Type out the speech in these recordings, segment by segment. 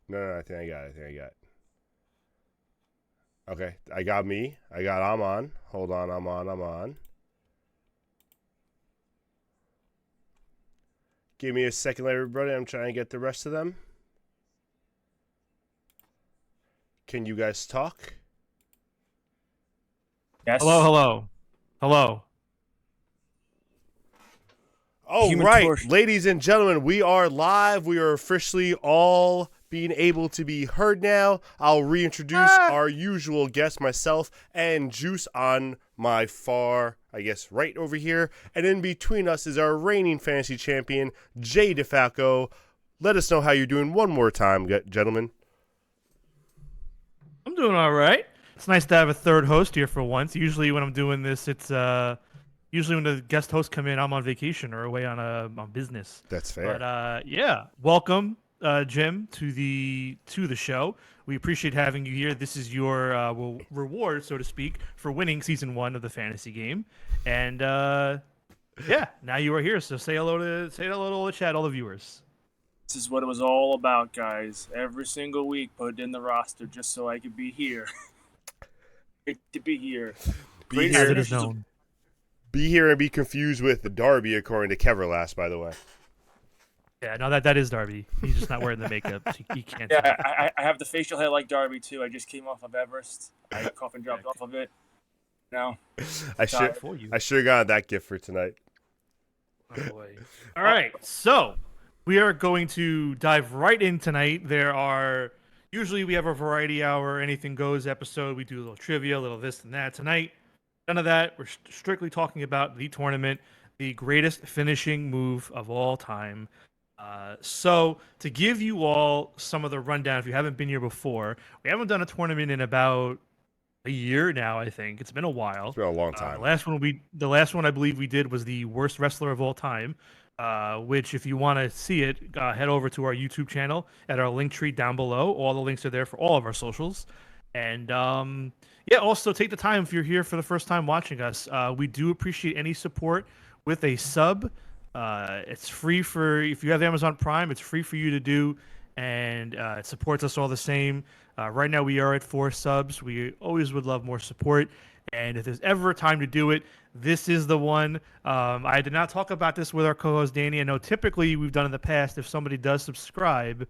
No, I think I got it. Okay, I got me. I'm on. Hold on, I'm on. Give me a second, everybody. I'm trying to get the rest of them. Can you guys talk? Yes. Hello, hello, hello. Oh, Human right. Torch. Ladies and gentlemen, we are live. We are officially all being able to be heard now. I'll reintroduce our usual guest, myself and Juice on my far, I guess, right over here. And in between us is our reigning fantasy champion, Jay DeFalco. Let us know how you're doing one more time, gentlemen. I'm doing all right. It's nice to have a third host here for once. Usually when I'm doing this, it's usually when the guest hosts come in, I'm on vacation or away on business. That's fair. But yeah, welcome, Jim, to the show. We appreciate having you here. This is your reward, so to speak, for winning season 1 of the fantasy game. And yeah, now you are here. So say hello to the chat, all the viewers. This is what it was all about, guys. Every single week, put it in the roster just so I could be here. Great to be here. Be As it is known. Be here and be confused with Darby, according to Keverlast, by the way. Yeah, no, that is Darby. He's just not wearing the makeup. So he can't. Yeah, I have the facial hair like Darby, too. I just came off of Everest. I cough and dropped off of it. No. I sure got that gift for tonight. Oh, boy. All right, so we are going to dive right in tonight. Usually we have a variety hour, anything goes episode. We do a little trivia, a little this and that. Tonight, none of that. We're strictly talking about the tournament, the greatest finishing move of all time. So to give you all some of the rundown, if you haven't been here before, we haven't done a tournament in about a year now. I think it's been a while. It's been a long time. The last one I believe we did was the worst wrestler of all time. Which, if you want to see it, head over to our YouTube channel at our link tree down below. All the links are there for all of our socials. And yeah, also take the time if you're here for the first time watching us. We do appreciate any support with a sub. It's free if you have Amazon Prime, it's free for you to do, and it supports us all the same. Right now we are at 4 subs. We always would love more support. And if there's ever a time to do it, this is the one. I did not talk about this with our co-host Danny. I know typically we've done in the past, if somebody does subscribe,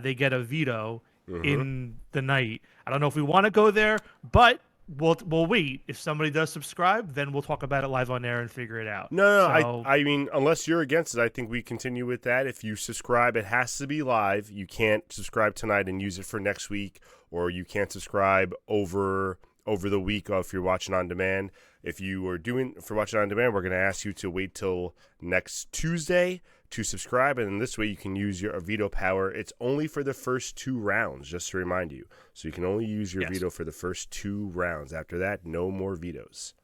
they get a veto in the night. I don't know if we want to go there, but we'll wait. If somebody does subscribe, then we'll talk about it live on air and figure it out. No, I mean, unless you're against it, I think we continue with that. If you subscribe, it has to be live. You can't subscribe tonight and use it for next week, or you can't subscribe over the week if you're watching on demand. If you are for watching on demand, we're going to ask you to wait till next Tuesday to subscribe, and this way you can use your veto power. It's only for the first 2 rounds, just to remind you. So you can only use your veto for the first 2 rounds. After that, no more vetoes.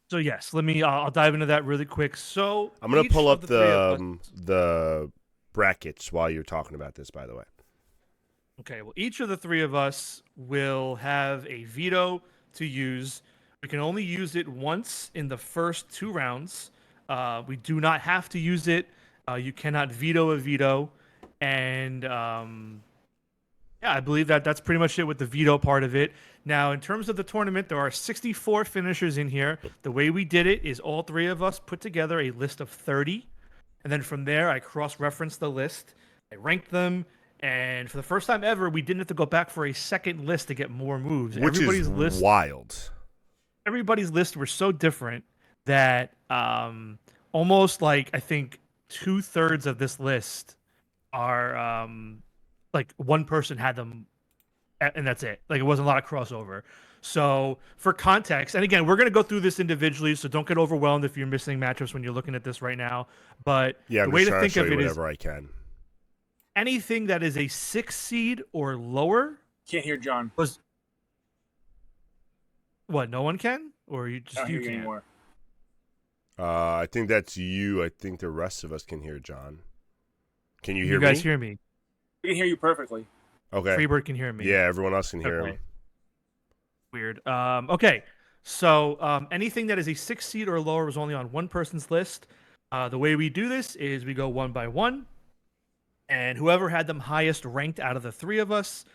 So yes, I'll dive into that really quick. So I'm going to pull up the brackets while you're talking about this, by the way. Okay, well, each of the 3 of us will have a veto to use. We can only use it once in the first 2 rounds. We do not have to use it. You cannot veto a veto. And yeah, I believe that's pretty much it with the veto part of it. Now, in terms of the tournament, there are 64 finishers in here. The way we did it is all 3 of us put together a list of 30. And then from there, I cross-referenced the list. I ranked them. And for the first time ever, we didn't have to go back for a second list to get more moves. Which is wild. Everybody's lists were so different that almost like I think 2/3 of this list are like one person had them, and that's it. Like it wasn't a lot of crossover. So for context, and again, we're going to go through this individually, so don't get overwhelmed if you're missing matchups when you're looking at this right now. But yeah, the way to think of it is whatever I can. Anything that is a 6 seed or lower. Can't hear John. What? No one can, or you just you can't. Anymore. I think that's you. I think the rest of us can hear John. Can you hear me? You guys hear me? We can hear you perfectly. Okay. Freebird can hear me. Yeah, everyone else can hear him. Weird. Okay. So anything that is a 6 seed or lower was only on one person's list. The way we do this is we go one by one. and whoever had them highest ranked out of the three of us,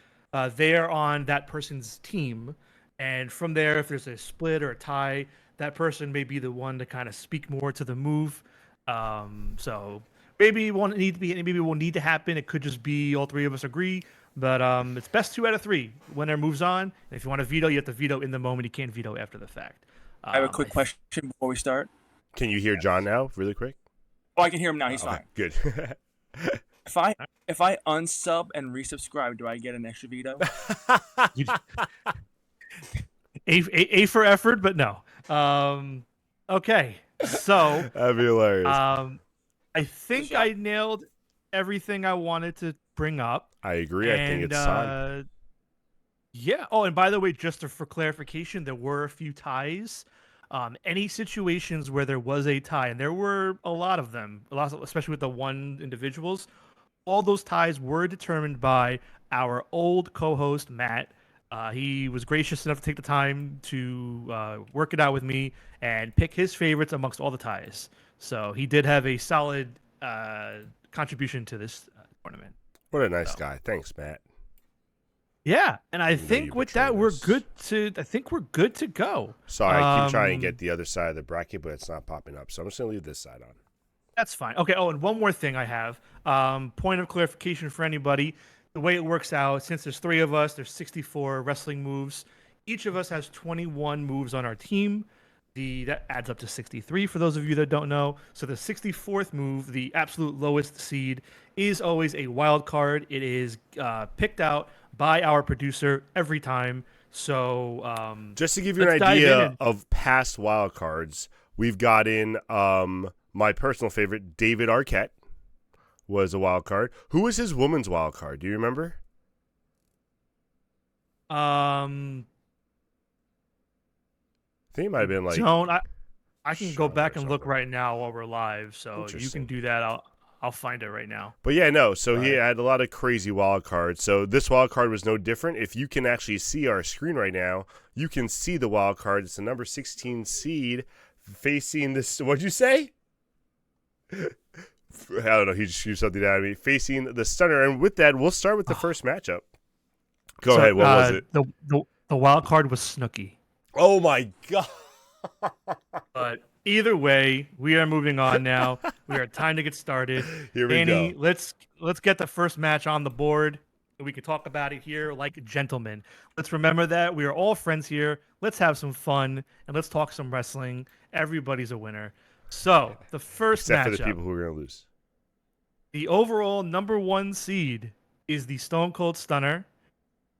they are on that person's team. And from there, if there's a split or a tie, that person may be the one to kind of speak more to the move. So maybe it won't need to be, maybe it will need to happen. It could just be all three of us agree. But it's best 2 out of 3. Winner moves on. And if you want to veto, you have to veto in the moment. You can't veto after the fact. I have a quick question before we start. Can you hear John now, really quick? Oh, I can hear him now. He's fine. Good. If I unsub and resubscribe, do I get an extra veto? A for effort, but no. Okay, so That'd be hilarious. I think I nailed everything I wanted to bring up. I agree. I think it's time. Yeah. Oh, and by the way, just for clarification, there were a few ties. Any situations where there was a tie, and there were a lot of them, especially with the one individuals, all those ties were determined by our old co-host, Matt. He was gracious enough to take the time to work it out with me and pick his favorites amongst all the ties. So he did have a solid contribution to this tournament. What a nice guy. Thanks, Matt. Yeah, and I think with that we're good to. I think we're good to go. Sorry, I keep trying to get the other side of the bracket, but it's not popping up. So I'm just gonna leave this side on. That's fine. Okay. Oh, and one more thing I have. Point of clarification for anybody. The way it works out, since there's 3 of us, there's 64 wrestling moves. Each of us has 21 moves on our team. That adds up to 63 for those of you that don't know. So the 64th move, the absolute lowest seed, is always a wild card. It is picked out by our producer every time. So just to give you an idea of past wild cards, we've got in my personal favorite, David Arquette was a wild card. Who was his woman's wild card? Do you remember? I think it might have been like. I can go back and look right now while we're live, so you can do that. I'll find it right now. But yeah, no. So he had a lot of crazy wild cards. So this wild card was no different. If you can actually see our screen right now, you can see the wild card. It's the number 16 seed facing this. What'd you say? I don't know. He just threw something out of me. Facing the Stunner. And with that, we'll start with the first matchup. Go ahead. What was it? The wild card was Snooki. Oh my god. But either way, we are moving on now. We are time to get started. Here we go. Let's get the first match on the board. We can talk about it here like gentlemen. Let's remember that we are all friends here. Let's have some fun and let's talk some wrestling. Everybody's a winner. So the first matchup, except for the people who are going to lose. The overall number 1 seed is the Stone Cold Stunner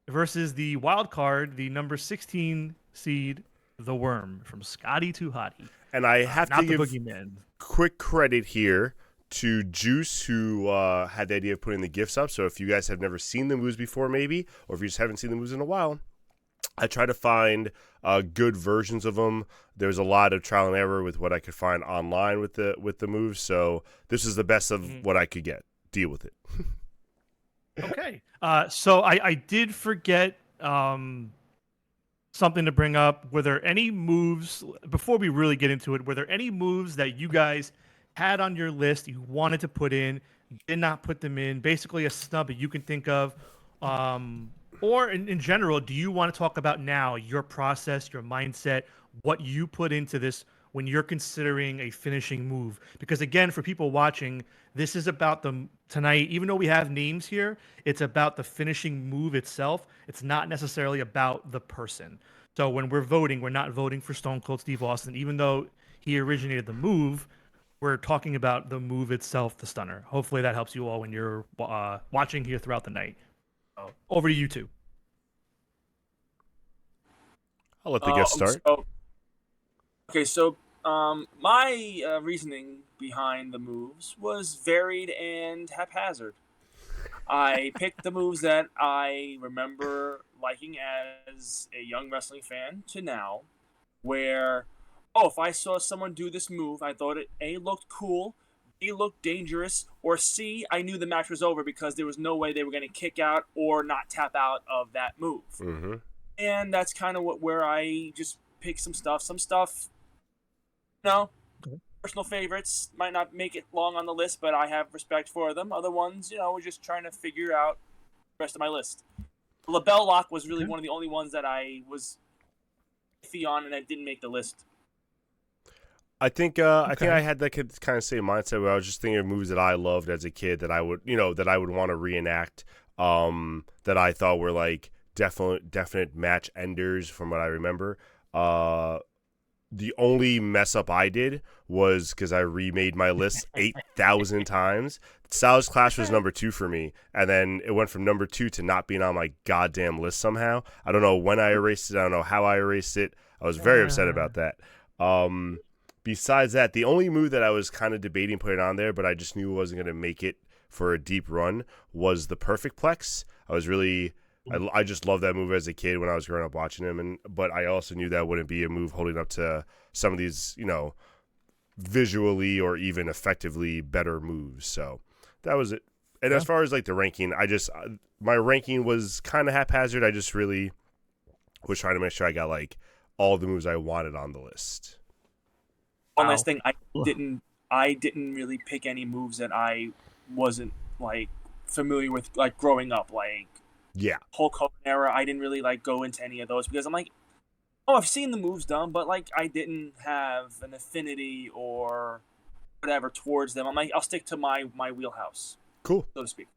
versus the wild card, the number 16 seed, the Worm from Scotty to Hottie. And I have to give Boogeyman. Quick credit here to Juice, who had the idea of putting the gifts up. So if you guys have never seen the moves before, maybe, or if you just haven't seen the moves in a while, I try to find good versions of them. There's a lot of trial and error with what I could find online with the moves. So this is the best of what I could get. Deal with it. Okay. So I did forget something to bring up. Were there any moves, before we really get into it, were there any moves that you guys had on your list you wanted to put in, did not put them in, basically a snub that you can think of? Or in general, do you want to talk about now your process, your mindset, what you put into this when you're considering a finishing move? Because again, for people watching, this is about tonight, even though we have names here, it's about the finishing move itself. It's not necessarily about the person. So when we're voting, we're not voting for Stone Cold Steve Austin, even though he originated the move. We're talking about the move itself, the Stunner. Hopefully that helps you all when you're watching here throughout the night. Over to you two. I'll let the guest start. So my reasoning behind the moves was varied and haphazard. I picked the moves that I remember liking as a young wrestling fan to now, where, if I saw someone do this move, I thought it A, looked cool, B, looked dangerous, or C, I knew the match was over because there was no way they were going to kick out or not tap out of that move. Mm-hmm. And that's kind of where I just pick some stuff. Some stuff, no, personal favorites. Might not make it long on the list, but I have respect for them. Other ones, we're just trying to figure out the rest of my list. LaBelle Lock was really one of the only ones that I was iffy on, and I didn't make the list. I think I had that kind of same mindset where I was just thinking of movies that I loved as a kid that I would want to reenact, that I thought were like definite match enders from what I remember. The only mess up I did was because I remade my list 8,000 times. Salvage Clash was number 2 for me, and then it went from number 2 to not being on my goddamn list somehow. I don't know when I erased it. I don't know how I erased it. I was very upset about that. Besides that, the only move that I was kind of debating putting on there, but I just knew it wasn't going to make it for a deep run, was the Perfect Plex. I just loved that move as a kid when I was growing up watching him, but I also knew that wouldn't be a move holding up to some of these, visually or even effectively better moves. So that was it. And as far as like the ranking, my ranking was kind of haphazard. I just really was trying to make sure I got like all the moves I wanted on the list. One last thing, I didn't really pick any moves that I wasn't like familiar with, like growing up, like Hulk Hogan era. I didn't really like go into any of those because I'm like, I've seen the moves done, but like I didn't have an affinity or whatever towards them. I'm like, I'll stick to my wheelhouse, cool, so to speak.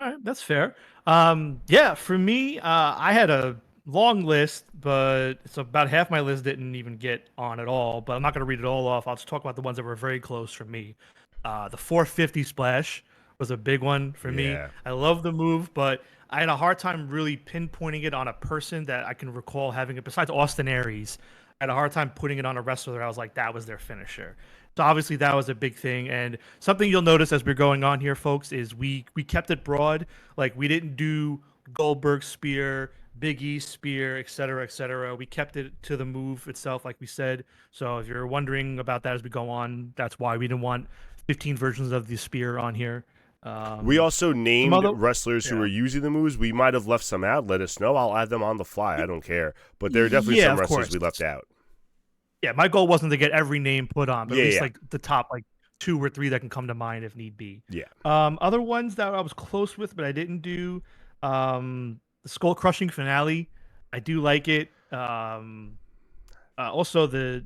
All right, that's fair. For me, I had a long list, but it's about half my list didn't even get on at all. But I'm not going to read it all off. I'll just talk about the ones that were very close for me. The 450 splash was a big one for me. I love the move, but I had a hard time really pinpointing it on a person that I can recall having it. Besides Austin Aries, I had a hard time putting it on a wrestler that I was like, that was their finisher. So obviously that was a big thing. And something you'll notice as we're going on here, folks, is we kept it broad. Like we didn't do Goldberg spear, Big E spear, et cetera, et cetera. We kept it to the move itself, like we said. So if you're wondering about that as we go on, that's why we didn't want 15 versions of the spear on here. We also named wrestlers who were using the moves. We might have left some out. Let us know. I'll add them on the fly. I don't care. But there are definitely some wrestlers we left out. Yeah, my goal wasn't to get every name put on, but at least like the top like 2 or 3 that can come to mind if need be. Yeah. Other ones that I was close with, but I didn't do. The Skull Crushing finale, I do like it. Also the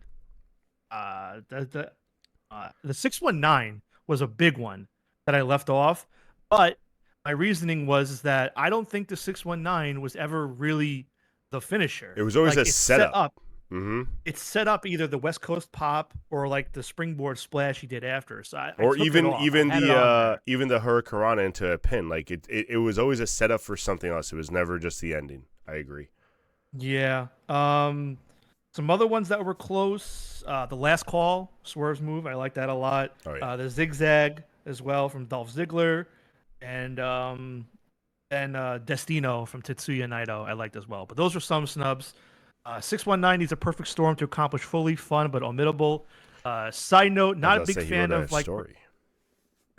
619 was a big one that I left off, but my reasoning was that I don't think the 619 was ever really the finisher. It was always a setup. Set up. Mm-hmm. It's set up either the West Coast pop or like the springboard splash he did after. So even the Hurricanrana into a pin. Like it was always a setup for something else. It was never just the ending. I agree. Yeah. Some other ones that were close. The Last Call Swerve's move. I like that a lot. Oh, yeah. The Zigzag as well from Dolph Ziggler, and Destino from Tetsuya Naito. I liked as well. But those are some snubs. 619 needs a perfect storm to accomplish fully fun but omittable. Side note, not a big fan of like. Story.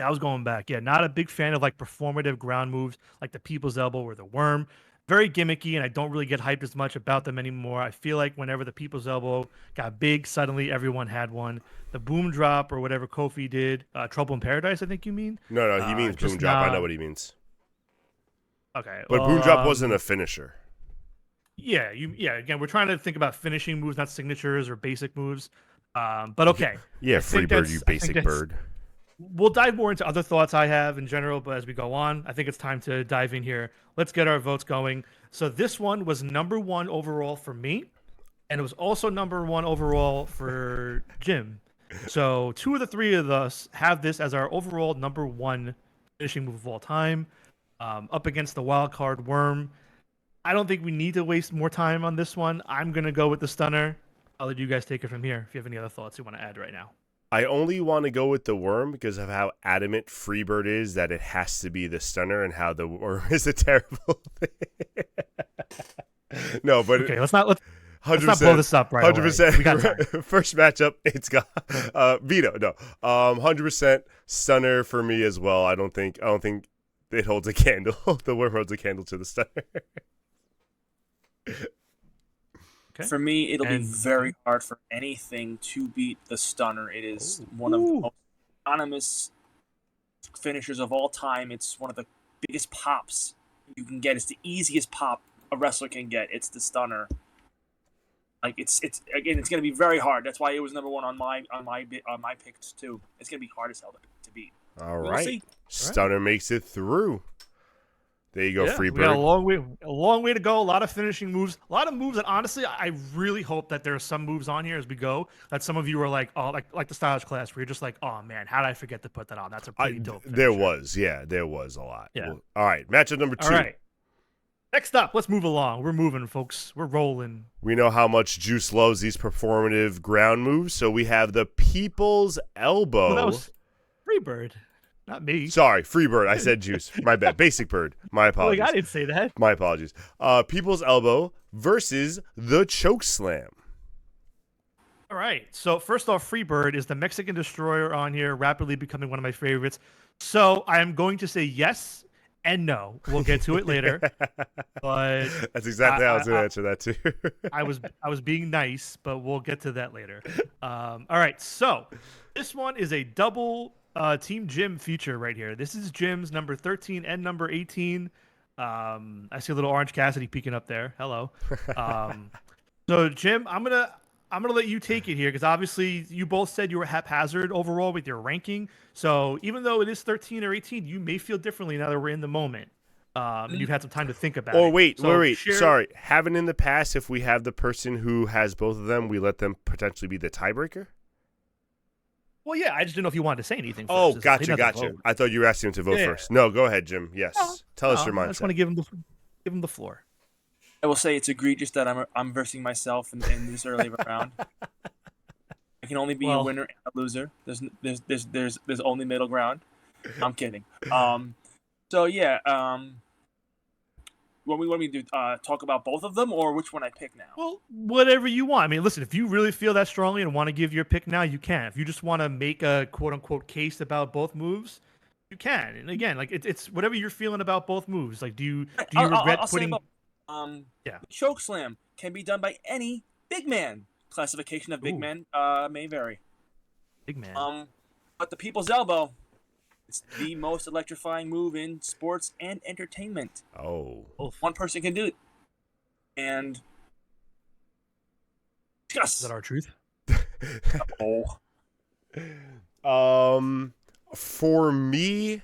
I was going back. Yeah, not a big fan of like performative ground moves like the People's Elbow or the Worm. Very gimmicky, and I don't really get hyped as much about them anymore. I feel like whenever the People's Elbow got big, suddenly everyone had one. The Boom Drop or whatever Kofi did, Trouble in Paradise, I think you mean? No, he means Boom Drop. I know what he means. Okay, but Boom Drop wasn't a finisher. Yeah, again, we're trying to think about finishing moves, not signatures or basic moves. But okay. Yeah, Freebird, you basic bird. We'll dive more into other thoughts I have in general, but as we go on, I think it's time to dive in here. Let's get our votes going. So this one was number 1 overall for me, and it was also number 1 overall for Jim. So 2 of the 3 of us have this as our overall number 1 finishing move of all time, up against the wild card Worm. I don't think we need to waste more time on this one. I'm going to go with the Stunner. I'll let you guys take it from here if you have any other thoughts you want to add right now. I only want to go with the Worm because of how adamant Freebird is that it has to be the Stunner and how the Worm is a terrible thing. No, but okay, let's not blow this up right 100%. First matchup, it's got Vito. No, 100% Stunner for me as well. I don't think it holds a candle. The Worm holds a candle to the Stunner. For me, it'll be And- very hard for anything to beat the stunner. It is one of the most anonymous finishers of all time. It's one of the biggest pops you can get. It's the easiest pop a wrestler can get. It's the stunner. Like it's again, it's gonna be very hard. That's why it was number one on my picks too. It's gonna be hard as hell to beat. All We'll right. see. Stunner makes it through. There you go, Yeah, we Freebird. got a long way to go. A lot of finishing moves, a lot of moves that honestly, I really hope that there are some moves on here as we go that some of you are like, oh, like the styles class, where you're just like, oh man, how did I forget to put that on? That's a pretty dope. There finisher. there was a lot. Yeah. All right, matchup number 2. All right. Next up, let's move along. We're moving, folks. We're rolling. We know how much Juice loves these performative ground moves, so we have the People's Elbow. Well, that was Freebird, not me. Sorry, Freebird. I said Juice. My bad. Basic Bird. My apologies. Like, I didn't say that. My apologies. People's Elbow versus the Choke Slam. All right. So first off, Freebird is the Mexican Destroyer on here, rapidly becoming one of my favorites. So I am going to say yes and no. We'll get to it later. But That's exactly how I was going to answer that too. I was being nice, but we'll get to that later. All right. So this one is a double Team Jim feature right here. This is Jim's number 13 and number 18. I see a little Orange Cassidy peeking up there. Hello. So Jim, I'm gonna let you take it here because obviously you both said you were haphazard overall with your ranking. So even though it is 13 or 18, you may feel differently now that we're in the moment. And you've had some time to think about it. Or wait. Share... Sorry. Haven't in the past, if we have the person who has both of them, we let them potentially be the tiebreaker? Well, yeah, I just didn't know if you wanted to say anything first. Oh, He gotcha. doesn't vote. I thought you were asking him to vote Yeah. first. No, go ahead, Jim. Yes. No, Tell us your I just mindset. want to give him the floor. I will say it's egregious that I'm versing myself in this early of a round. I can only be a winner and a loser. There's only middle ground. I'm kidding. So yeah. What we want me to do? Talk about both of them, or which one I pick now? Well, whatever you want. I mean, listen, if you really feel that strongly and want to give your pick now, you can. If you just want to make a quote unquote case about both moves, you can. And again, like it's whatever you're feeling about both moves. Like, do you regret I'll putting? The choke slam can be done by any big man. Classification of big man may vary. Big man. But the people's elbow, it's the most electrifying move in sports and entertainment. Oh. One person can do it. And Is that our truth? For me,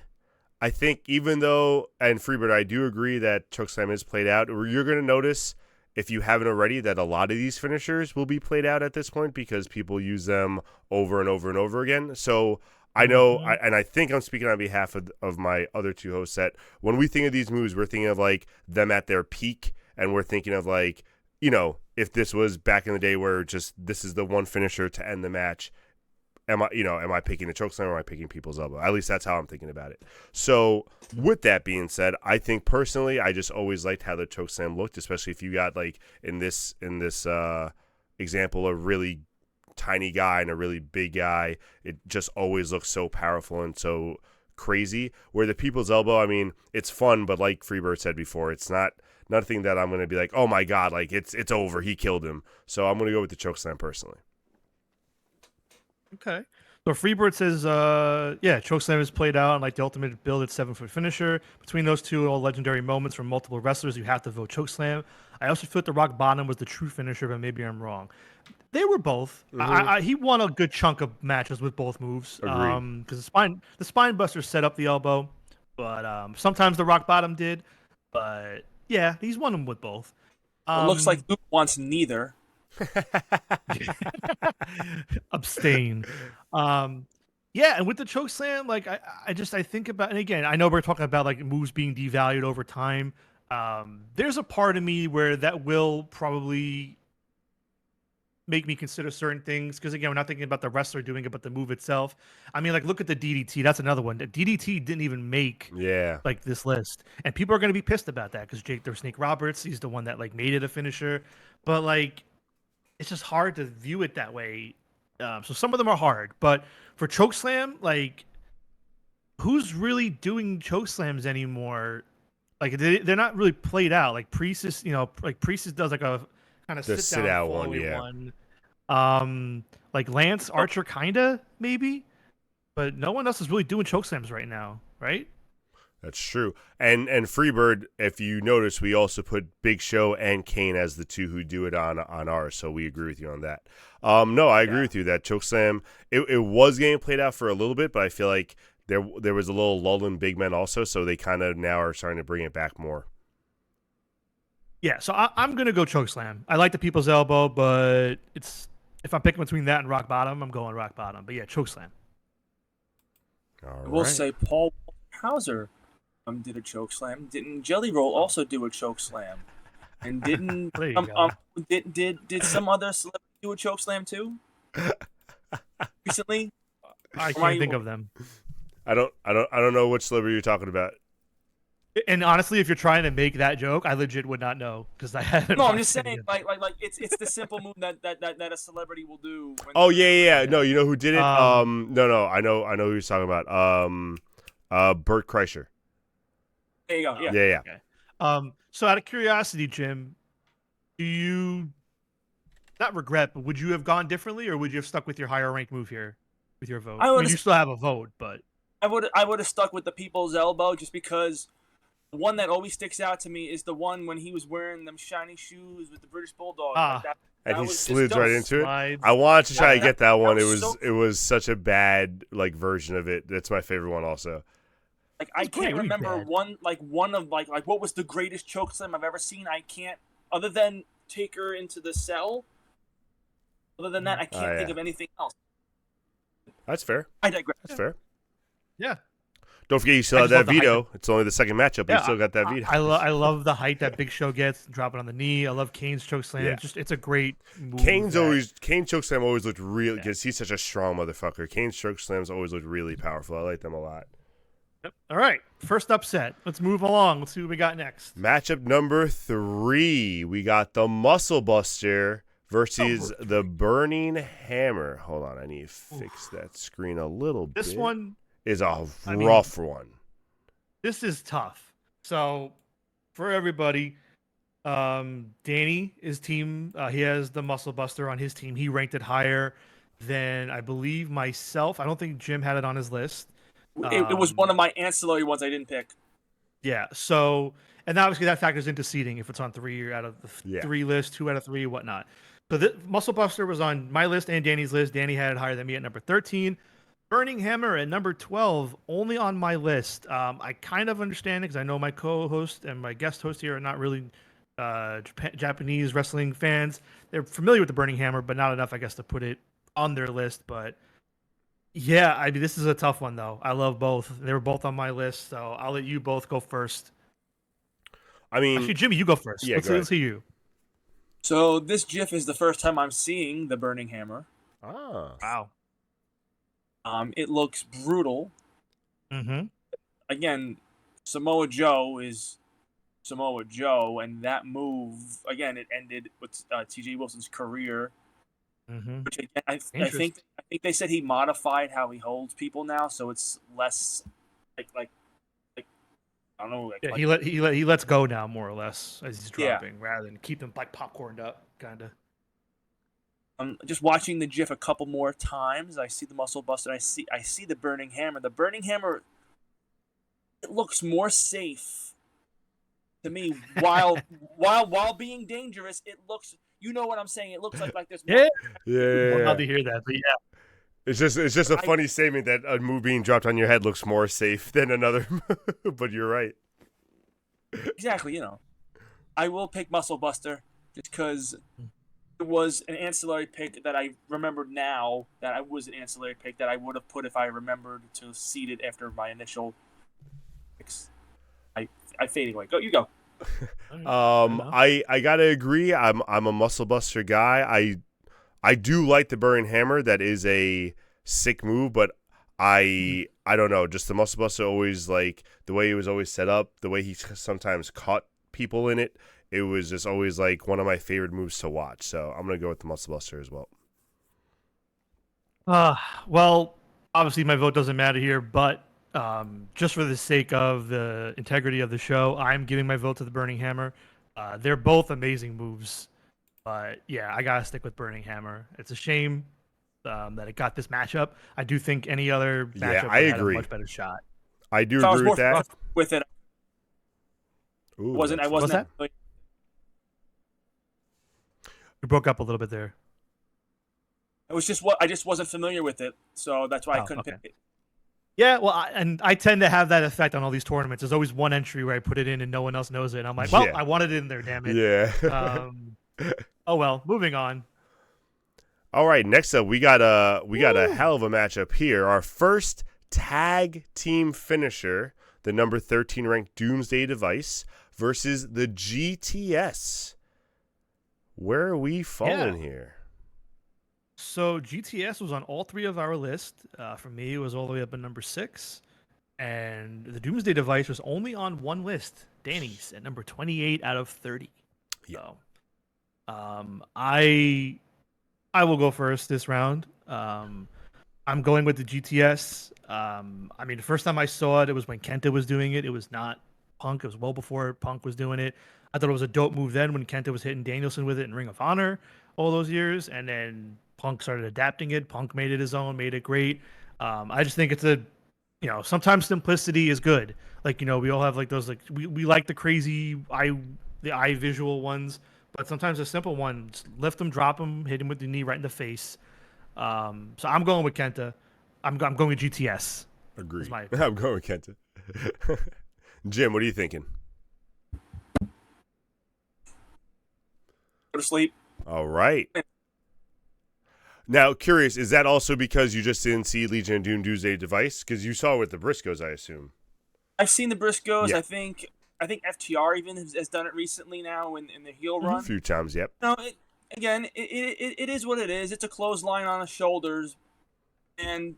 I think even though, and Freebird, I do agree that chokeslam is played out. You're going to notice, if you haven't already, that a lot of these finishers will be played out at this point because people use them over and over and over again. So I know, and I think I'm speaking on behalf of my other two hosts, that when we think of these moves, we're thinking of like them at their peak, and we're thinking of like, you know, if this was back in the day where just this is the one finisher to end the match, am I picking the chokeslam or am I picking people's elbow? At least that's how I'm thinking about it. So with that being said, I think personally, I just always liked how the chokeslam looked, especially if you got like in this example a really tiny guy and a really big guy. It just always looks so powerful and so crazy. Where the people's elbow, I mean, it's fun, but like Freebird said before, it's nothing that I'm going to be like, oh my god, like it's over, he killed him. So I'm going to go with the chokeslam personally. Okay. So Freebird says, chokeslam is played out and like the ultimate build at 7-foot finisher. Between those two all legendary moments from multiple wrestlers, you have to vote chokeslam. I also feel the rock bottom was the true finisher, but maybe I'm wrong. They were both. Mm-hmm. He won a good chunk of matches with both moves. Agreed. Because the spine buster set up the elbow, but sometimes the rock bottom did. But yeah, he's won them with both. It looks like Luke wants neither. Abstain. And with the chokeslam, like I think about, and again, I know we're talking about like moves being devalued over time. There's a part of me where that will probably make me consider certain things, because again, we're not thinking about the wrestler doing it, but the move itself. I mean, like, look at the DDT. That's another one. The DDT didn't even make like this list, and people are going to be pissed about that because Jake the Snake Roberts, he's the one that like made it a finisher, but like it's just hard to view it that way. So some of them are hard, but for chokeslam, like, who's really doing chokeslams anymore? Like they're not really played out. Like Priest is, Priest does like a kind of The sit down sit-out one, fallaway yeah. one. Like Lance Archer, kinda maybe, but no one else is really doing chokeslams right now, right? That's true. And Freebird, if you notice, we also put Big Show and Kane as the two who do it on ours, so we agree with you on that. No, I agree with you that chokeslam, it was getting played out for a little bit, but I feel like there was a little lull in big men also, so they kind of now are starting to bring it back more. Yeah, so I'm gonna go chokeslam. I like the people's elbow, but if I'm picking between that and rock bottom, I'm going rock bottom. But yeah, chokeslam. All I will right. say Paul Hauser did a choke slam. Didn't Jelly Roll also do a choke slam? And didn't There you go. did some other celebrity do a choke slam too? Recently? I can't think of them. I don't know which celebrity you're talking about. And honestly, if you're trying to make that joke, I legit would not know because I haven't. No, I'm just watched any saying, of them. like it's the simple move that a celebrity will do. When Oh yeah. No, you know who did it? Um, I know who you're talking about. Bert Kreischer. There you go. Yeah. Yeah. Okay. So out of curiosity, Jim, do you not regret, but would you have gone differently, or would you have stuck with your higher ranked move here with your vote? I I mean, would've- you still have a vote, but I would have stuck with the people's elbow just because the one that always sticks out to me is the one when he was wearing them shiny shoes with the British Bulldog. Ah. And that he was just slid dope. right into it. slides. I wanted to try to get that one. that It was was so- it was such a bad like version of it. That's my favorite one also. Like I It's great, can't really remember bad. one of like what was the greatest chokeslam I've ever seen. I can't, other than take her into the cell. Other than that, I can't think yeah. of anything else. That's fair. I digress. That's fair. Yeah. Don't forget you still I have just love that the height veto. It's only the second matchup, but you still got that veto. I love the height that Big Show gets, dropping on the knee. I love Kane's choke slam. Yeah. It's a great move. Kane that- chokeslam always looked real because he's such a strong motherfucker. Kane's chokeslams always looked really powerful. I like them a lot. Yep. All right, first upset. Let's move along. Let's see what we got next. Matchup number 3, we got the Muscle Buster versus the Burning Hammer. Hold on, I need to fix that screen a little bit. This one is a I mean- rough one. This is tough. So, for everybody, Danny, his team, he has the Muscle Buster on his team. He ranked it higher than I believe myself. I don't think Jim had it on his list. It was one of my ancillary ones I didn't pick. Yeah. So, and obviously that factors into seeding if it's on 3 out of the Yeah. 3 list, 2 out of 3, whatnot. So the Muscle Buster was on my list and Danny's list. Danny had it higher than me at number 13. Burning Hammer at number 12, only on my list. I kind of understand it because I know my co-host and my guest host here are not really Japanese wrestling fans. They're familiar with the Burning Hammer, but not enough, I guess, to put it on their list. But yeah, I mean, this is a tough one, though. I love both. They were both on my list, so I'll let you both go first. I mean, Actually, Jimmy, you go first. Yeah, let's go see you. So this GIF is the first time I'm seeing the Burning Hammer. Wow. It looks brutal. Mm-hmm. Again, Samoa Joe is Samoa Joe, and that move again it ended with T.J. Wilson's career. Mm-hmm. Which again, I think they said he modified how he holds people now, so it's less like I don't know. Yeah, he lets go now more or less as he's Yeah. dropping, rather than keep them like popcorned up, kind of. I'm just watching the GIF a couple more times. I see the Muscle Buster. I see the Burning Hammer. The Burning Hammer. It looks more safe to me while being dangerous. It looks. You know what I'm saying? It looks like there's more. Yeah. Yeah. I'd love to hear that, but yeah. It's just a funny statement that a move being dropped on your head looks more safe than another move, but you're right. Exactly. You know, I will pick Muscle Buster just because it was an ancillary pick that I remembered now that I was an ancillary pick that I would have put if I remembered to seed it after my initial picks. I faded away. Go, you go. I gotta agree. I'm a Muscle Buster guy. I do like the Burning Hammer. That is a sick move, but I don't know. Just the Muscle Buster always like the way he was always set up, the way he sometimes caught people in it. It was just always like one of my favorite moves to watch. So I'm gonna go with the Muscle Buster as well. Well, obviously my vote doesn't matter here, but just for the sake of the integrity of the show, I'm giving my vote to the Burning Hammer. They're both amazing moves, But yeah, I gotta stick with Burning Hammer. It's a shame that it got this matchup. I do think any other Yeah, matchup I would have had a agree. much better shot. I do If I was agree with more that. familiar with it, Ooh, I that's- What's wasn't. that? You broke up a little bit there. It was just what I just wasn't familiar with it, so that's why I Oh, couldn't okay. pick it. Yeah, well, I tend to have that effect on all these tournaments. There's always one entry where I put it in and no one else knows it. And I'm like, well, Yeah. I wanted it in there, damn it. Yeah. Oh well, moving on. All right, next up we got a hell of a matchup here. Our first tag team finisher, the number 13 ranked Doomsday Device versus the GTS. Where are we falling here? So GTS was on all three of our list. For me, it was all the way up at number 6, and the Doomsday Device was only on one list, Danny's, at number 28 out of 30. Yeah. So, I will go first this round. I'm going with the GTS. I mean, the first time I saw it was when Kenta was doing it. It was not Punk. It was well before Punk was doing it. I thought it was a dope move then when Kenta was hitting Danielson with it in Ring of Honor all those years, and then Punk started adapting it. Punk made it his own, made it great. I just think it's sometimes simplicity is good. Like, we all have like those, like we like the crazy eye visual ones, but sometimes a simple one, just lift him, drop him, hit him with the knee right in the face. So I'm going with Kenta. I'm going with GTS. Agreed. my I'm going with Kenta. Jim, what are you thinking? Go to sleep. All right. Now, curious, is that also because you just didn't see Legion of Doom Doomsday Device? Because you saw it with the Briscoes, I assume. I've seen the Briscoes. Yeah. I think FTR even has done it recently now in the heel run. A few times, yep. No, it is what it is. It's a clothesline on the shoulders, and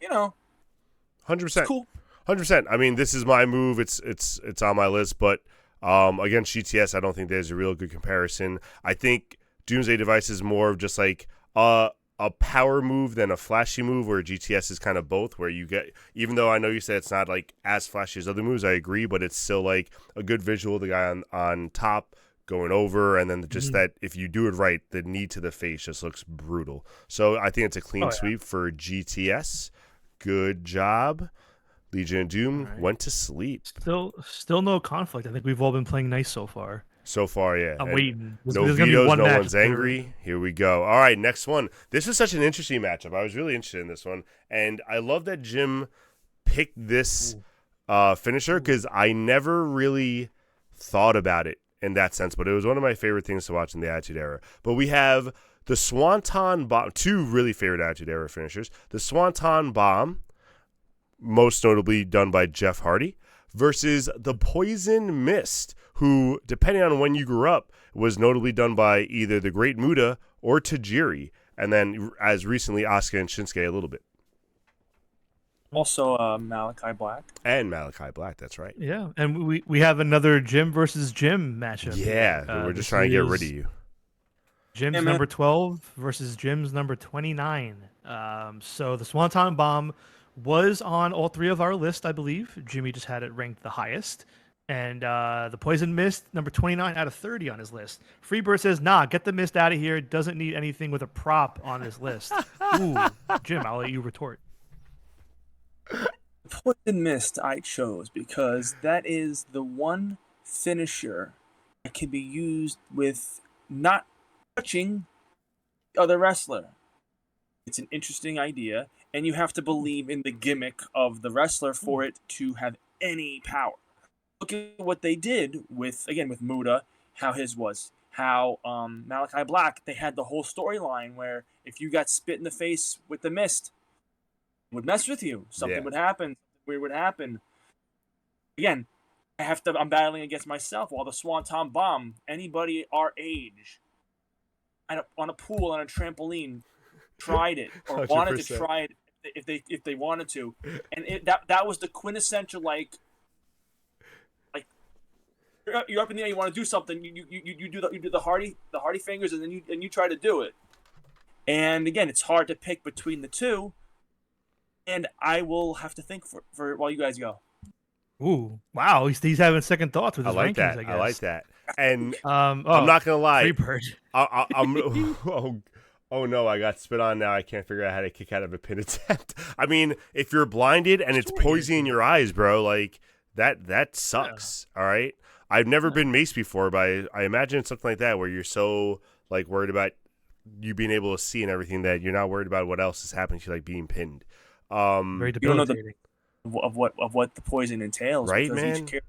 100%. cool. 100%. I mean, this is my move. It's on my list, but against GTS, I don't think there's a real good comparison. I think Doomsday Device is more of just like a power move than a flashy move, where GTS is kind of both, where you get, even though I know you said it's not like as flashy as other moves, I agree, but it's still like a good visual, the guy on top going over, and then just that if you do it right, the knee to the face just looks brutal. So I think it's a clean sweep for GTS. Good job. Legion of Doom went to sleep. Still no conflict. I think we've all been playing nice so far. So far, yeah. I'm waiting. No There's gonna be vetoes, one no match one's angry. Here we go. All right, next one. This was such an interesting matchup. I was really interested in this one. And I love that Jim picked this finisher, because I never really thought about it in that sense. But it was one of my favorite things to watch in the Attitude Era. But we have the Swanton Bomb, two really favorite Attitude Era finishers. The Swanton Bomb, most notably done by Jeff Hardy, versus the Poison Mist, who, depending on when you grew up, was notably done by either the Great Muta or Tajiri, and then as recently Asuka and Shinsuke a little bit. Also, Malachi Black. And Malachi Black, that's right. Yeah, and we have another Jim versus Jim matchup. Yeah, we're just trying to get rid of you. Jim's number 12 versus Jim's number 29. So the Swanton Bomb was on all three of our lists, I believe. Jimmy just had it ranked the highest. And the Poison Mist, number 29 out of 30 on his list. Freebird says, nah, get the mist out of here. It doesn't need anything with a prop on his list. Ooh, Jim, I'll let you retort. Poison Mist I chose because that is the one finisher that can be used with not touching the other wrestler. It's an interesting idea, and you have to believe in the gimmick of the wrestler for it to have any power. Look at what they did with Muta, how his was. How Malachi Black, they had the whole storyline where if you got spit in the face with the mist, it would mess with you. Something would happen. Weird would happen. Again, I'm battling against myself. While the Swanton Bomb, anybody our age, on a pool, on a trampoline, tried it or 100%. wanted to try it if they wanted to, and that was the quintessential like you're up in the air, you want to do something, you do the Hardy fingers, and then you try to do it. And again, it's hard to pick between the two, and I will have to think for while you guys go. Ooh, wow, he's having second thoughts with his rankings, I guess. I like that. And I'm not gonna lie, Freebird. I'm oh no, I got spit on now. I can't figure out how to kick out of a pin attempt. I mean, if you're blinded and it's poisoning your eyes, bro, like that sucks. All right. I've never been maced before, but I imagine it's something like that where you're so like worried about you being able to see and everything that you're not worried about what else is happening to you, like being pinned. Very You don't know debilitating. of what the poison entails, Right, because man? each character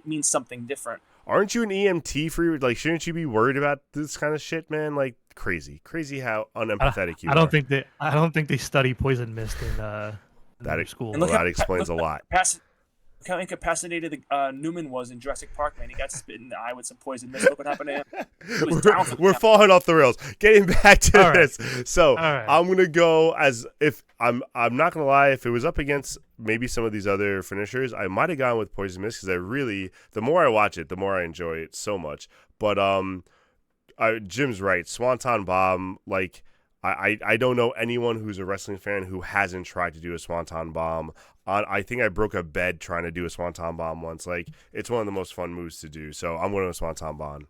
means something different. Aren't you an EMT for like? Shouldn't you be worried about this kind of shit, man? Like crazy how unempathetic you are. I don't think they study poison mist in That school. And look that how- explains a lot. Look how incapacitated Newman was in Jurassic Park, man. He got spit in the eye with some poison mist. Look what happened to him. He was down for the We're count. falling off the rails. Getting back to All right. this. So All right. I'm gonna go as if I'm not gonna lie, if it was up against maybe some of these other finishers, I might have gone with Poison Mist because I really the more I watch it, the more I enjoy it so much. But Jim's right. Swanton Bomb, like I don't know anyone who's a wrestling fan who hasn't tried to do a Swanton Bomb. I think I broke a bed trying to do a Swanton Bomb once. Like it's one of the most fun moves to do. So I'm going to Swanton Bomb.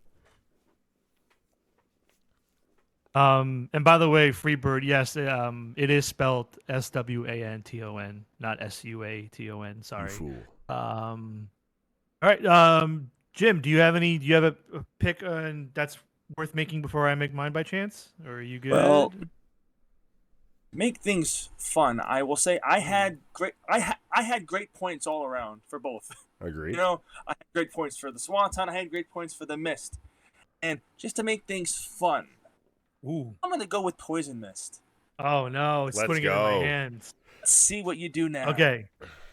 And by the way, Freebird, yes, it is spelled SWANTON, not SUATON. Sorry. You fool. All right. Jim, do you have a pick that's worth making before I make mine by chance? Or are you good? Well, make things fun. I will say I had great points all around for both. Agreed. You know, I had great points for the Swanton. I had great points for the Mist. And just to make things fun, Ooh. I'm gonna go with Poison Mist. Oh no, it's Let's putting it in my go. hands. Let's see what you do now. Okay.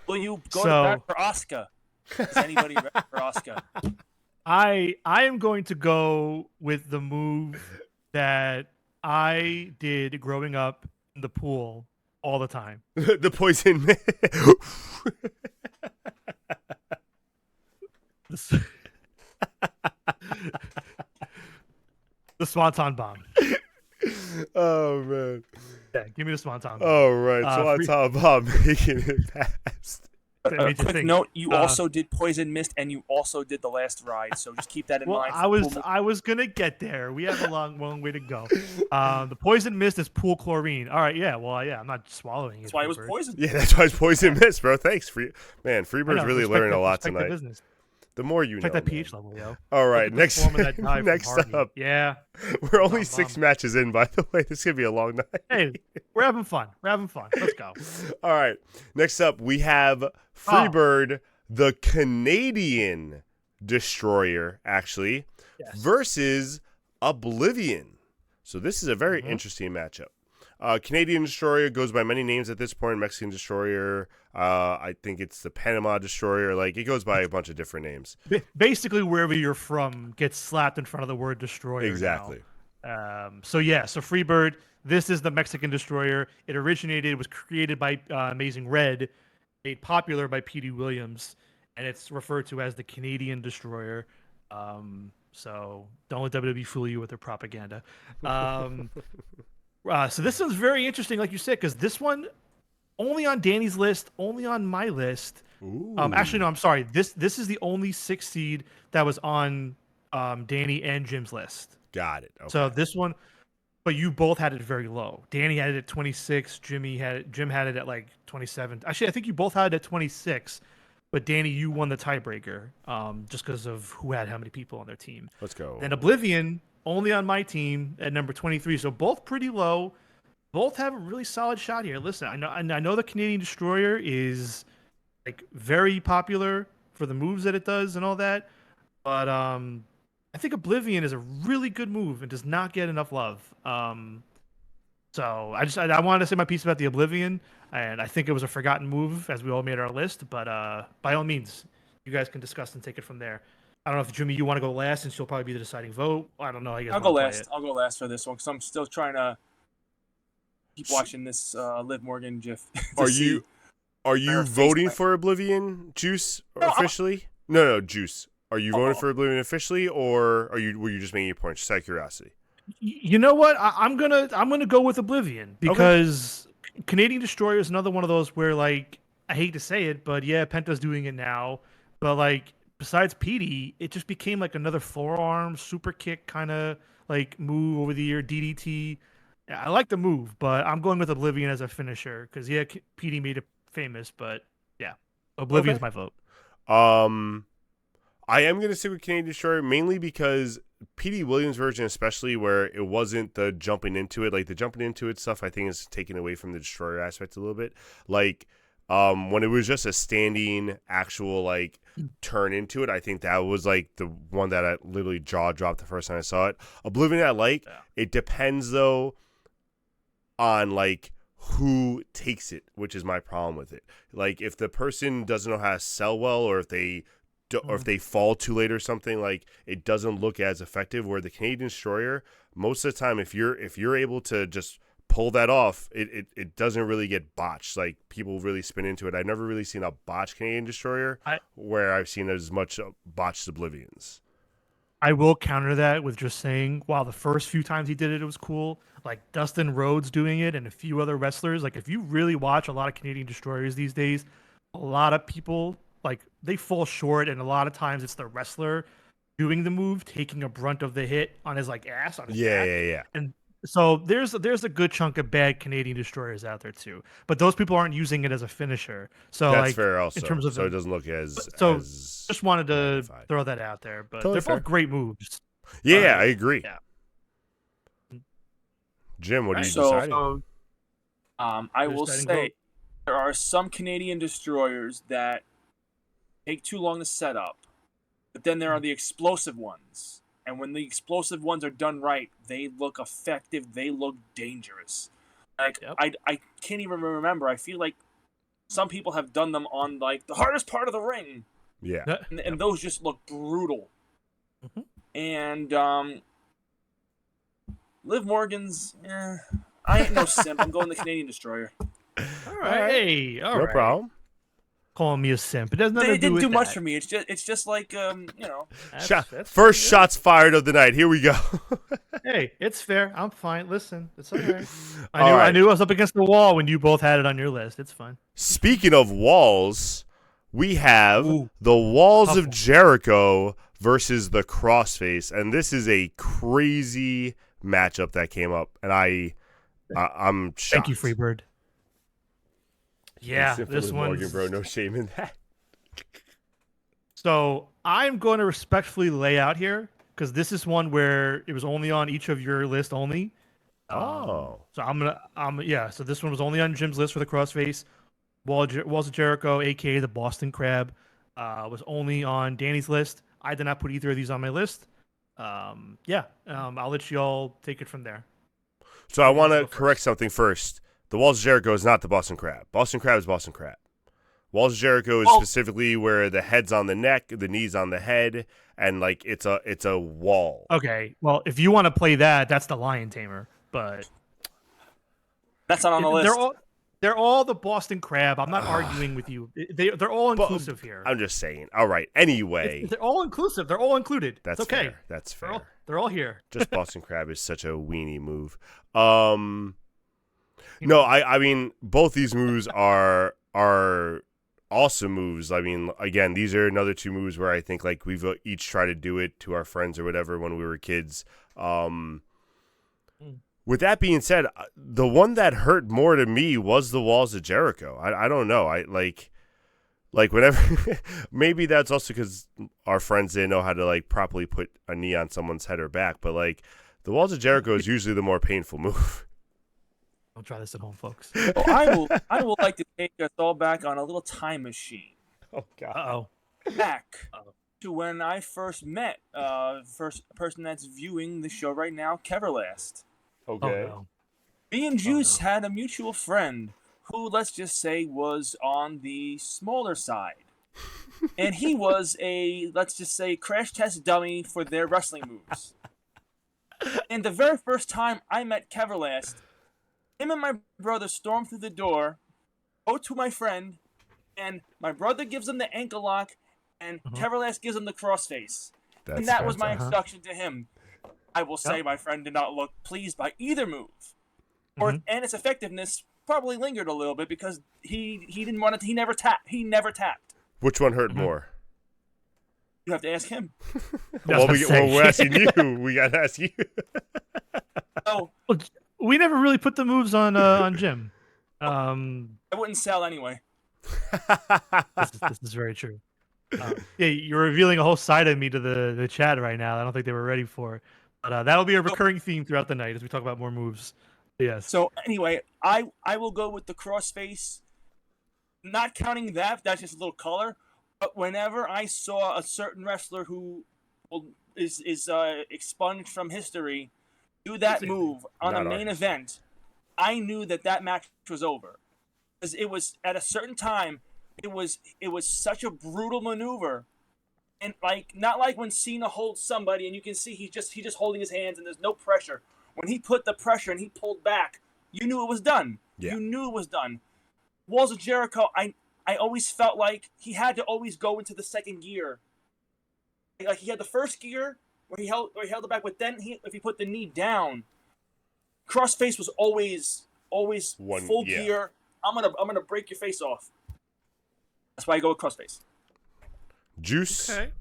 Will you go So- to bat for Oscar? Is anybody ready for Oscar? I am going to go with the move that I did growing up in the pool all the time. The Poison Mist. The Swanton Bomb. Oh man. Yeah, give me the Swanton Bomb. Oh right. Swanton Bomb making it past. That made you Quick think. note: you also did Poison Mist, and you also did the last ride. So just keep that in Well, mind. I was gonna get there. We have a long way to go. The Poison Mist is pool chlorine. All right, yeah. Well, yeah. I'm not swallowing it. That's why it was Freebird. poison. Yeah, that's why it's Poison Mist, bro. Thanks, man. I Freebird's know, really respect learning the- a lot respect the tonight. business. The more you Check know. that man. pH level, yo. All Look right, at the next form of that dive from next Harvey. up, Yeah. we're only Bomb, 6 bomb. matches in. By the way, this is gonna be a long night. Hey, we're having fun. Let's go. All right, next up we have Freebird, the Canadian Destroyer, actually, Yes. versus Oblivion. So this is a very interesting matchup. Canadian Destroyer goes by many names at this point. Mexican Destroyer, I think it's the Panama Destroyer. Like it goes by a bunch of different names. Basically, wherever you're from gets slapped in front of the word destroyer. Exactly. So Freebird. This is the Mexican Destroyer. It was created by Amazing Red, made popular by P.D. Williams, and it's referred to as the Canadian Destroyer. So don't let WWE fool you with their propaganda. So this one's very interesting, like you said, because this one only on Danny's list, only on my list. Ooh. Actually, no, I'm sorry. This is the only 6 seed that was on Danny and Jim's list. Got it. Okay. So this one, but you both had it very low. Danny had it at 26. Jim had it at like 27. Actually, I think you both had it at 26. But Danny, you won the tiebreaker, just because of who had how many people on their team. Let's go. Then Oblivion, only on my team at number 23. So both pretty low. Both have a really solid shot here. Listen, I know the Canadian Destroyer is like very popular for the moves that it does and all that, but I think Oblivion is a really good move and does not get enough love. So I wanted to say my piece about the Oblivion, and I think it was a forgotten move as we all made our list. But by all means, you guys can discuss and take it from there. I don't know if Jimmy, you want to go last, since you'll probably be the deciding vote. I don't know how you guys I'll go wanna play last. it. I'll go last for this one because I'm still trying to keep watching this Liv Morgan gif. Are you her face voting plant. for Oblivion, Juice, No, I'm- officially? No, Juice. Are you voting Oh. for Oblivion officially, or were you just making your point just out of curiosity? You know what? I'm gonna go with Oblivion because Canadian Destroyer is another one of those where, like, I hate to say it, but yeah, Penta's doing it now, but like besides Petey, it just became like another forearm super kick kind of like move over the year DDT. Yeah, I like the move, but I'm going with Oblivion as a finisher because yeah, Petey made it famous, but yeah, Oblivion's Okay. my vote. I am gonna stick with Canadian Destroyer mainly because P.D. Williams' version, especially where it wasn't the jumping into it, like the jumping into it stuff, I think is taken away from the Destroyer aspect a little bit. Like, when it was just a standing actual like turn into it, I think that was like the one that I literally jaw dropped the first time I saw it. Oblivion, I like. Yeah. It depends though on like who takes it, which is my problem with it. Like if the person doesn't know how to sell well, or if they or if they fall too late or something, like it doesn't look as effective. Where the Canadian Destroyer, most of the time, if you're able to just pull that off, it doesn't really get botched. Like people really spin into it. I've never really seen a botched Canadian Destroyer where I've seen as much botched Oblivions. I will counter that with just saying, while the first few times he did it, it was cool. Like Dustin Rhodes doing it and a few other wrestlers. Like if you really watch a lot of Canadian Destroyers these days, a lot of people like they fall short, and a lot of times it's the wrestler doing the move, taking a brunt of the hit on his like ass on his back. Yeah. And so there's a good chunk of bad Canadian Destroyers out there too, but those people aren't using it as a finisher. So That's like fair also. in terms of so it doesn't look as just wanted to magnified. throw that out there, but Totally they're fair. both great moves. Yeah, I agree. Yeah. Jim, what are you So, deciding? I will deciding say vote. there are some Canadian destroyers that take too long to set up, but then there are the explosive ones. And when the explosive ones are done right, they look effective. They look dangerous. Like Yep. I can't even remember. I feel like some people have done them on like the hardest part of the ring, Yeah. and those just look brutal. Mhm. And Liv Morgan's, I ain't no simp. I'm going the Canadian Destroyer. All right. Hey, all No right. problem. Calling me a simp. It has nothing They to do didn't with do much that. for me. It's just like That's First fine, shots fired of the night. Here we go. yeah. Hey, it's fair. I'm fine. Listen, it's all right. All right. I knew I was up against the wall when you both had it on your list. It's fine. Speaking of walls, we have Ooh. the Walls Tough of one. Jericho versus the Crossface, and this is a crazy matchup that came up, and I'm shocked. Thank you, Freebird. Yeah, Simple this as one. Morgan, bro. No shame in that. So I'm going to respectfully lay out here because this is one where it was only on each of your list only. Oh. So So this one was only on Jim's list for the Crossface. Walls of Jericho, aka the Boston Crab, was only on Danny's list. I did not put either of these on my list. I'll let you all take it from there. So I want to go correct first? something first. The Walls of Jericho is not the Boston Crab. Boston Crab is Boston Crab. Walls of Jericho is specifically where the head's on the neck, the knees on the head, and like it's a wall. Okay, well, if you want to play that, that's the Lion Tamer. But that's not on the list. They're all the Boston Crab. I'm not arguing with you. They're all inclusive here. I'm just saying. All right. Anyway, They're all inclusive. They're all included. that's it's okay. fair. That's fair. They're all here. Just Boston Crab is such a weenie move. No, I mean both these moves are awesome moves. I mean, again, these are another two moves where I think like we've each tried to do it to our friends or whatever when we were kids. With that being said, the one that hurt more to me was the Walls of Jericho. I don't know. I like whenever maybe that's also because our friends didn't know how to like properly put a knee on someone's head or back. But like the Walls of Jericho is usually the more painful move. Don't try this at home, folks. Well, I will like to take us all back on a little time machine. Oh God. Uh-oh. Back to when I first met first person that's viewing the show right now, Keverlast. Okay. Oh, no. Me and Juice had a mutual friend who, let's just say, was on the smaller side. And he was a, let's just say, crash test dummy for their wrestling moves. And the very first time I met Keverlast, him and my brother storm through the door, go to my friend, and my brother gives him the ankle lock, and Keverlast gives him the crossface. And that was my introduction to him. I will say my friend did not look pleased by either move. And its effectiveness probably lingered a little bit because he didn't want it. He never tapped. Which one hurt more? You have to ask him. Well, we're asking you. We got to ask you. So Well, we never really put the moves on Jim. I wouldn't sell anyway. This is very true. Yeah, you're revealing a whole side of me to the chat right now. I don't think they were ready for. But that'll be a recurring theme throughout the night as we talk about more moves. Yes. So anyway, I will go with the crossface. Not counting that's just a little color. But whenever I saw a certain wrestler who is expunged from history do that move on a main event, I knew that match was over. Because it was at a certain time, it was such a brutal maneuver. And not like when Cena holds somebody and you can see he's just holding his hands and there's no pressure. When he put the pressure and he pulled back, you knew it was done. Yeah. You knew it was done. Walls of Jericho, I always felt like he had to always go into the second gear. Like he had the first gear where he held it back, but then if he put the knee down, crossface was always full gear. I'm gonna break your face off. That's why I go with crossface. Juice. Okay.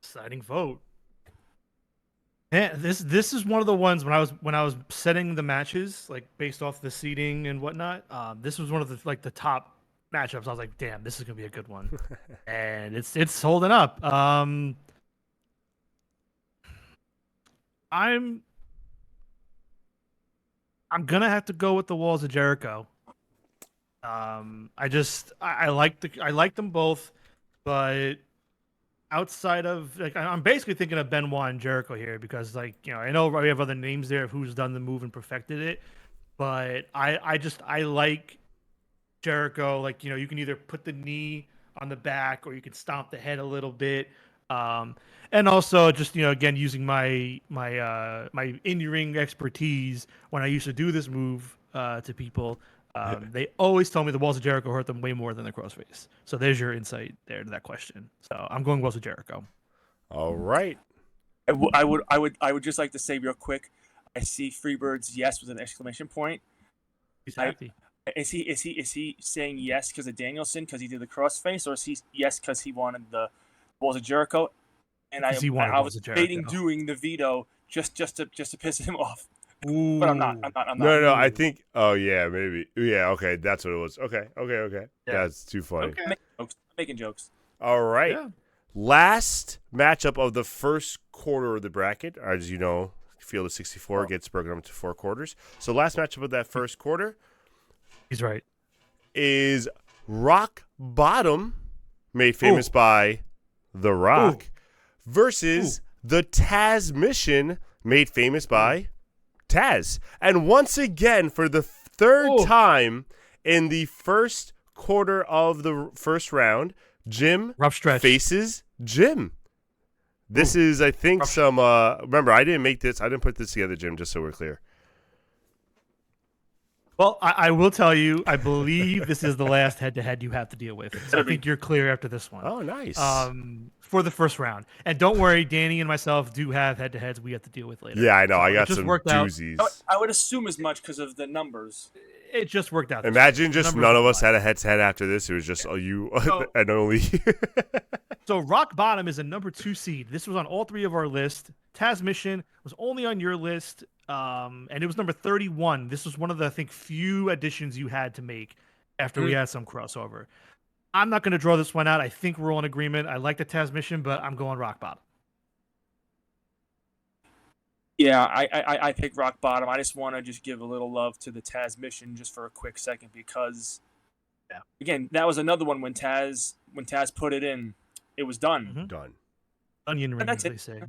Exciting vote. Yeah, this is one of the ones when I was setting the matches, like based off the seating and whatnot. This was one of the top matchups. I was like, damn, this is gonna be a good one, and it's holding up. I'm gonna have to go with the Walls of Jericho. I like them both, but outside of I'm basically thinking of Benoit and Jericho here because I know we have other names there of who's done the move and perfected it, but I like Jericho. You can either put the knee on the back or you can stomp the head a little bit. And also just, again, using my in-ring expertise when I used to do this move to people, they always tell me the Walls of Jericho hurt them way more than the crossface. So there's your insight there to that question. So I'm going Walls of Jericho. All right. I would just like to say real quick, I see Freebird's yes with an exclamation point. He's happy. Is he saying yes because of Danielson because he did the crossface, or is he yes because he wanted the Walls of Jericho? And I was debating doing the veto just to piss him off. Ooh. But I'm not. No. I think. Oh yeah, maybe. Yeah. Okay, that's what it was. Okay. Yeah, that's too funny. Okay. Making jokes. All right. Yeah. Last matchup of the first quarter of the bracket, as you know, Field of 64 gets broken up into 4 quarters. So last matchup of that first quarter. He's right. Is Rock Bottom, made famous by The Rock, versus the Taz Mission, made famous by Taz. And once again, for the third time in the first quarter of the first round, Jim faces Jim. This is, I think, some. Remember, I didn't make this. I didn't put this together, Jim, just so we're clear. Well, I will tell you, I believe this is the last head-to-head you have to deal with. So I think you're clear after this one. Oh, nice. For the first round. And don't worry, Danny and myself do have head-to-heads we have to deal with later. Yeah, I know. So I got some doozies. I would assume as much because of the numbers. It just worked out. Imagine just none of us had a head-to-head after this. It was just you and only. So Rock Bottom is a number 2 seed. This was on all 3 of our lists. Taz Mission was only on your list. And it was number 31. This was one of the, I think, few additions you had to make after we had some crossover. I'm not going to draw this one out. I think we're all in agreement. I like the Taz Mission, but I'm going Rock Bottom. Yeah, I pick Rock Bottom. I just want to just give a little love to the Taz Mission just for a quick second because, again, that was another one when Taz put it in, it was done. Mm-hmm. Done. Onion ring, as they say.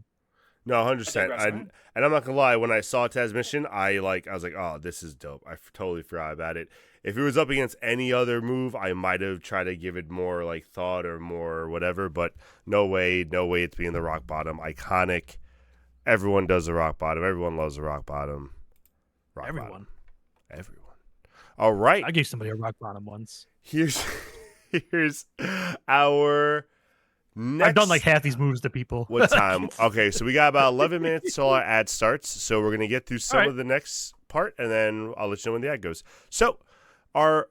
No, 100%. And I'm not gonna lie. When I saw Taz Mission, I was like, "Oh, this is dope." I totally forgot about it. If it was up against any other move, I might have tried to give it more thought or more whatever. But no way, it's being the Rock Bottom. Iconic. Everyone does the Rock Bottom. Everyone loves the Rock Bottom. Everyone. All right. I gave somebody a Rock Bottom once. Here's our. Next, I've done half these moves to people. What time? Okay, so we got about 11 minutes till our ad starts. So we're going to get through some of the next part, and then I'll let you know when the ad goes. So our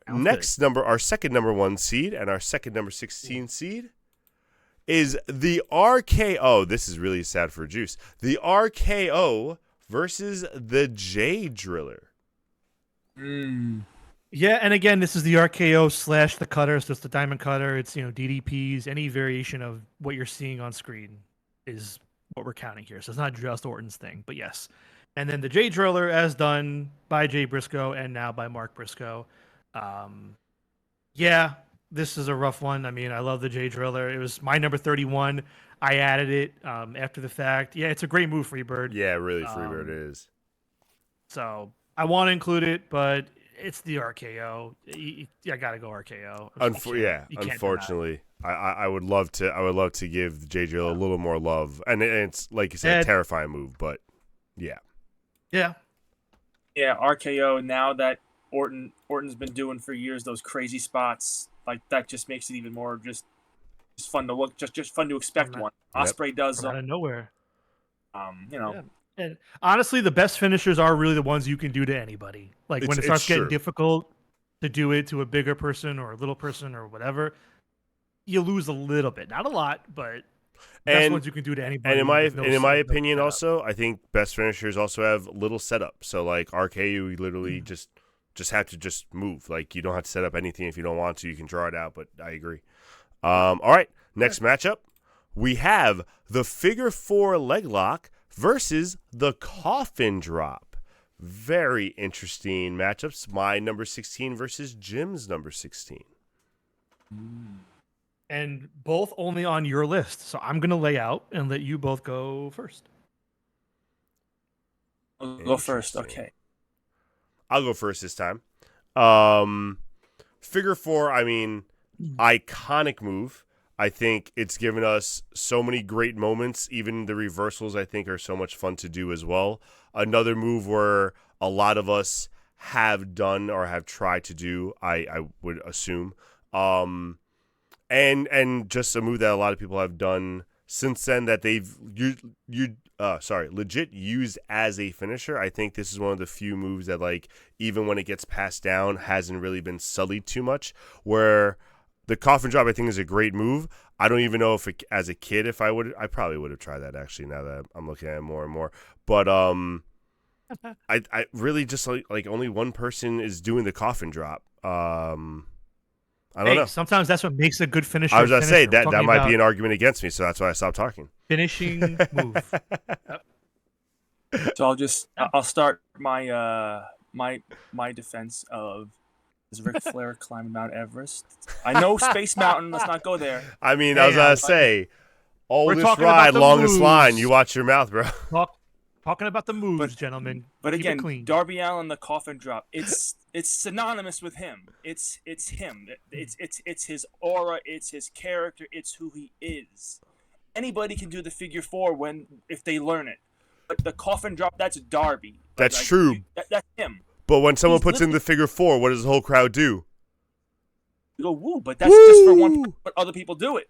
second number 1 seed and our second number 16 seed is the RKO. This is really sad for Juice. The RKO versus the J Driller. Yeah, and again, this is the RKO / the cutter, so it's the diamond cutter. It's, DDPs, any variation of what you're seeing on screen is what we're counting here. So it's not just Orton's thing, but yes. And then the J Driller, as done by Jay Briscoe and now by Mark Briscoe. Yeah, this is a rough one. I mean, I love the J Driller. It was my number 31. I added it after the fact. Yeah, it's a great move, Freebird. Yeah, really, Freebird is. So I want to include it, but it's the RKO. I gotta go RKO. Unfortunately, I would love to give the J Driller a little more love, and it's like you said, a terrifying move. But yeah. RKO. Now that Orton's been doing for years those crazy spots, like that just makes it even more just fun to look, just fun to expect one. Ospreay does out of nowhere. And honestly, the best finishers are really the ones you can do to anybody. Like when it starts getting difficult to do it to a bigger person or a little person or whatever, you lose a little bit, not a lot, but best ones you can do to anybody. And in my opinion, also, I think best finishers also have little setup. So like RKO, you literally just have to just move. Like you don't have to set up anything if you don't want to. You can draw it out. But I agree. All right, next matchup, we have the figure 4 leg lock versus the coffin drop. Very interesting matchups. My number 16 versus Jim's number 16. And both only on your list. So I'm going to lay out and let you both go first. I'll go first. Okay. I'll go first this time. Figure 4, I mean, iconic move. I think it's given us so many great moments. Even the reversals, I think, are so much fun to do as well. Another move where a lot of us have done or have tried to do, I would assume. And just a move that a lot of people have done since then that they've legit used as a finisher. I think this is one of the few moves that, like, even when it gets passed down, hasn't really been sullied too much. Where the coffin drop, I think, is a great move. I don't even know if as a kid, I probably would have tried that, actually, now that I'm looking at it more and more. But I really just like only one person is doing the coffin drop. I don't know. Sometimes that's what makes a good finisher. I was going to say that might be an argument against me, so that's why I stopped talking. Finishing move. So I'll start my my defense of is Ric Flair climbing Mount Everest. I know Space Mountain. Let's not go there. I mean, I was going to say, oldest ride, longest line. You watch your mouth, bro. Talking about the moves, gentlemen. But keep again, it clean. Darby Allin, the coffin drop. It's synonymous with him. It's him. It's his aura. It's his character. It's who he is. Anybody can do the figure 4 if they learn it. But the coffin drop, that's Darby. That's true. That's him. But when someone puts in the figure 4, what does the whole crowd do? You go, woo, but that's just for one person, but other people do it.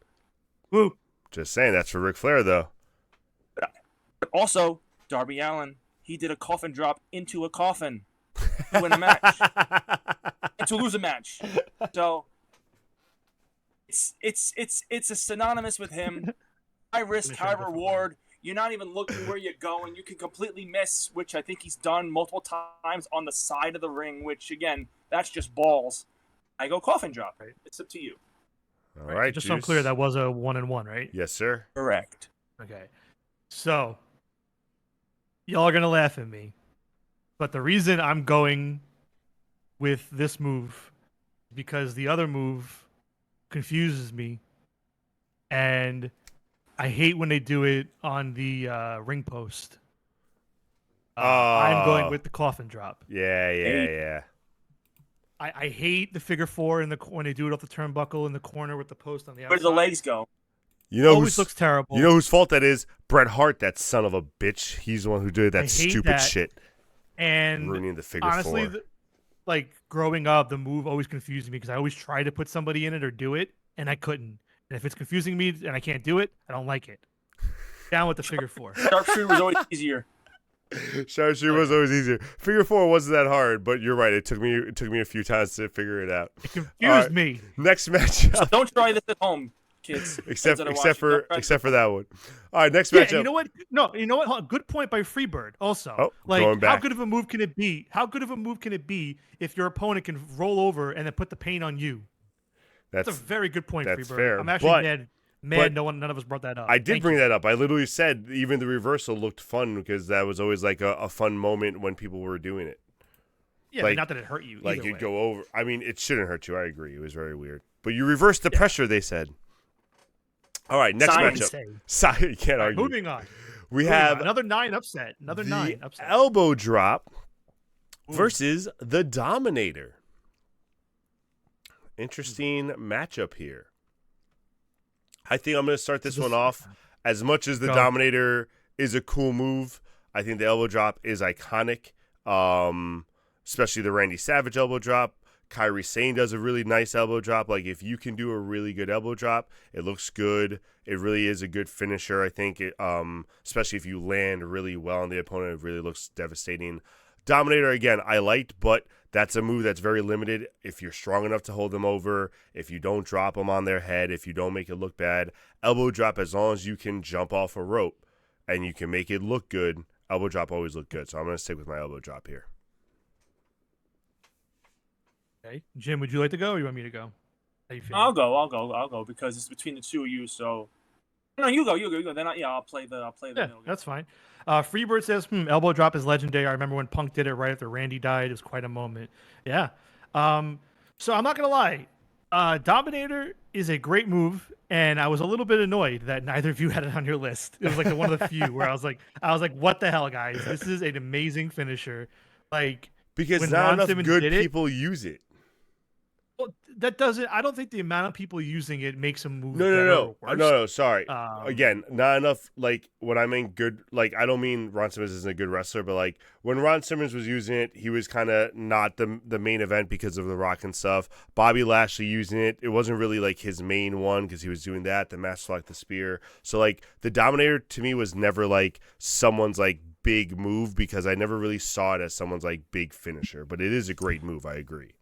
Woo. Just saying, that's for Ric Flair, though. But also, Darby Allin, he did a coffin drop into a coffin to win a match. And to lose a match. So, it's a synonymous with him. High risk, high reward. You're not even looking where you're going. You can completely miss, which I think he's done multiple times on the side of the ring, which, again, that's just balls. I go coffin drop. Right? It's up to you. All right. Just so I'm clear, that was a 1-1, right? Yes, sir. Correct. Okay. So, y'all are going to laugh at me. But the reason I'm going with this move is because the other move confuses me. And I hate when they do it on the ring post. I'm going with the coffin drop. Yeah. I hate the figure 4 when they do it off the turnbuckle in the corner with the post on the outside. Where do the legs go? You know, always looks terrible. You know whose fault that is? Bret Hart, that son of a bitch. He's the one who did that stupid shit. And ruining the figure honestly, 4. Like growing up, the move always confused me because I always try to put somebody in it or do it, and I couldn't. And if it's confusing me and I can't do it, I don't like it. Down with the figure 4. Sharpshooter was always easier. Sharpshooter was always easier. Figure 4 wasn't that hard, but you're right. It took me a few times to figure it out. It confused me. Next matchup. So don't try this at home. kids. except that are for watching. except for that one. All right, next Yeah, matchup. and you know what? No, you know what? Hold on. Good point by Freebird. Also, Oh, like, going how back. good of a move can it be? How good of a move can it be if your opponent can roll over and then put the pain on you? That's a very good point, that's Freebird. fair, I'm actually mad. but None of us brought that up. I did Thank bring you. that up. I literally said even the reversal looked fun because that was always like a fun moment when people were doing it. Yeah, like, but not that it hurt you. Like either you'd way. go over. I mean, it shouldn't hurt you. I agree. It was very weird. But you reversed the pressure, they said. All right, next Science. matchup. You can't argue. Moving on. We have another 9 upset. Another the 9 upset. elbow drop versus the Dominator. Interesting matchup here. I think I'm going to start this one off. As much as the Dominator is a cool move, I think the elbow drop is iconic, especially the Randy Savage elbow drop. Kairi Sane does a really nice elbow drop. Like, if you can do a really good elbow drop, it looks good. It really is a good finisher, I think. Especially if you land really well on the opponent, it really looks devastating. Dominator, again, I liked, but that's a move that's very limited. If you're strong enough to hold them over, if you don't drop them on their head, if you don't make it look bad, elbow drop, as long as you can jump off a rope and you can make it look good, elbow drop always look good. So I'm going to stick with my elbow drop here. Okay, Jim, would you like to go, or you want me to go? How you feel? I'll go because it's between the two of you. So no, you go. Then I'll play the. Yeah, that's fine. Freebird says, elbow drop is legendary. I remember when Punk did it right after Randy died. It was quite a moment. Yeah. So I'm not gonna lie. Dominator is a great move, and I was a little bit annoyed that neither of you had it on your list. It was like one of the few where I was like, what the hell, guys? This is an amazing finisher. Like, because when not Ron enough Simmons good did it, people use it. well, that doesn't. I don't think the amount of people using it makes a move No. better or worse. No. Sorry. Um, Not enough. Like, when I mean good, like, I don't mean Ron Simmons isn't a good wrestler, but like when Ron Simmons was using it, he was kind of not the main event because of the Rock and stuff. Bobby Lashley using it, it wasn't really like his main one because he was doing that, the Master Lock, the Spear. So like the Dominator to me was never like someone's like big move because I never really saw it as someone's like big finisher. But it is a great move. I agree.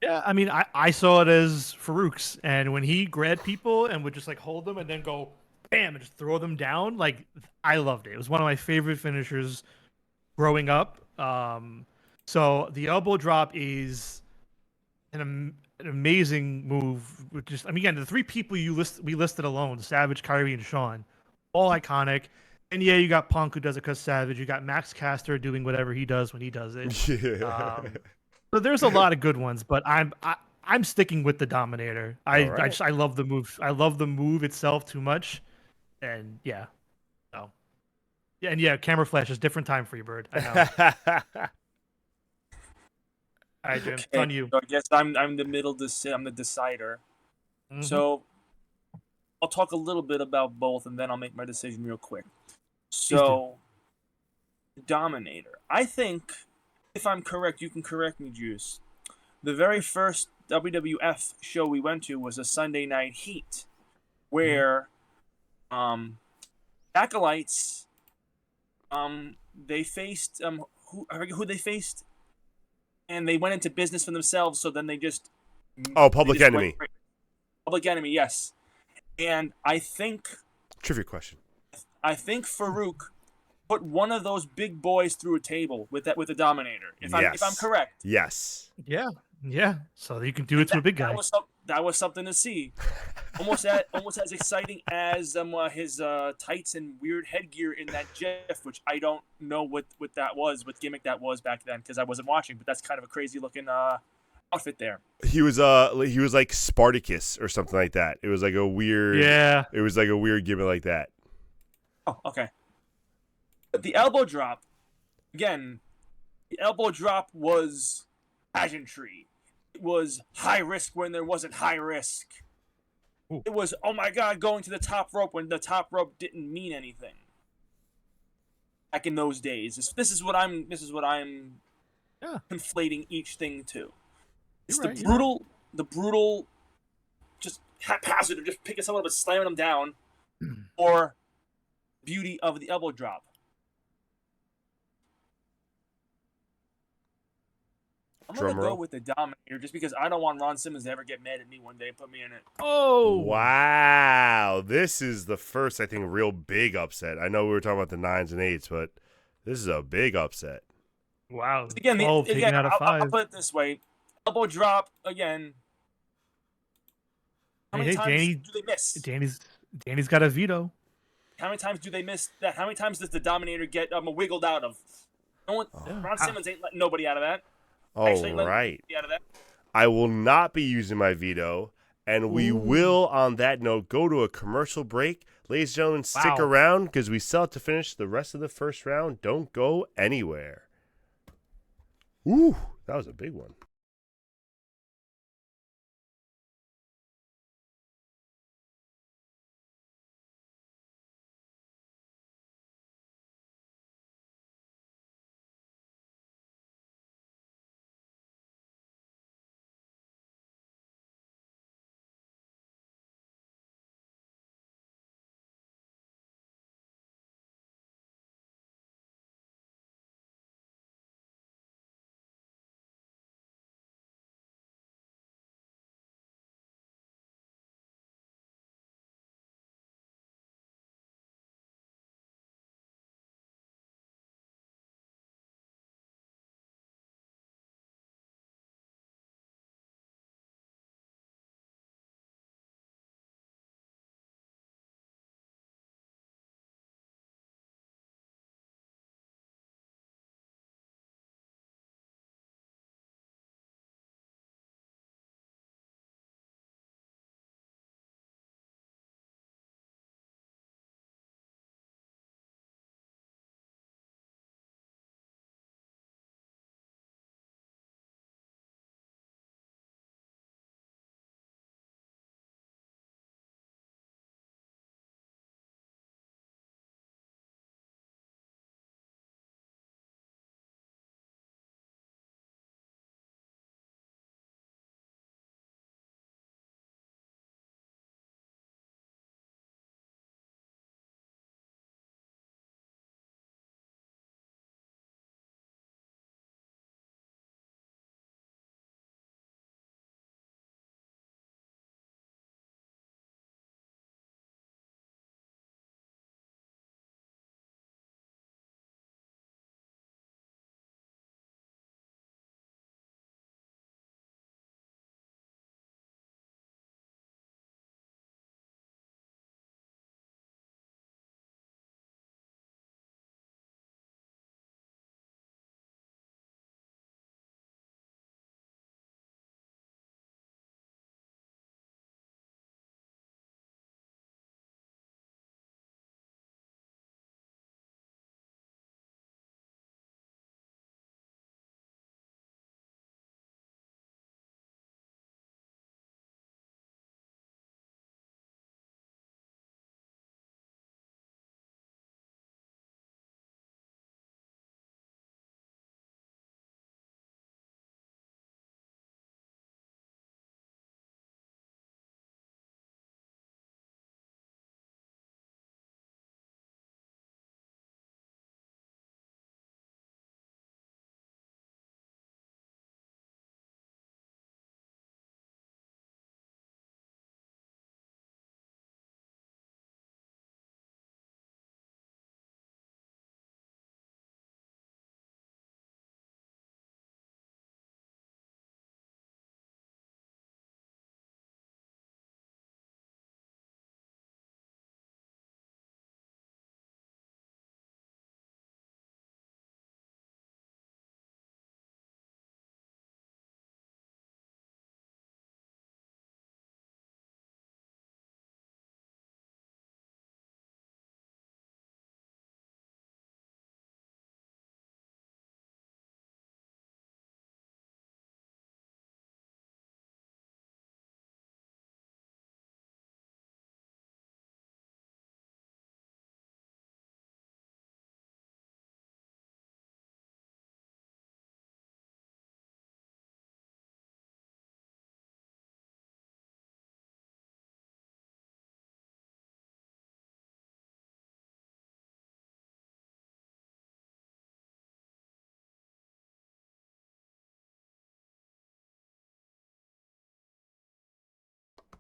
Yeah, I mean, I saw it as Farouk's, and when he grabbed people and would just like hold them and then go bam and just throw them down, like, I loved it. It was one of my favorite finishers growing up. So the elbow drop is an amazing move. I mean, again, the 3 people we listed alone, Savage, Kyrie, and Shawn, all iconic. And yeah, you got Punk who does it because Savage. You got Max Caster doing whatever he does when he does it. Yeah. So there's a lot of good ones, but I'm sticking with the Dominator. I love the move. I love the move itself too much, and yeah, so yeah, and yeah, camera flash is different time, Freebird. I know. All right, Jim, it's on you. So I guess I'm the I'm the decider. Mhm. So I'll talk a little bit about both, and then I'll make my decision real quick. So, Dominator. I think, if I'm correct, you can correct me, Juice. The very first WWF show we went to was a Sunday Night Heat, where Acolytes, they faced who they faced, and they went into business for themselves. So then they just Public Enemy. Public Enemy, yes. And I think Trivia question. I think Farouk put one of those big boys through a table with the Dominator. If I'm correct. Yes. Yeah. So you can do it to a big guy. That was something to see. Almost as exciting as his tights and weird headgear in that GIF, which I don't know what what gimmick that was back then because I wasn't watching. But that's kind of a crazy looking outfit there. He was like Spartacus or something like that. It was like a weird. Yeah. It was like a weird gimmick like that. Oh, okay. But the elbow drop, again, the elbow drop was pageantry. It was high risk when there wasn't high risk. Ooh. It was, oh my God, going to the top rope when the top rope didn't mean anything. Back in those days, this is what I'm conflating each thing to. It's the brutal, just haphazard of just picking someone up and slamming them down, or beauty of the elbow drop. I'm gonna Drum go roll. with the Dominator just because I don't want Ron Simmons to ever get mad at me one day and put me in it. Oh, Wow. This is the first, I think, real big upset. I know we were talking about the 9s and 8s, but this is a big upset. wow. Again, 12 taken out of I'll 5. put it this way: elbow drop again. How many Hey, times do they miss? Danny's got a veto. How many times do they miss that? How many times does the Dominator get wiggled out of? No one. Yeah. Ron Simmons ain't letting nobody out of that. All Actually, ain't letting right. nobody out of that. I will not be using my veto, and we will, on that note, go to a commercial break. Ladies and gentlemen, stick Wow. around because we still have to finish the rest of the first round. Don't go anywhere. Ooh, that was a big one.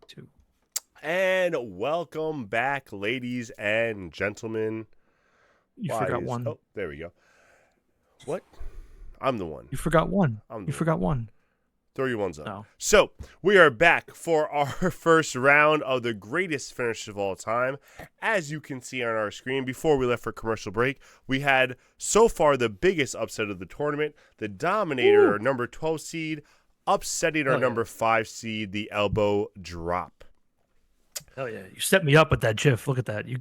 2. And welcome back, ladies and gentlemen. You forgot one. Oh, there we go. What? I'm the one. You forgot one. You forgot one. Throw your ones up. No. So, we are back for our first round of the greatest finish of all time. As you can see on our screen, before we left for commercial break, we had so far the biggest upset of the tournament. The Dominator, our number 12 seed, upsetting our number 5 seed, the Elbow Drop. Hell yeah. You set me up with that GIF. Look at that. You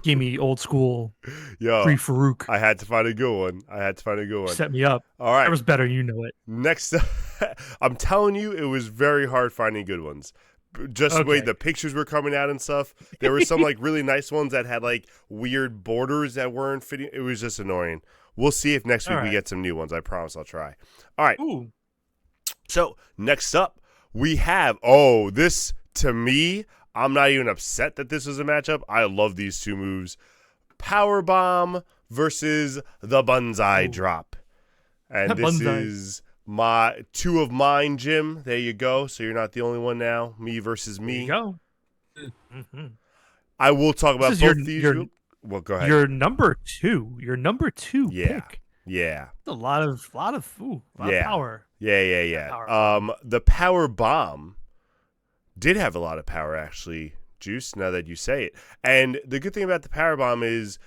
gave me old school free Farouk. I had to find a good one. Set me up. All right. That was better. You know it. Next, I'm telling you, it was very hard finding good ones. Just the way the pictures were coming out and stuff. There were some like really nice ones that had like weird borders that weren't fitting. It was just annoying. We'll see if next week we get some new ones. I promise I'll try. All right. Ooh. So next up, we have, this to me, I'm not even upset that this was a matchup. I love these two moves. Power Bomb versus the Banzai Drop. And this is my 2 of mine, Jim. There you go. So you're not the only one now. Me versus me. There you go. Mm-hmm. I will talk about both these. Well, go ahead. Your number 2. Your number 2 pick. Yeah. A lot of power. Yeah. The Power Bomb did have a lot of power, actually, Juice, now that you say it. And the good thing about the Power Bomb is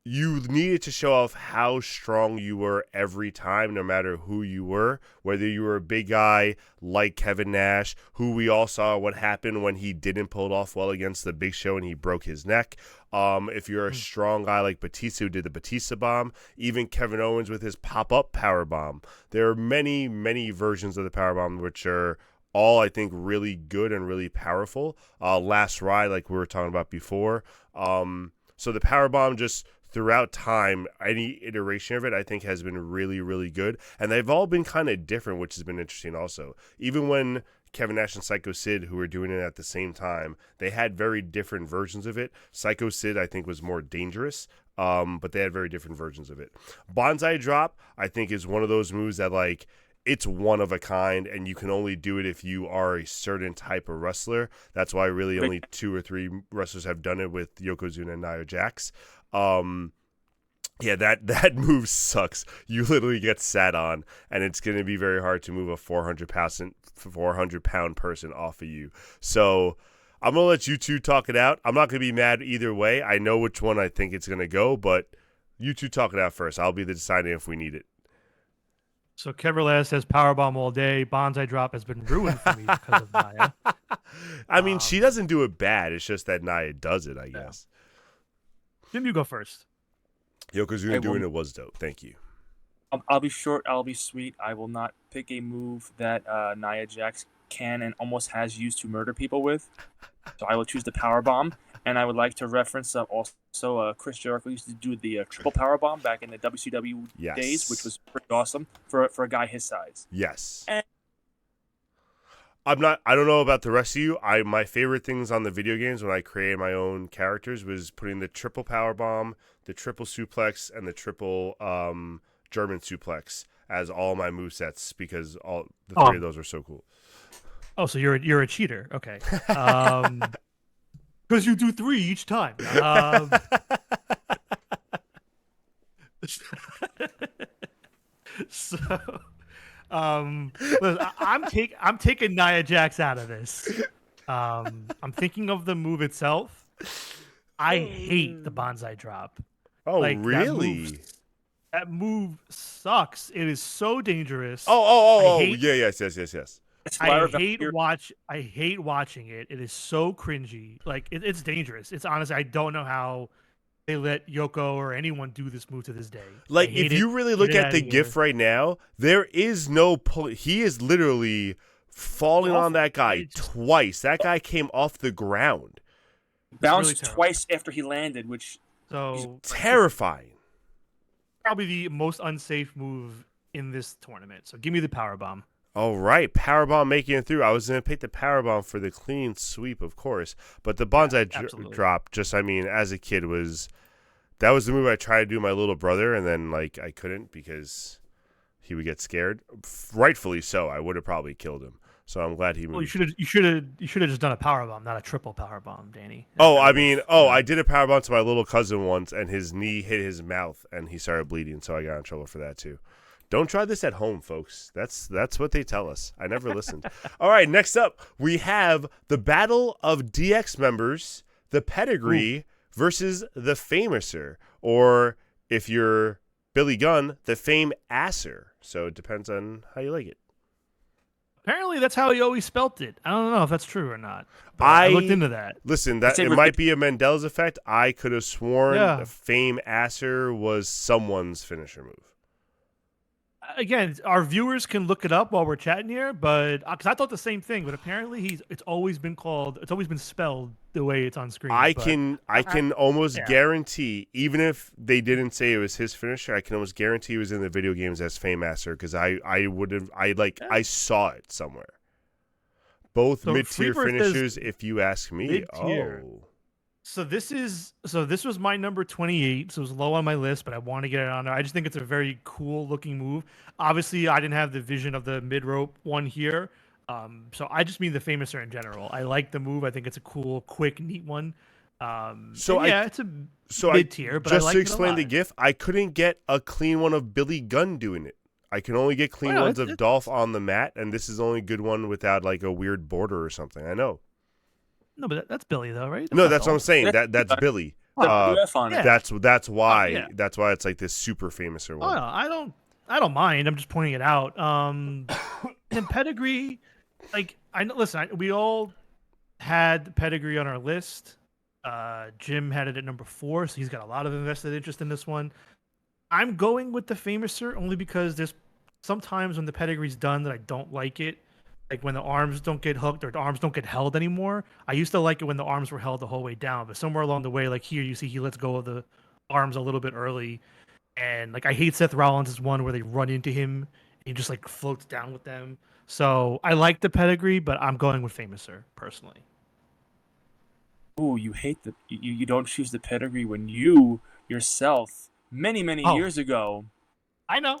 you needed to show off how strong you were every time, no matter who you were, whether you were a big guy like Kevin Nash, who we all saw what happened when he didn't pull it off well against the Big Show and he broke his neck. If you're a strong guy like Batista, who did the Batista Bomb, even Kevin Owens with his pop-up Power Bomb. There are many, many versions of the Power Bomb which are all, I think, really good and really powerful. Last Ride, like we were talking about before. So the Power Bomb, just throughout time, any iteration of it, I think, has been really, really good. And they've all been kind of different, which has been interesting also. Even when Kevin Nash and Psycho Sid, who were doing it at the same time, they had very different versions of it. Psycho Sid, I think, was more dangerous, but they had very different versions of it. Banzai Drop, I think, is one of those moves that, like, it's one of a kind, and you can only do it if you are a certain type of wrestler. That's why really only 2 or 3 wrestlers have done it with Yokozuna and Nia Jax. That move sucks. You literally get sat on, and it's going to be very hard to move a 400-pound person off of you. So I'm going to let you two talk it out. I'm not going to be mad either way. I know which one I think it's going to go, but you two talk it out first. I'll be the deciding if we need it. So Keverlaz says Powerbomb all day. Banzai Drop has been ruined for me because of Nia. I mean, she doesn't do it bad. It's just that Nia does it, I guess. Jim, you go first. Yokozuna doing it was dope. Thank you. I'll be short. I'll be sweet. I will not pick a move that Nia Jax can and almost has used to murder people with. So I will choose the Power Bomb. And I would like to reference also Chris Jericho used to do the triple Power Bomb back in the WCW days, which was pretty awesome for a guy his size. Yes. I don't know about the rest of you. My favorite things on the video games when I created my own characters was putting the triple Power Bomb, the triple suplex, and the triple German suplex as all my movesets because all the 3 of those were so cool. Oh, so you're a cheater. Okay. Because you do 3 each time. Listen, I'm taking Nia Jax out of this. I'm thinking of the move itself. I hate the Banzai Drop. Oh, like, really? That move sucks. It is so dangerous. Yes. I hate watching it. It is so cringy. Like it's dangerous. It's honestly, I don't know how they let Yoko or anyone do this move to this day. Like if you really look at the GIF right now, there is no pull. He is literally falling on that guy twice. That guy came off the ground, bounced twice after he landed, which is terrifying. Probably the most unsafe move in this tournament. So give me the Power Bomb. All right, Powerbomb making it through. I was going to pick the Powerbomb for the clean sweep, of course. But the Banzai Drop, just, I mean, as a kid, that was the move I tried to do my little brother, and then, like, I couldn't because he would get scared. Rightfully so. I would have probably killed him. So I'm glad he Well, moved. you should have just done a power bomb, not a triple power bomb, Danny. Oh, I mean, I did a power bomb to my little cousin once, and his knee hit his mouth, and he started bleeding. So I got in trouble for that too. Don't try this at home, folks. That's what they tell us. I never listened. All right, next up, we have the battle of DX members, the Pedigree versus the Famouser, or if you're Billy Gunn, the Fame Asser. So it depends on how you like it. Apparently, that's how he always spelt it. I don't know if that's true or not. But I looked into that. Listen, that it might be a Mandela's effect. I could have sworn the Fame Asser was someone's finisher move. Again, our viewers can look it up while we're chatting here, but because I thought the same thing, but apparently it's always been spelled the way it's on screen. I can almost guarantee, even if they didn't say it was his finisher, I can almost guarantee he was in the video games as Fame Master because I saw it somewhere. Both mid-tier finishers, if you ask me. Mid-tier. Oh. So this was my number 28, so it was low on my list, but I want to get it on there. I just think it's a very cool looking move. Obviously, I didn't have the vision of the mid rope one here, so I just mean the Famouser in general. I like the move. I think it's a cool, quick, neat one. It's a mid tier. But just I like to explain the it GIF, I couldn't get a clean one of Billy Gunn doing it. I can only get clean ones of Dolph on the mat, and this is the only good one without like a weird border or something. I know. No, but that's Billy though, right? That's what I'm saying. That's Billy. That's why it's like this super famous one. Oh, no, I don't mind. I'm just pointing it out. And Pedigree, we all had Pedigree on our list. Jim had it at number 4, so he's got a lot of invested interest in this one. I'm going with the Famouser only because there's sometimes when the Pedigree's done that I don't like it. Like when the arms don't get hooked or the arms don't get held anymore. I used to like it when the arms were held the whole way down, but somewhere along the way, like here, you see he lets go of the arms a little bit early. And like I hate Seth Rollins' one where they run into him and he just like floats down with them. So I like the Pedigree, but I'm going with Famouser personally. Ooh, you hate you don't choose the Pedigree when you yourself many years ago. I know.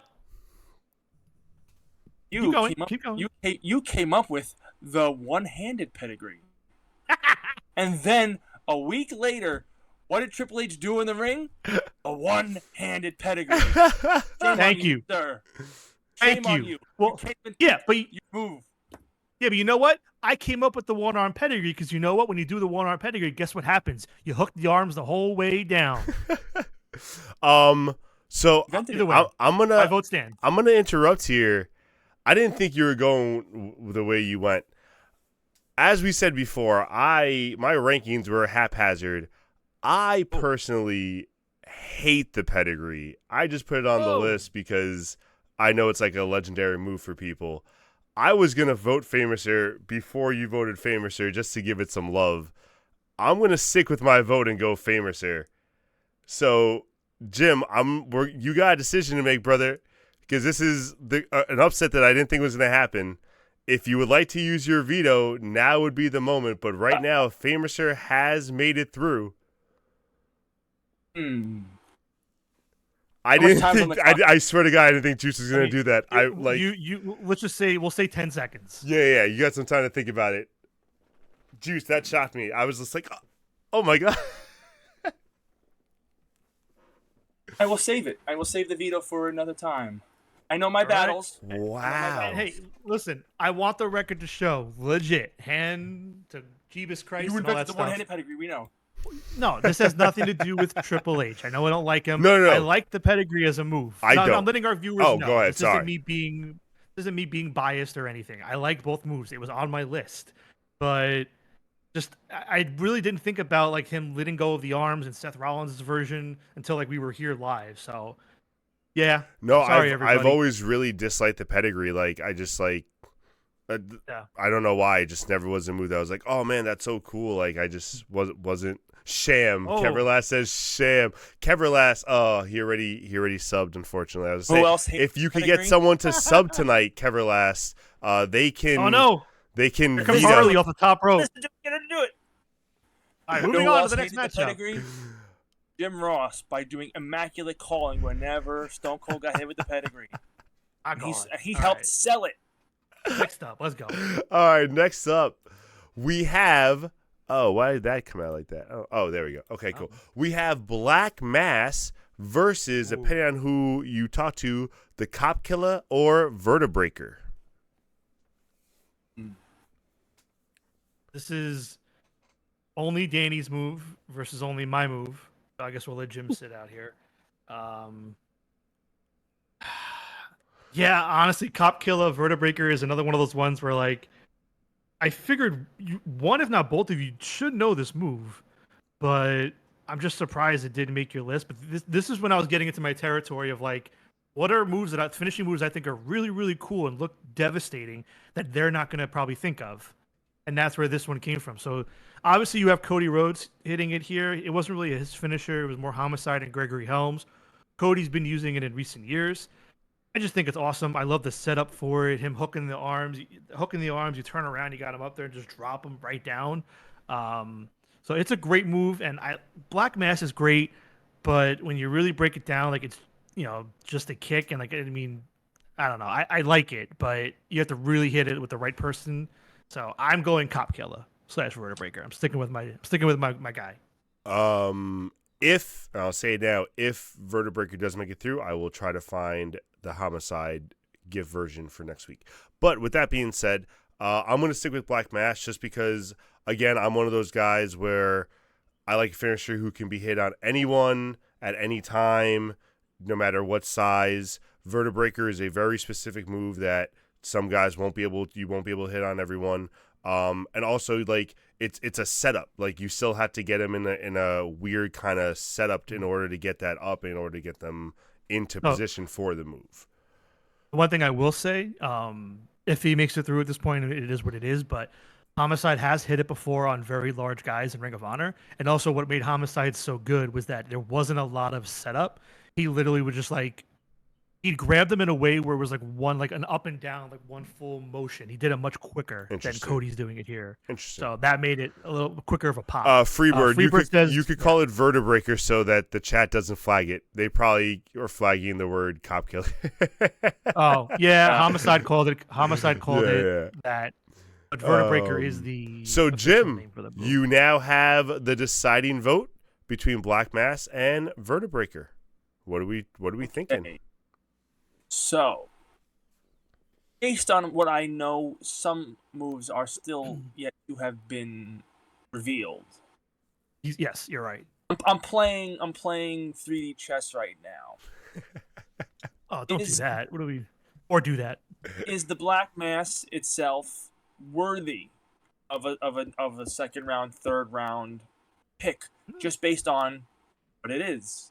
You came up with the one-handed Pedigree. And then a week later, what did Triple H do in the ring? A one-handed Pedigree. Thank you, sir. Thank you. On you. Well, you move. Yeah, but you know what? I came up with the one-arm Pedigree because you know what? When you do the one-arm Pedigree, guess what happens? You hook the arms the whole way down. So I'm gonna my vote stands. I'm gonna interrupt here. I didn't think you were going the way you went. As we said before, my rankings were haphazard. I personally hate the Pedigree. I just put it on the list because I know it's like a legendary move for people. I was going to vote Famouser before you voted Famouser just to give it some love. I'm going to stick with my vote and go Famouser. So, Jim, you got a decision to make, brother. Because this is an upset that I didn't think was going to happen. If you would like to use your veto, now would be the moment. But right now, Famouser has made it through. I didn't think. I swear to God, I didn't think Juice was going to do that. Let's just say we'll say 10 seconds. Yeah. You got some time to think about it. Juice, that shocked me. I was just like, oh my God. I will save it. I will save the veto for another time. I know my battles. Wow. Hey, listen, I want the record to show legit. Hand to Jeebus Christ. You and all that the stuff. one-handed Pedigree, we know. No, this has nothing to do with Triple H. I know I don't like him. No. I like the Pedigree as a move. Don't. I'm letting our viewers know. Go ahead. This isn't me being biased or anything. I like both moves. It was on my list. But just I really didn't think about like him letting go of the arms in Seth Rollins' version until like we were here live. So yeah. No, sorry, I've always really disliked the Pedigree. Like I just like I don't know why. It just never was a move that I was like, oh man, that's so cool. Like I just wasn't Sham. Keverlast says Sham. Keverlast, he already subbed, unfortunately. I was saying, if you could get someone to sub tonight, Keverlast, they can. Oh no. They can. Here comes Harley off the top rope. Get her to do it. All right, moving on to the next matchup. Jim Ross, by doing immaculate calling whenever Stone Cold got hit with the Pedigree. He helped sell it. The Next up, let's go. All right, next up, we have. Oh, why did that come out like that? Oh, there we go. Okay, cool. We have Black Mass versus, depending on who you talk to, the Cop Killer or Vertebreaker. This is only Danny's move versus only my move. So I guess we'll let Jim sit out here. Yeah, honestly, Cop Killer, Vertebreaker is another one of those ones where, like, I figured one, if not both of you, should know this move, but I'm just surprised it didn't make your list. But this is when I was getting into my territory of, like, what are finishing moves I think are really, really cool and look devastating that they're not going to probably think of. And that's where this one came from. So obviously you have Cody Rhodes hitting it here. It wasn't really his finisher. It was more Homicide and Gregory Helms. Cody's been using it in recent years. I just think it's awesome. I love the setup for it. Him hooking the arms, you turn around, you got him up there and just drop him right down. So it's a great move. And Black Mass is great, but when you really break it down, like, it's, just a kick. And, like, I mean, I don't know. I like it, but you have to really hit it with the right person. So I'm going Cop Killer / Vertebreaker. I'm sticking with my guy. If I'll say it now, if Vertebreaker does make it through, I will try to find the Homicide gift version for next week. But with that being said, I'm going to stick with Black Mass just because, again, I'm one of those guys where I like a finisher who can be hit on anyone at any time, no matter what size. Vertebreaker is a very specific move that some guys you won't be able to hit on everyone. And also, like, it's a setup. Like, you still have to get them in a weird kind of setup in order to get that up, in order to get them into position for the move. One thing I will say, if he makes it through at this point, it is what it is. But Homicide has hit it before on very large guys in Ring of Honor. And also what made Homicide so good was that there wasn't a lot of setup. He literally would just, like, he'd grab them in a way where it was like an up and down, like one full motion. He did it much quicker than Cody's doing it here. Interesting. So that made it a little quicker of a pop. Freebird, says, you could call it Vertebreaker so that the chat doesn't flag it. They probably are flagging the word Cop Killer. Oh yeah, Homicide called it. That. But Vertebreaker is the. So Jim, name for the you now have the deciding vote between Black Mass and Vertebreaker. What are we thinking? Okay. So, based on what I know, some moves are still yet to have been revealed. Yes, you're right. I'm playing 3D chess right now. Oh, don't do that. What do we? Or do that? Is the Black Mass itself worthy of a second round, third round pick, just based on what it is?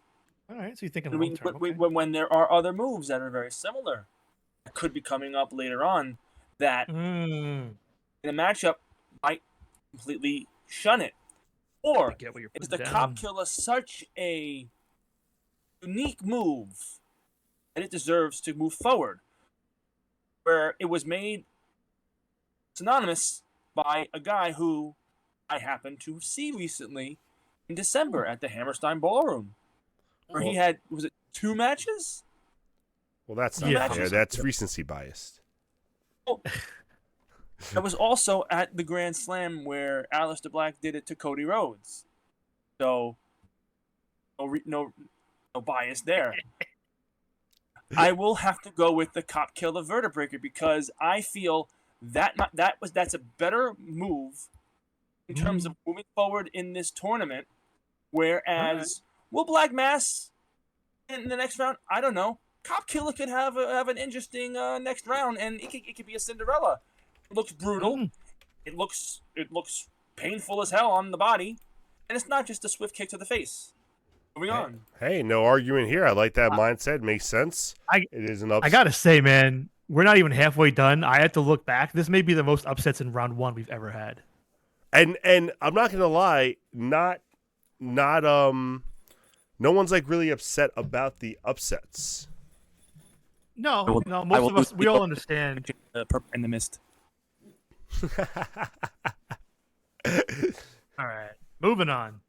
All right, so you're thinking long term. When there are other moves that are very similar, that could be coming up later on, that in a matchup might completely shun it. Or is the Cop Killer such a unique move that it deserves to move forward, where it was made synonymous by a guy who I happened to see recently in December at the Hammerstein Ballroom? Where he had, was it 2 matches? Well, that's not fair. That's recency biased. Well, I was also at the Grand Slam where Aleister Black did it to Cody Rhodes. So, no bias there. I will have to go with the Cop Killer Vertebreaker because I feel that's a better move in terms of moving forward in this tournament, whereas... Will Black Mass in the next round? I don't know. Cop Killer could have an interesting next round, and it could be a Cinderella. It looks brutal. It looks painful as hell on the body, and it's not just a swift kick to the face. Moving on. Hey, no argument here. I like that mindset. Makes sense. It is an upset. I gotta say, man, we're not even halfway done. I had to look back. This may be the most upsets in round 1 we've ever had. And I'm not gonna lie, not no one's like really upset about the upsets. No, most of us, we all understand. In the mist. All right, moving on.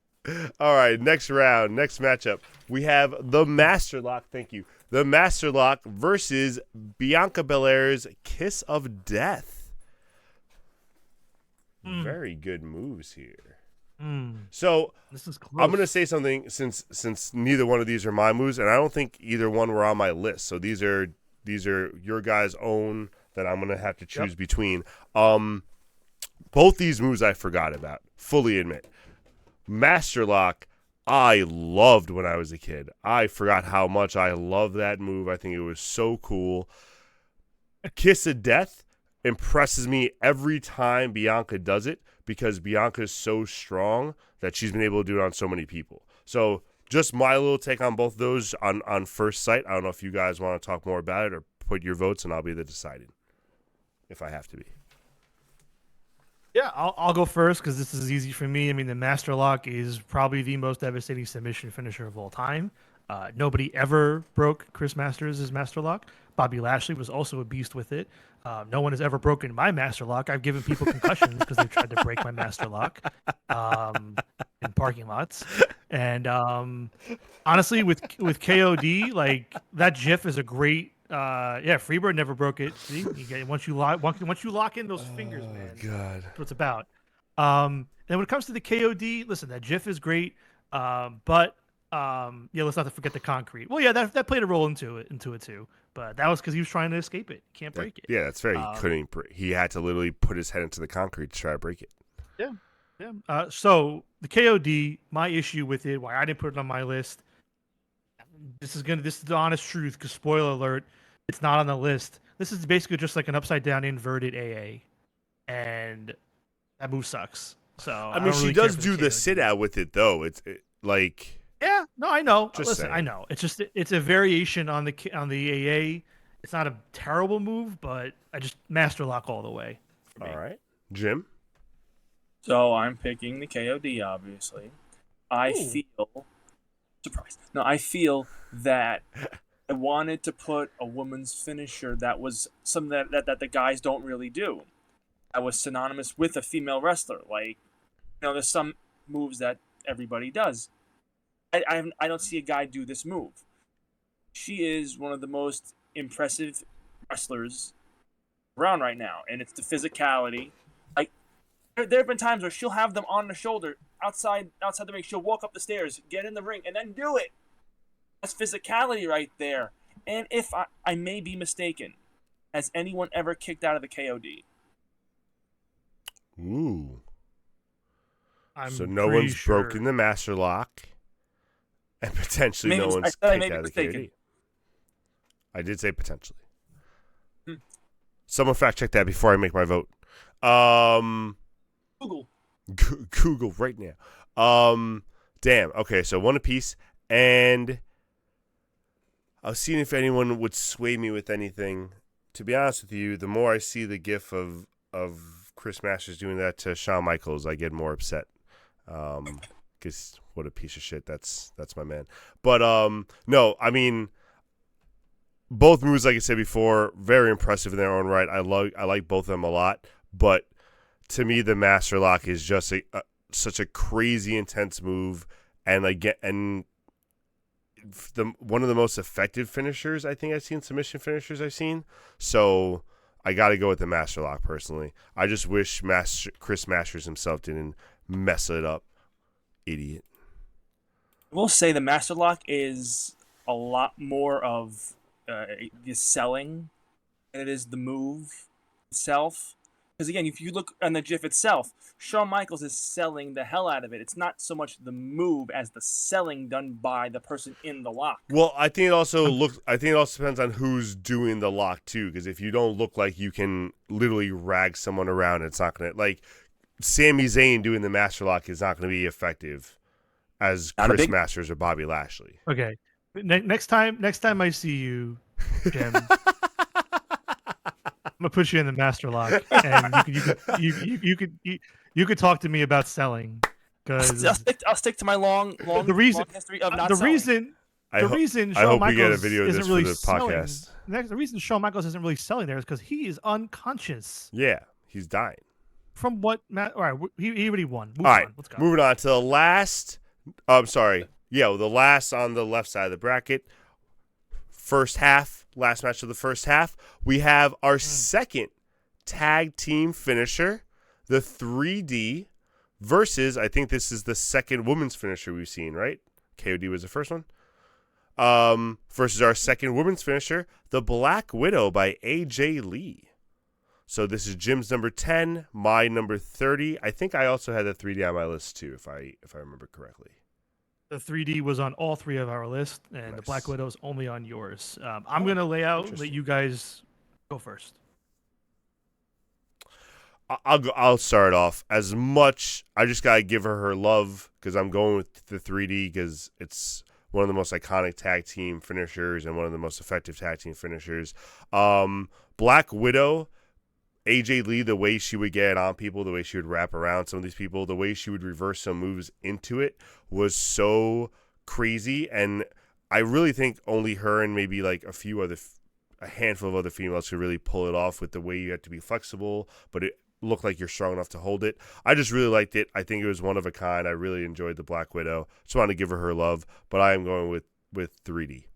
All right, next round, next matchup. We have the Master Lock. Thank you. The Master Lock versus Bianca Belair's Kiss of Death. very good moves here. Mm. So This is close. I'm going to say something since neither one of these are my moves, and I don't think either one were on my list. So these are your guys' own that I'm going to have to choose between. Both these moves I forgot about, fully admit. Master Lock, I loved when I was a kid. I forgot how much I love that move. I think it was so cool. Kiss of Death impresses me every time Bianca does it because Bianca is so strong that she's been able to do it on so many people. So just my little take on both those on first sight. I don't know if you guys want to talk more about it or put your votes, and I'll be the deciding if I have to be. Yeah, I'll go first because this is easy for me. I mean, the Master Lock is probably the most devastating submission finisher of all time. Nobody ever broke Chris Masters' Master Lock. Bobby Lashley was also a beast with it. No one has ever broken my Master Lock. I've given people concussions because they've tried to break my Master Lock in parking lots. And honestly, with KOD, like that GIF is a great. Freebird never broke it. See, you get once you lock in those fingers, man. God, That's what it's about. And when it comes to the KOD, listen, that GIF is great. But let's not forget the concrete. Well, yeah, that played a role into it too. But that was because he was trying to escape it. Can't break it. Yeah, that's fair. He couldn't. He had to literally put his head into the concrete to try to break it. Yeah. So the KOD, my issue with it, why I didn't put it on my list. This is the honest truth. Because spoiler alert, it's not on the list. This is basically just like an upside down inverted AA, and that move sucks. So I mean, she does do the sit out with it though. It's like. Yeah, no, I know. Just Listen, saying. I know. It's a variation on the AA. It's not a terrible move, but I just Master Lock all the way. All right, Jim. So I'm picking the KOD, obviously. I feel surprised. No, I feel that I wanted to put a woman's finisher that was something that the guys don't really do. I was synonymous with a female wrestler. Like, there's some moves that everybody does. I don't see a guy do this move. She is one of the most impressive wrestlers around right now, and it's the physicality. Like, there have been times where she'll have them on the shoulder outside the ring. She'll walk up the stairs, get in the ring, and then do it. That's physicality right there. And if I may be mistaken, has anyone ever kicked out of the KOD? Ooh. So no pretty one's broken the Master Lock. And potentially no one's kicked out of the KOD. I did say potentially. Someone fact check that before I make my vote. Google. Google right now. Damn. Okay, so one apiece. And I was seeing if anyone would sway me with anything. To be honest with you, the more I see the gif of Chris Masters doing that to Shawn Michaels, I get more upset. Because what a piece of shit. That's my man. But no, I mean, both moves, like I said before, very impressive in their own right. I like both of them a lot. But to me, the Master Lock is just such a crazy intense move, and one of the most effective finishers I think I've seen, submission finishers I've seen. So I got to go with the Master Lock personally. I just wish Chris Masters himself didn't mess it up. Idiot. I will say the Master Lock is a lot more of the selling than it is the move itself. Because again, if you look on the GIF itself, Shawn Michaels is selling the hell out of it. It's not so much the move as the selling done by the person in the lock. Well, I think it also depends on who's doing the lock too. Because if you don't look like you can literally rag someone around, it's not gonna, like, Sami Zayn doing the Master Lock is not going to be effective as Chris Masters or Bobby Lashley. Okay, next time I see you, Jim, I'm gonna put you in the Master Lock, and you could talk to me about selling. Because I'll stick to my long history of not selling. I hope we get a video of this for the podcast. The reason Shawn Michaels isn't really selling there is because he is unconscious. Yeah, he's dying. From what Matt? All right, he already won. All right, let's go. Moving on to the last. I'm sorry. Yeah, the last on the left side of the bracket. First half, last match of the first half. We have our second tag team finisher, the 3D versus, I think this is the second women's finisher we've seen, right? KOD was the first one. Versus our second women's finisher, the Black Widow by AJ Lee. So this is Jim's number 10, my number 30. I think I also had the 3D on my list too, if I remember correctly. The 3D was on all three of our lists, and the Black Widow is only on yours. I'm going to lay out, let you guys go first. I'll start off. As much, I just got to give her love because I'm going with the 3D because it's one of the most iconic tag team finishers and one of the most effective tag team finishers. Black Widow, AJ Lee, the way she would get on people, the way she would wrap around some of these people, the way she would reverse some moves into it was so crazy. And I really think only her and maybe like a handful of other females could really pull it off with the way you have to be flexible, but it looked like you're strong enough to hold it. I just really liked it. I think it was one of a kind. I really enjoyed the Black Widow. Just wanted to give her love, but I am going with 3D.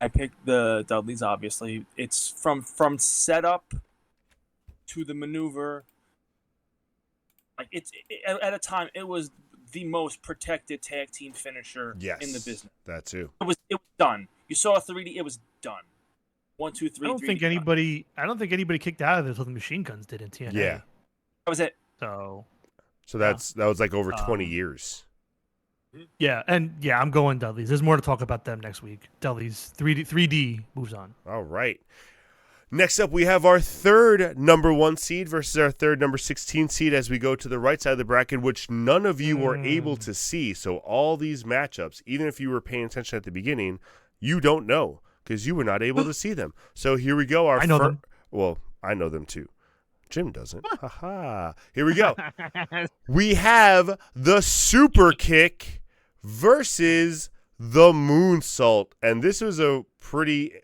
I picked the Dudleys, obviously. It's from setup to the maneuver. Like at a time, it was the most protected tag team finisher in the business. That too. It was done. You saw a 3D, it was done. 1, 2, 3. I don't think anybody kicked out of it until the machine guns did in TNA. Yeah, that was it. So that was like over 20 years. Yeah, and I'm going Dudleys. There's more to talk about them next week. Dudleys 3D moves on. All right. Next up, we have our third number 1 seed versus our third number 16 seed as we go to the right side of the bracket, which none of you were able to see. So all these matchups, even if you were paying attention at the beginning, you don't know because you were not able to see them. So here we go. I know them. Well, I know them too. Jim doesn't. Haha. Here we go. We have the super kick versus the moonsault. And this was a pretty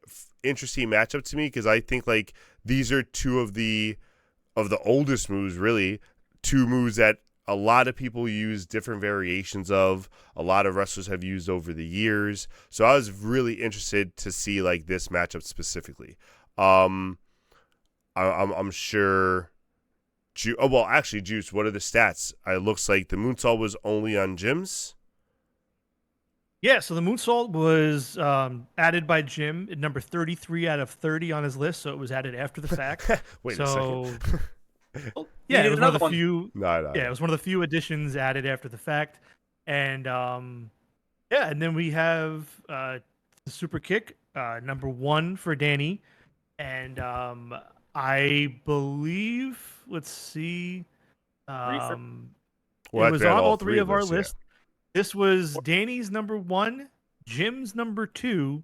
interesting matchup to me because I think like these are two of the oldest moves, really. Two moves that a lot of people use different variations of. A lot of wrestlers have used over the years. So I was really interested to see like this matchup specifically. I'm sure. Actually, Juice, what are the stats? It looks like the moonsault was only on Jim's. Yeah, so the moonsault was added by Jim at number 33 out of 30 on his list, so it was added after the fact. Wait a second. Yeah, it was one of the few. No. Yeah, it was one of the few additions added after the fact, and and then we have the super kick, number 1 for Danny, and I believe. Let's see. It was on all three of our lists. This was Danny's number 1, Jim's number 2,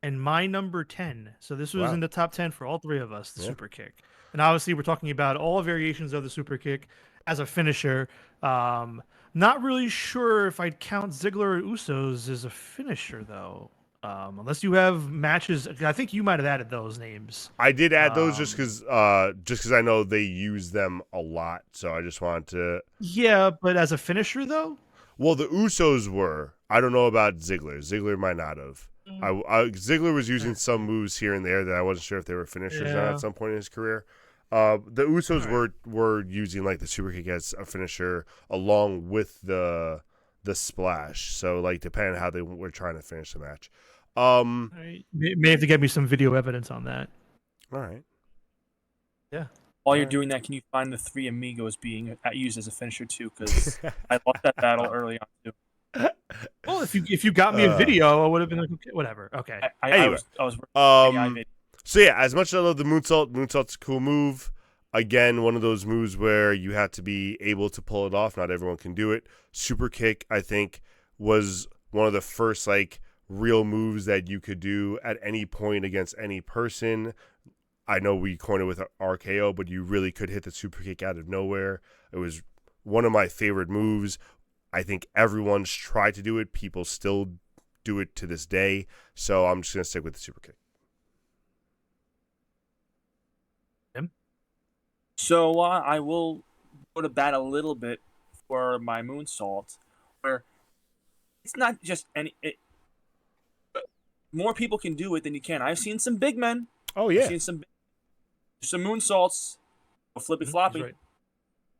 and my number 10. So this was in the top 10 for all three of us, the super kick. And obviously we're talking about all variations of the super kick as a finisher. Not really sure if I'd count Ziggler or Usos as a finisher, though. Unless you have matches. I think you might have added those names. I did add those just because I know they use them a lot. So I just wanted to. Yeah, but as a finisher, though? Well, the Usos were. I don't know about Ziggler. Ziggler might not have. Ziggler was using some moves here and there that I wasn't sure if they were finishers or not at some point in his career. The Usos were using like the super kick as a finisher along with the splash. So like depending on how they were trying to finish the match. May have to get me some video evidence on that. All right. Yeah. While you're doing that, can you find the 3 Amigos being used as a finisher too? Because I lost that battle early on too. Well, if you got me a video, I would have been like, okay, whatever. Okay. Anyway, I was so yeah, as much as I love the moonsault's a cool move. Again, one of those moves where you have to be able to pull it off. Not everyone can do it. Super kick, I think, was one of the first like real moves that you could do at any point against any person. I know we coined it with RKO, but you really could hit the super kick out of nowhere. It was one of my favorite moves. I think everyone's tried to do it. People still do it to this day. So I'm just going to stick with the super kick. So I will go to bat a little bit for my moonsault, where it's not just more people can do it than you can. I've seen some big men. Oh yeah. I've seen some moonsaults flippy He's floppy. right.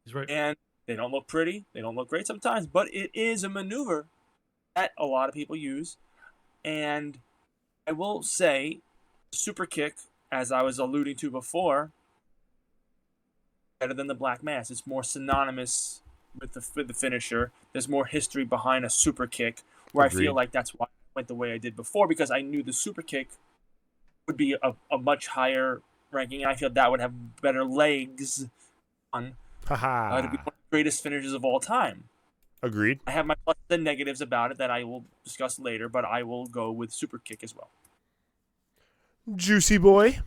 He's right. And they don't look pretty. They don't look great sometimes, but it is a maneuver that a lot of people use. And I will say, super kick, as I was alluding to before, better than the black mass. It's more synonymous with the finisher. There's more history behind a super kick, where Agreed. I feel like that's why I went the way I did before, because I knew the super kick would be a much higher ranking, and I feel that would have better legs on Haha. to be one of the greatest finishers of all time. Agreed. I have my pluses and negatives about it that I will discuss later, but I will go with super kick as well. Juicy boy.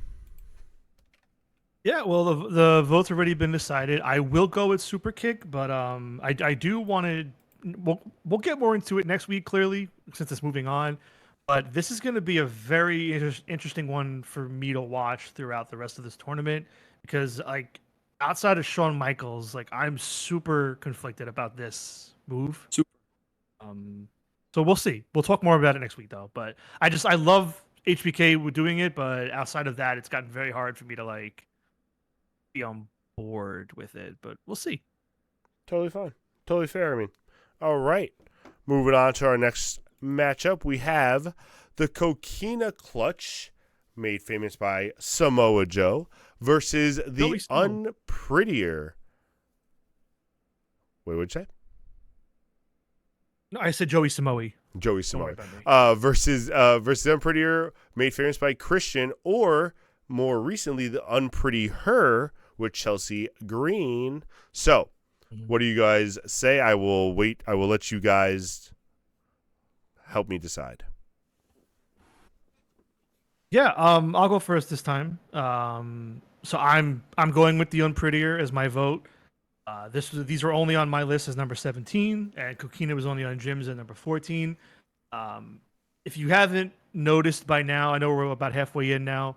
Yeah, well, the vote's already been decided. I will go with super kick, but I do want to. We'll get more into it next week, clearly, since it's moving on. But this is going to be a very interesting one for me to watch throughout the rest of this tournament, because like outside of Shawn Michaels, like I'm super conflicted about this move. Super. So we'll see. We'll talk more about it next week, though. But I love HBK doing it, but outside of that, it's gotten very hard for me to like be on board with it. But we'll see. Totally fine. Totally fair. I mean, all right. Moving on to our next matchup, we have the Coquina Clutch, made famous by Samoa Joe, versus the Unprettier. Wait, what'd you say? No, I said Joey Samoa. Joey Samoa. Versus the Unprettier, made famous by Christian, or more recently, the Unpretty Her with Chelsea Green. So, what do you guys say? I will wait. I will let you guys help me decide. Yeah, I'll go first this time. So I'm going with the Unprettier as my vote. These are only on my list as number 17, and Coquina was only on Jim's at number 14. If you haven't noticed by now, I know we're about halfway in now.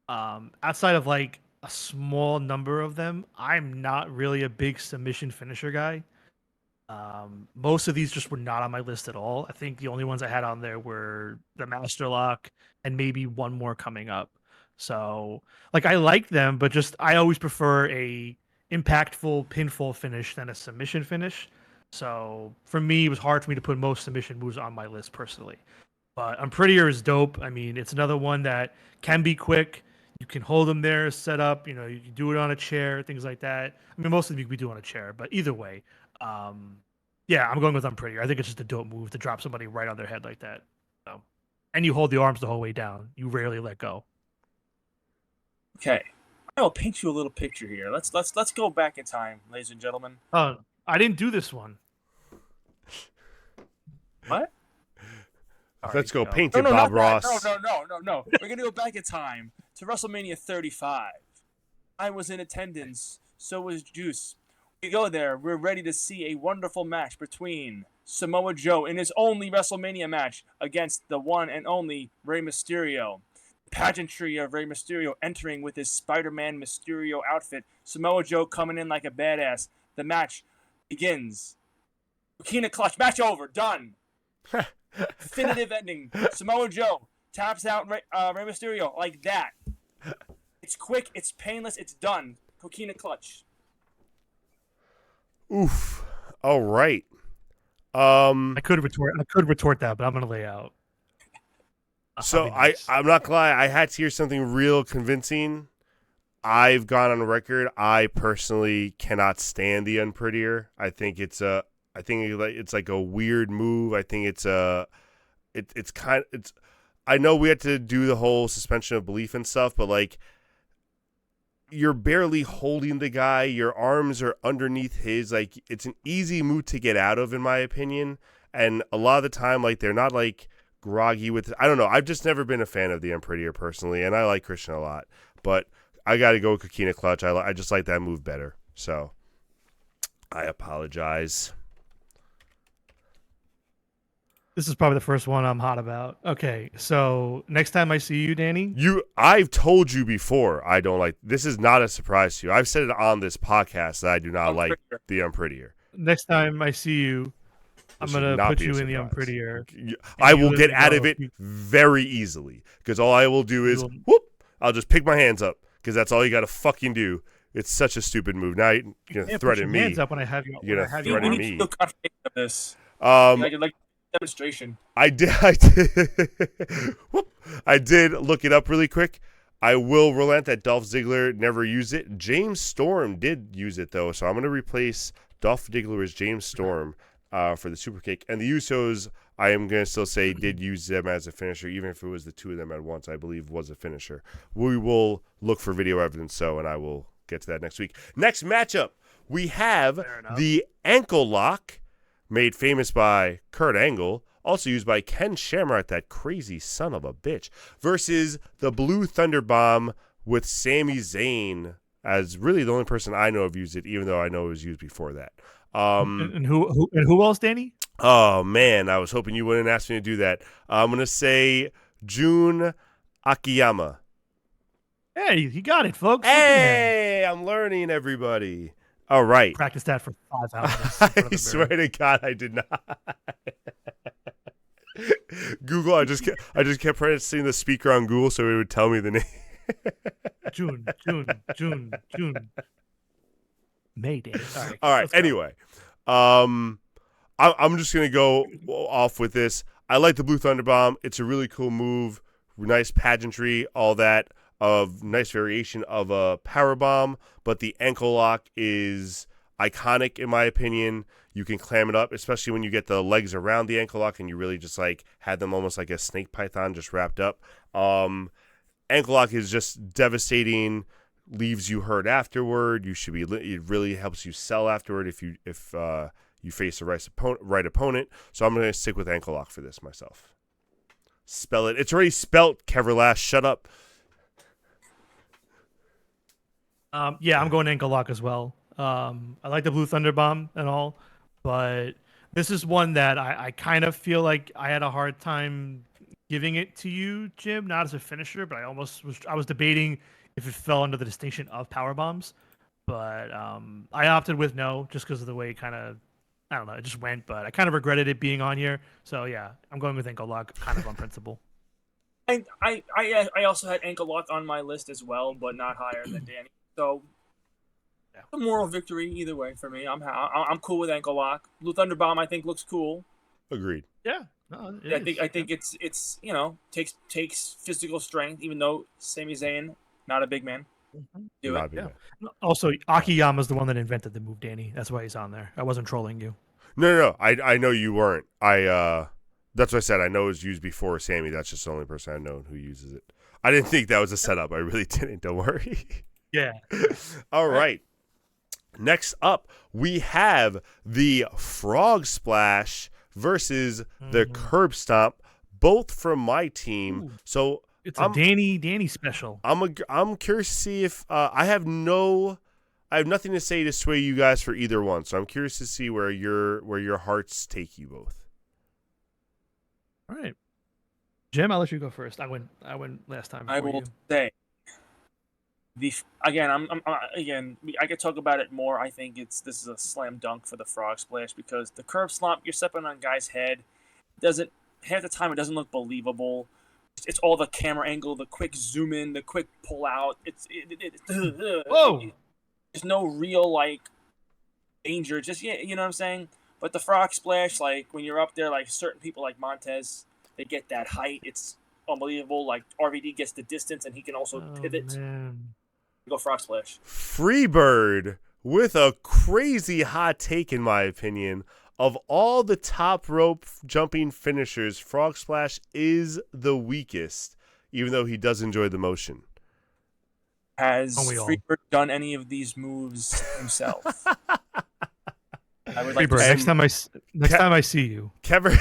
Outside of like a small number of them, I'm not really a big submission finisher guy. Most of these just were not on my list at all. I think the only ones I had on there were the Master Lock and maybe one more coming up. So, like, I like them, but just I always prefer a impactful pinfall finish than a submission finish. So, for me, it was hard for me to put most submission moves on my list personally. But Unprettier is dope. I mean, it's another one that can be quick. You can hold them there, set up. You know, you can do it on a chair, things like that. I mean, most of them we do on a chair, but either way. Yeah, I'm going with Unprettier. I think it's just a dope move to drop somebody right on their head like that. So, and you hold the arms the whole way down. You rarely let go. Okay, I will paint you a little picture here. Let's go back in time, ladies and gentlemen. I didn't do this one. What? Let's go paint No, it, no, Bob not Ross. that. No. We're gonna go back in time to WrestleMania 35. I was in attendance. So was Juice. We go there. We're ready to see a wonderful match between Samoa Joe in his only WrestleMania match against the one and only Rey Mysterio. Pageantry of Rey Mysterio entering with his Spider-Man Mysterio outfit. Samoa Joe coming in like a badass. The match begins. Coquina Clutch. Match over. Done. Definitive ending. Samoa Joe taps out Rey Mysterio like that. It's quick. It's painless. It's done. Coquina Clutch. Oof. All right. I could retort that, but I'm gonna lay out. So I'm not gonna lie. I had to hear something real convincing. I've gone on record. I personally cannot stand the Unprettier. I think it's like a weird move. I think it's I know we had to do the whole suspension of belief and stuff, but like, you're barely holding the guy. Your arms are underneath his. Like, it's an easy move to get out of, in my opinion. And a lot of the time, like, they're not like groggy with. I don't know. I've just never been a fan of the Unprettier personally, and I like Christian a lot. But I got to go with Coquina Clutch. I just like that move better. So I apologize. This is probably the first one I'm hot about. Okay, so next time I see you, Danny. I've told you before I don't like. This is not a surprise to you. I've said it on this podcast that I do not like the Unprettier. Next time I see you, I'm going to put you in the Unprettier. I will get out of it very easily, because all I will do is, whoop, I'll just pick my hands up, because that's all you got to fucking do. It's such a stupid move. Now you're gonna Put threaten your me. hands up when I have you. You're When I gonna have you. We threaten need me. to do confirmation of this. Um, Like demonstration. I did. I did. Whoop. I did look it up really quick. I will relent that Dolph Ziggler never used it. James Storm did use it though, so I'm going to replace Dolph Ziggler as James Storm for the super kick. And the Usos, I am going to still say did use them as a finisher, even if it was the two of them at once. I believe was a finisher. We will look for video evidence, and I will get to that next week. Next matchup, we have the ankle lock, made famous by Kurt Angle, also used by Ken Shamrock, that crazy son of a bitch, versus the Blue Thunder Bomb with Sami Zayn as really the only person I know of used it, even though I know it was used before that. And who else, Danny? Oh, man, I was hoping you wouldn't ask me to do that. I'm going to say Jun Akiyama. Hey, you got it, folks. Hey, I'm learning, everybody. All right. Practice that for 5 hours. I swear to God, I did not. Google. I just kept pressing the speaker on Google so it would tell me the name. June. May Day. All right. Anyway, I'm just gonna go off with this. I like the Blue Thunder Bomb. It's a really cool move. Nice pageantry, all that. Of nice variation of a power bomb, but the ankle lock is iconic in my opinion. You can clam it up, especially when you get the legs around the ankle lock and you really just like had them almost like a snake python just wrapped up. Ankle lock is just devastating, leaves you hurt afterward. It really helps you sell afterward if you face the right opponent. So I'm gonna stick with ankle lock for this myself. Spell it. It's already spelt, Keverlast. Shut up. Yeah, I'm going ankle lock as well. I like the Blue Thunder Bomb and all, but this is one that I kind of feel like I had a hard time giving it to you, Jim, not as a finisher, but I was debating if it fell under the distinction of power bombs, but I opted with no, just because of the way it kind of, I don't know, it just went, but I kind of regretted it being on here. So yeah, I'm going with ankle lock, kind of on principle. I also had ankle lock on my list as well, but not higher than Danny. So, a moral victory either way for me. I'm cool with ankle lock. Blue Thunder Bomb I think looks cool. Agreed. Yeah. No, I think it's takes physical strength, even though Sami Zayn not a big man. Do it. Yeah. Also, Akiyama's the one that invented the move, Danny. That's why he's on there. I wasn't trolling you. No. I know you weren't. That's what I said. I know it was used before Sammy. That's just the only person I know who uses it. I didn't think that was a setup. I really didn't. Don't worry. Yeah. All right. Next up, we have the Frog Splash versus the Curb Stomp, both from my team. Ooh. So it's a Danny special. I'm curious to see if I have nothing to say to sway you guys for either one. So I'm curious to see where your hearts take you both. All right, Jim, I'll let you go first. I went last time. I will say. I could talk about it more. I think this is a slam dunk for the Frog Splash because the curb stomp, you're stepping on a guy's head. Half the time it doesn't look believable. It's all the camera angle, the quick zoom in, the quick pull out. Whoa! There's no real danger. Just you know what I'm saying. But the Frog Splash, when you're up there, certain people like Montez, they get that height. It's unbelievable. RVD gets the distance and he can also pivot. Man. Go Frog Splash. Freebird with a crazy hot take, in my opinion. Of all the top rope jumping finishers, Frog Splash is the weakest, even though he does enjoy the motion. Has Freebird done any of these moves himself? I would like to next time I see you. Keverlast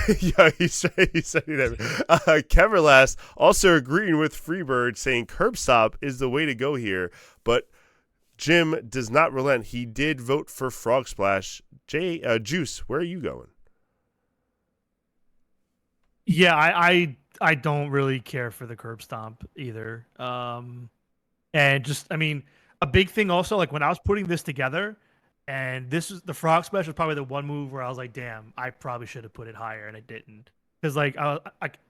also agreeing with Freebird, saying curb stop is the way to go here. But Jim does not relent. He did vote for Frog Splash. Juice, where are you going? Yeah, I don't really care for the curb stomp either. And just, I mean, a big thing also, when I was putting this together, and this is the Frog Splash was probably the one move where I was like, damn, I probably should have put it higher, and I didn't. Because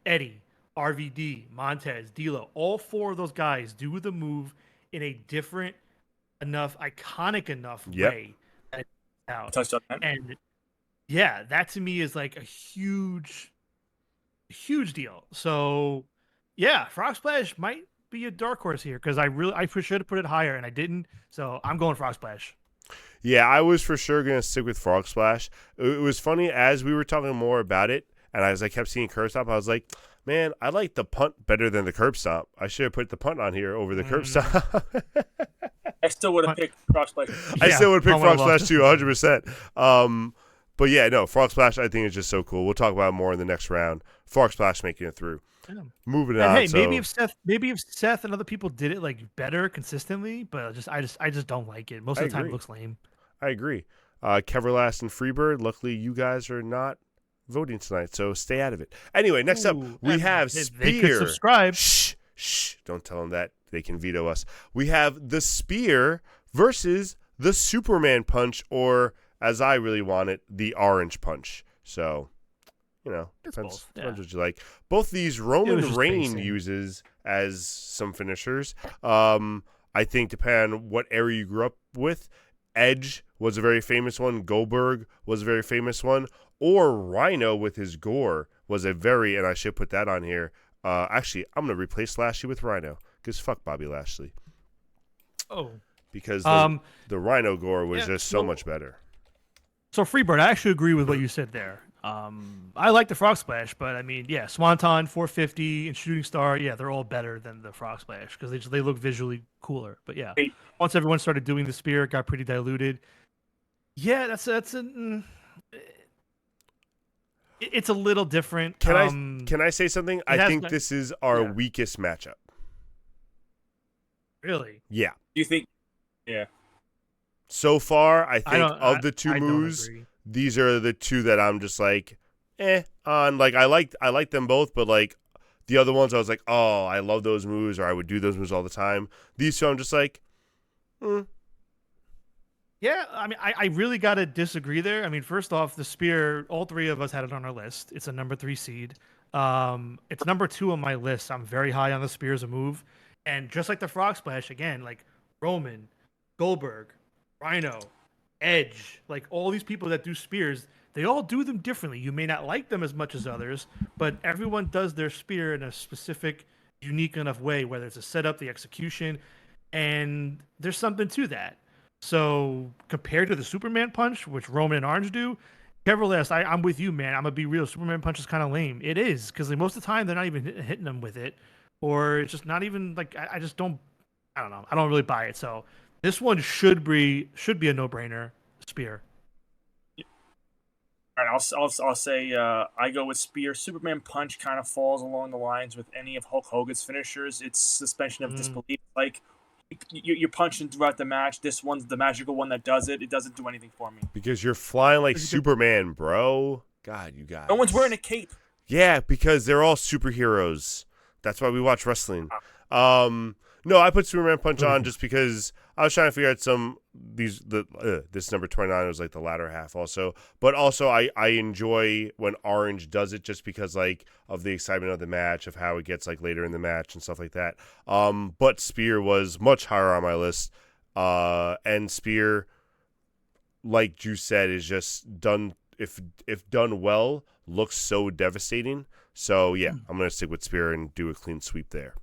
Eddie, RVD, Montez, D'Lo, all four of those guys do the move in a different iconic enough Yep. way that it's out. Touched on that. And yeah, that to me is like a huge deal. So yeah, Frog Splash might be a dark horse here because I should have put it higher and I didn't. So I'm going Frog Splash. Yeah, I was for sure going to stick with Frog Splash. It was funny as we were talking more about it, and as I kept seeing Curb Stomp, I was like, man, I like the punt better than the Curb Stomp. I should have put the punt on here over the Curb Stomp. I still would have picked Frog Splash. I still would pick Frog Frog Splash too, 100%. But yeah, no, Frog Splash I think is just so cool. We'll talk about it more in the next round. Frog Splash making it through. Yeah. Moving And on. hey, so, maybe if Seth and other people did it like better consistently, but I just don't like it. Most of the time, it looks lame. I agree. Keverlast and Freebird. Luckily, you guys are not voting tonight, so stay out of it. Anyway, next up we have Spear. They could subscribe. Shh! Don't tell them that. They can veto us. We have the Spear versus the Superman Punch, or as I really want it, the Orange Punch. So, depends what you like. Both these Roman Reigns uses as some finishers. I think depending on what area you grew up with. Edge was a very famous one. Goldberg was a very famous one. Or Rhino with his gore was a very, and I should put that on here. Actually, I'm going to replace Lashley with Rhino because fuck Bobby Lashley. Oh. Because the Rhino gore was just so much better. So Freebird, I actually agree with what you said there. I like the Frog Splash, but I mean, yeah, Swanton, 450, and Shooting Star, yeah, they're all better than the Frog Splash because they look visually cooler. But yeah, once everyone started doing the Spear, it got pretty diluted. Yeah, it's a little different. Can I say something? I think this is our weakest matchup. Really? Yeah. You think? Yeah. So far, I think of the two moves, these are the two that I'm just like, on. Like I like them both, but like the other ones, I was like, oh, I love those moves, or I would do those moves all the time. These two, I'm just like, Yeah, I mean, I really got to disagree there. I mean, first off, the Spear, all three of us had it on our list. It's a number 3 seed. It's number 2 on my list. I'm very high on the Spear as a move. And just like the Frog Splash, again, like Roman, Goldberg, Rhino, Edge, like all these people that do Spears, they all do them differently. You may not like them as much as others, but everyone does their Spear in a specific, unique enough way, whether it's a setup, the execution, and there's something to that. So compared to the Superman Punch, which Roman and Orange do, Keverlast, I'm with you, man. I'm going to be real. Superman Punch is kind of lame. It is, because most of the time they're not even hitting them with it, or it's just not even, like, I just don't, I don't know. I don't really buy it. So this one should be a no-brainer. Spear. All right, I'll say I go with Spear. Superman Punch kind of falls along the lines with any of Hulk Hogan's finishers. It's suspension of disbelief. Like, you're punching throughout the match. This one's the magical one that does it. It doesn't do anything for me. Because you're flying like Superman, bro. God, you guys. No one's wearing a cape. Yeah, because they're all superheroes. That's why we watch wrestling. No, I put Superman Punch on just because I was trying to figure out this number 29 was like the latter half also. But also I enjoy when Orange does it just because like of the excitement of the match, of how it gets like later in the match and stuff like that. But Spear was much higher on my list. And Spear, like Juice said, is just done, if done well, looks so devastating. So yeah, I'm going to stick with Spear and do a clean sweep there.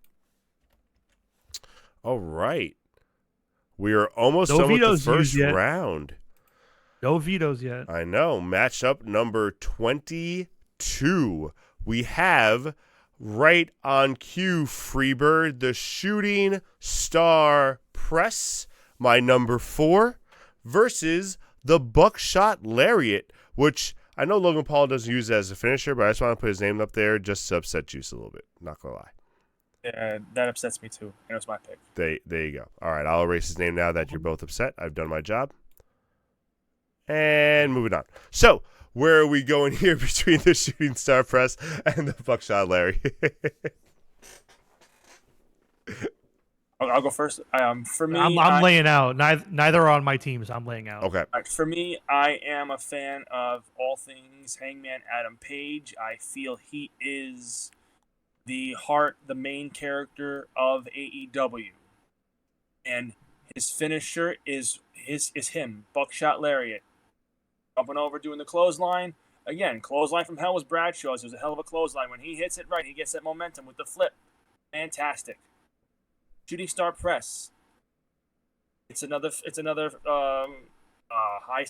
All right. We are almost done with the first round. No vetoes yet. I know. Matchup number 22. We have right on cue Freebird, the Shooting Star Press, my number 4, versus the Buckshot Lariat, which I know Logan Paul doesn't use it as a finisher, but I just want to put his name up there just to upset Juice a little bit. Not going to lie. Yeah, that upsets me too. And it was my pick. There you go. All right, I'll erase his name now that you're both upset. I've done my job. And moving on. So, where are we going here between the Shooting Star Press and the Buckshot Larry? I'll go first. For me, I'm laying out. Neither are on my team, so I'm laying out. Okay. Right, for me, I am a fan of all things Hangman Adam Page. I feel he is the heart, the main character of AEW. And His finisher is him. Buckshot lariat. Jumping over, doing the clothesline. Again, clothesline from hell was Bradshaw's. It was a hell of a clothesline. When he hits it right, he gets that momentum with the flip. Fantastic. Shooting star press. It's another high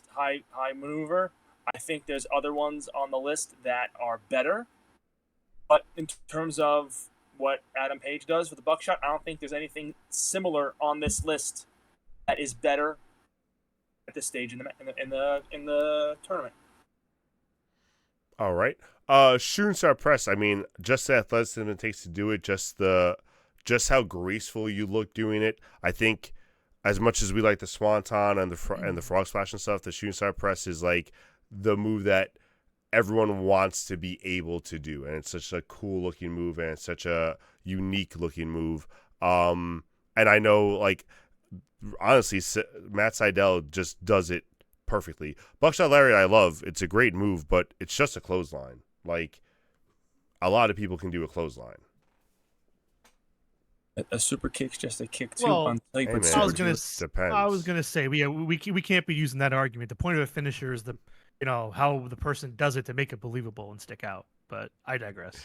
maneuver. I think there's other ones on the list that are better. But in terms of what Adam Page does for the buckshot, I don't think there's anything similar on this list that is better at this stage in the tournament. All right. Shooting star press. I mean, just the athleticism it takes to do it, just how graceful you look doing it. I think as much as we like the swanton and the frog splash and stuff, the shooting star press is like the move that everyone wants to be able to do, and it's such a cool looking move, and it's such a unique looking move. And I know, like, honestly, Matt Sydal just does it perfectly. Buckshot lariat, I love. It's a great move, but it's just a clothesline. Like, a lot of people can do a clothesline. A super kick's just a kick too. Well, depends. I was gonna say we can't be using that argument. The point of a finisher is how the person does it to make it believable and stick out. But I digress.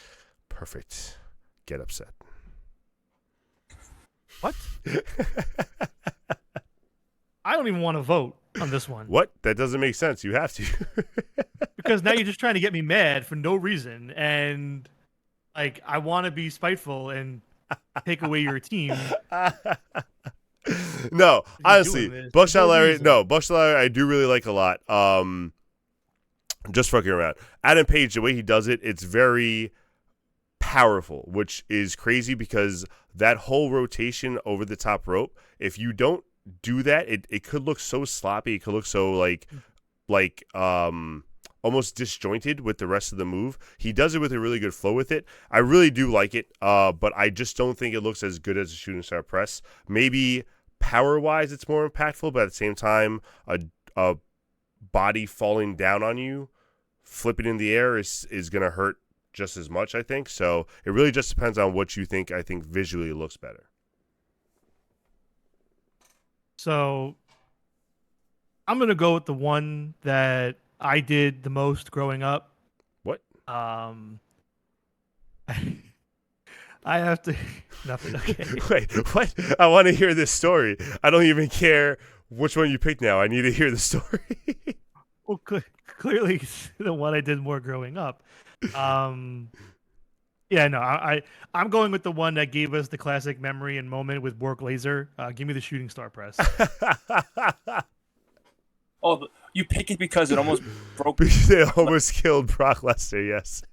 Perfect. Get upset. What? I don't even want to vote on this one. What? That doesn't make sense. You have to. Because now you're just trying to get me mad for no reason, and like I want to be spiteful and take away your team. No, honestly, Buckshot lariat. No, Buckshot lariat. I do really like a lot. Just fucking around. Adam Page, the way he does it, it's very powerful, which is crazy because that whole rotation over the top rope, if you don't do that, it could look so sloppy. It could look so like almost disjointed with the rest of the move. He does it with a really good flow with it. I really do like it, but I just don't think it looks as good as a shooting star press. Maybe power-wise it's more impactful, but at the same time, a body falling down on you, flipping in the air is going to hurt just as much, I think. So it really just depends on what you think. I think visually it looks better. So I'm going to go with the one that I did the most growing up. What? I have to... Nothing, okay. Wait, what? I want to hear this story. I don't even care which one you picked now. I need to hear the story. Well, clearly the one I did more growing up. Yeah, no, I'm going with the one that gave us the classic memory and moment with Bork Laser. Give me the shooting star press. Oh, you pick it because it almost broke. It almost killed Brock Lesnar, yes.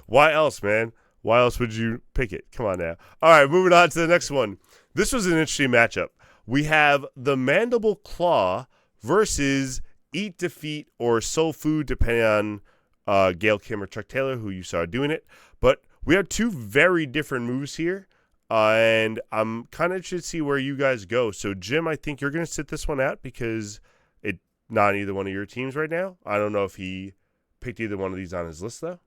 Why else, man? Why else would you pick it? Come on now. All right, moving on to the next one. This was an interesting matchup. We have the Mandible Claw versus Eat, Defeat, or Soul Food, depending on Gail Kim or Chuck Taylor, who you saw doing it. But we have two very different moves here, and I'm kind of interested to see where you guys go. So, Jim, I think you're going to sit this one out because it's not either one of your teams right now. I don't know if he picked either one of these on his list, though.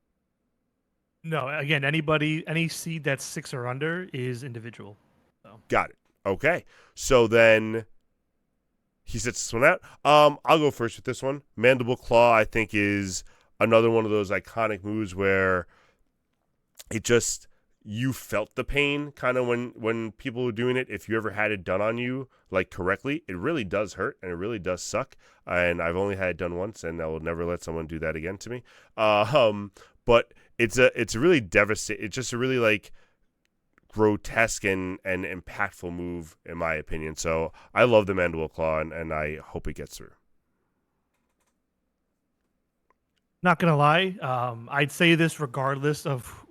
No, again, any seed that's 6 or under is individual. So. Got it. Okay. So then he sits this one out. I'll go first with this one. Mandible Claw, I think, is another one of those iconic moves where it just, you felt the pain kind of when people were doing it. If you ever had it done on you, like, correctly, it really does hurt and it really does suck. And I've only had it done once, and I will never let someone do that again to me. But it's a really devastating. It's just a really, like, grotesque and impactful move, in my opinion. So I love the Mandible Claw, and I hope it gets through. Not gonna lie, I'd say this regardless of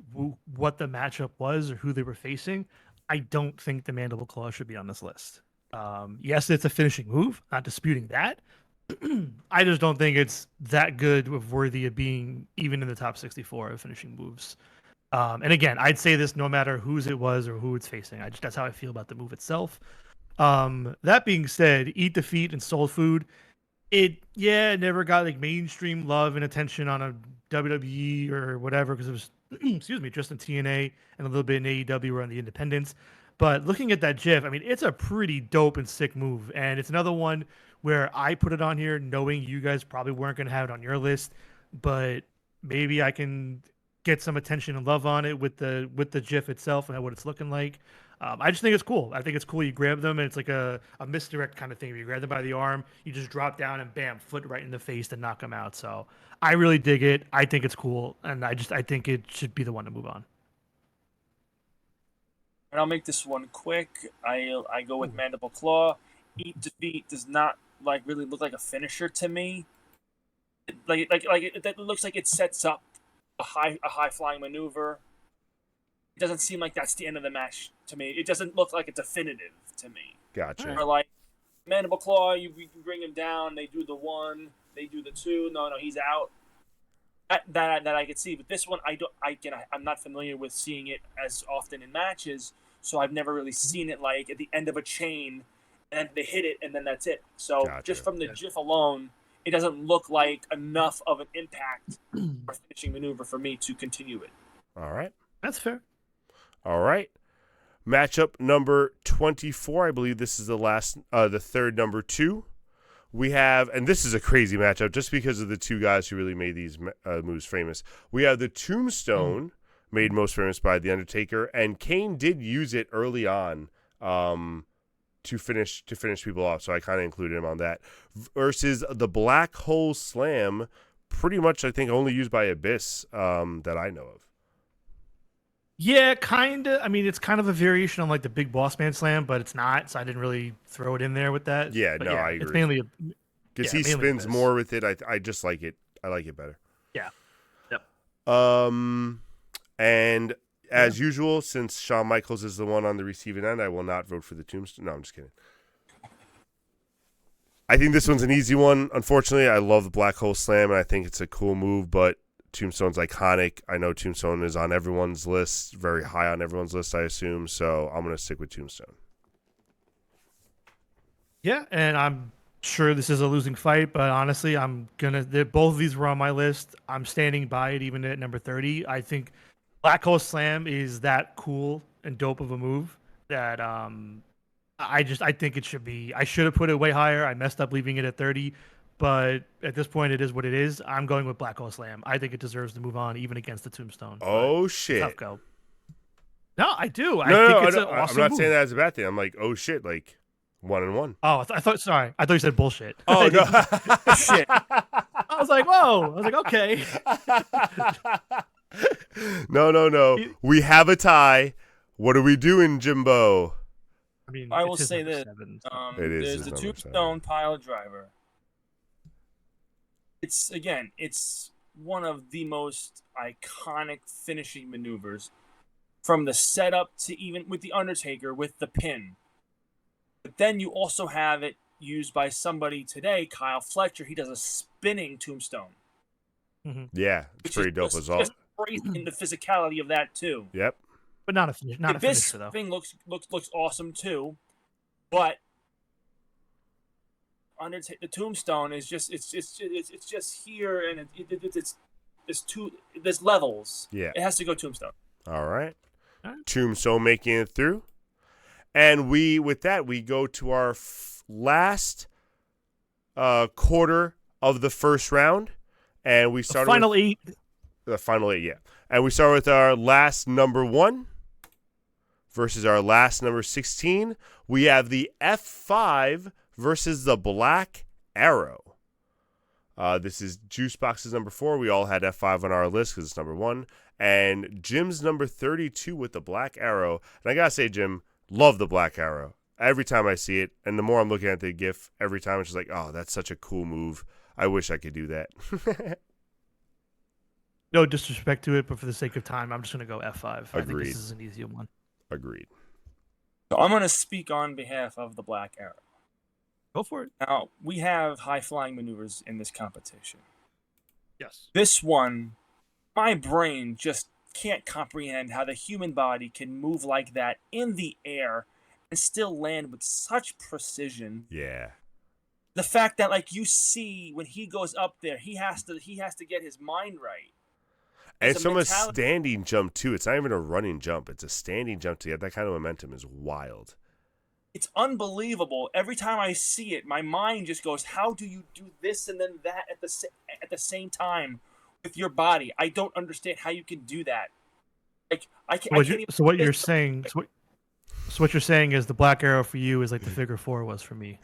what the matchup was or who they were facing. I don't think the Mandible Claw should be on this list. Yes, it's a finishing move, not disputing that. I just don't think it's that good of worthy of being even in the top 64 of finishing moves. And again, I'd say this no matter whose it was or who it's facing. That's how I feel about the move itself. That being said, Eat, Defeat, and Soul Food, it never got like mainstream love and attention on a WWE or whatever because it was excuse me, just in TNA and a little bit in AEW or on the independents. But looking at that GIF, I mean, it's a pretty dope and sick move, and it's another one where I put it on here knowing you guys probably weren't going to have it on your list, but maybe I can get some attention and love on it with the GIF itself and what it's looking like. I just think it's cool. I think it's cool. You grab them and it's like a misdirect kind of thing. You grab them by the arm, you just drop down and bam, foot right in the face to knock them out. So I really dig it. I think it's cool, and I think it should be the one to move on. And I'll make this one quick. I go with Mandible Claw. Eat Defeat does not really look like a finisher to me. It looks like it sets up a high flying maneuver. It doesn't seem like that's the end of the match to me. It doesn't look like a definitive to me. Gotcha. Or like Mandible Claw, you bring him down. They do the 1, they do the 2. No, he's out. That I could see, but this one I'm not familiar with seeing it as often in matches, so I've never really seen it like at the end of a chain, and they hit it, and then that's it. So just from the GIF alone, it doesn't look like enough of an impact or finishing maneuver for me to continue it. All right, that's fair. All right, matchup number 24. I believe this is the third number 2. We have, and this is a crazy matchup just because of the two guys who really made these moves famous. We have the Tombstone, made most famous by The Undertaker, and Kane did use it early on to finish people off, so I kind of included him on that. Versus the Black Hole Slam, pretty much I think only used by Abyss that I know of. Yeah, kind of. I mean, it's kind of a variation on like the Big Boss Man Slam, but it's not, so I didn't really throw it in there with that. Yeah, but I agree. It's mainly because he spins more with it. I just like it. I like it better. Yeah. Yep. And as usual, since Shawn Michaels is the one on the receiving end, I will not vote for the Tombstone. No, I'm just kidding. I think this one's an easy one. Unfortunately, I love the Black Hole Slam, and I think it's a cool move, but Tombstone's iconic. I know Tombstone is on everyone's list, very high on everyone's list, I assume, so I'm going to stick with Tombstone. Yeah, and I'm sure this is a losing fight, but honestly, both of these were on my list. I'm standing by it even at number 30. I think Black Hole Slam is that cool and dope of a move that I think it should be. I should have put it way higher. I messed up leaving it at 30. But at this point, it is what it is. I'm going with Black Hole Slam. I think it deserves to move on, even against the Tombstone. Oh, shit. Tough go. No, I do. No, I think it's an awesome I'm not move. saying that as a bad thing. I'm like, oh, shit, like 1-1. Oh, I thought you said bullshit. Oh, no. Shit. I was like, whoa. I was like, okay. No. We have a tie. What are we doing, Jimbo? I mean, I will say this. There's the Tombstone pile driver. It's one of the most iconic finishing maneuvers, from the setup to even with the Undertaker with the pin. But then you also have it used by somebody today, Kyle Fletcher. He does a spinning Tombstone. Mm-hmm. Yeah, it's pretty dope as well. Just in the physicality of that too. Yep. But not a finisher though. This thing looks awesome too, but the Tombstone is just it's just here, and there's levels. Yeah, it has to go Tombstone. All right. Tombstone making it through, and we go to our last quarter of the first round, and we start the final 8. The final 8, yeah, and we start with our last number 1 versus our last number 16. We have the F5 versus the Black Arrow. This is Juicebox's number 4. We all had F5 on our list because it's number 1. And Jim's number 32 with the Black Arrow. And I gotta say, Jim, love the Black Arrow. Every time I see it, and the more I'm looking at the GIF, every time it's just like, oh, that's such a cool move. I wish I could do that. No disrespect to it, but for the sake of time, I'm just gonna go F5. Agreed. I think this is an easier one. Agreed. So I'm gonna speak on behalf of the Black Arrow. Go for it. Now, we have high-flying maneuvers in this competition. Yes. This one, my brain just can't comprehend how the human body can move like that in the air and still land with such precision. Yeah. The fact that, like, you see when he goes up there, he has to get his mind right. And It's it's a from a mentality. standing jump, too. It's not even a running jump. It's a standing jump. To get that kind of momentum is wild. It's unbelievable. Every time I see it, my mind just goes, "How do you do this and then that at the same time with your body? I don't understand how you can do that. Like I can't. I can't even So what do you're this. saying? So what you're saying is the black arrow for you is like the figure four was for me.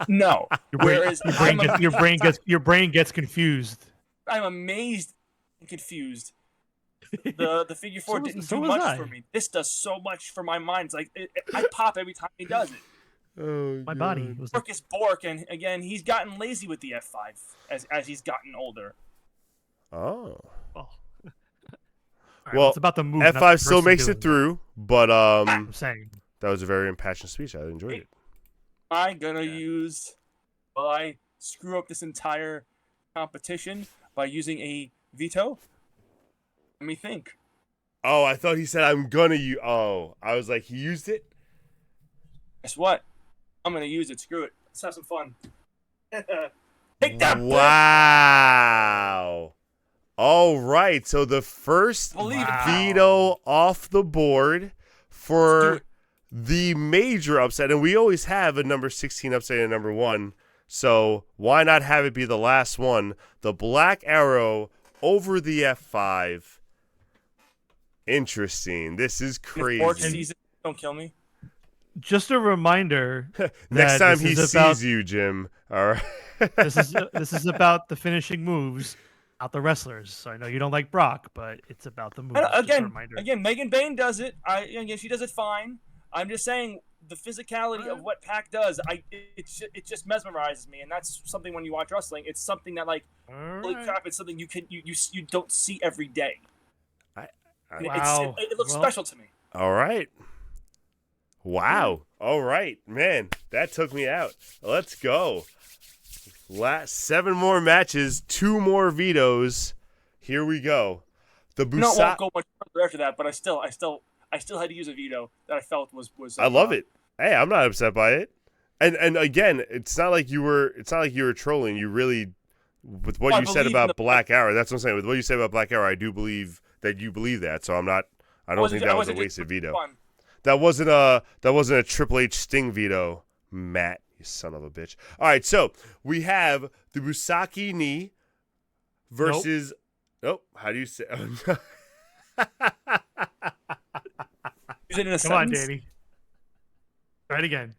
No. Your brain, Whereas I'm your brain gets confused. I'm amazed and confused. The figure four didn't So do was much I. for me. This does so much for my mind. It's like I pop every time he does it. Oh, My body was like, Marcus Bork, and again, he's gotten lazy with the F5 as he's gotten older. Oh. oh. Well, it's about the move. not the F5 still person makes doing it through, but I'm saying. that was a very impassioned speech. I enjoyed it. Am I gonna use? Will I screw up this entire competition by using a veto? Let me think. Oh, I thought he said I'm gonna use. Oh, I was like, he used it. Guess what? I'm gonna use it. Screw it. Let's have some fun. Take that, bitch! Wow. All right. So the first Believe it. veto off the board Let's do for it. the major upset, and we always have a number 16 upset and number 1. So why not have it be the last one? The Black Arrow over the F5. Interesting. This is If Bork crazy. sees it, don't kill me. Just a reminder. Next that time this he is about, sees you, Jim. All right. this is about the finishing moves, not the wrestlers. So I know you don't like Brock, but it's about the moves. Just a reminder. Again, Megan Bain does it. Again, she does it fine. I'm just saying the physicality of what Pac does. It just mesmerizes me, and that's something when you watch wrestling. It's something that holy crap! It's something you don't see every day. Wow. It looks special to me. All right. Wow. All right, man. That took me out. Let's go. Last 7 more matches, 2 more vetoes. Here we go. The No, won't go much further after that. But I still had to use a veto that I felt was. I love it. Hey, I'm not upset by it. And again, it's not like you were trolling. You really, with what you said about Black Arrow. That's what I'm saying. With what you said about Black Arrow, I do believe that you believe that. So I don't think that was a wasted veto. Fun. That wasn't a Triple H Sting veto, Matt, you son of a bitch. All right, so we have the Busaki knee versus. Nope. How do you say? Use it in a Come sentence. on, Danny. Try it again.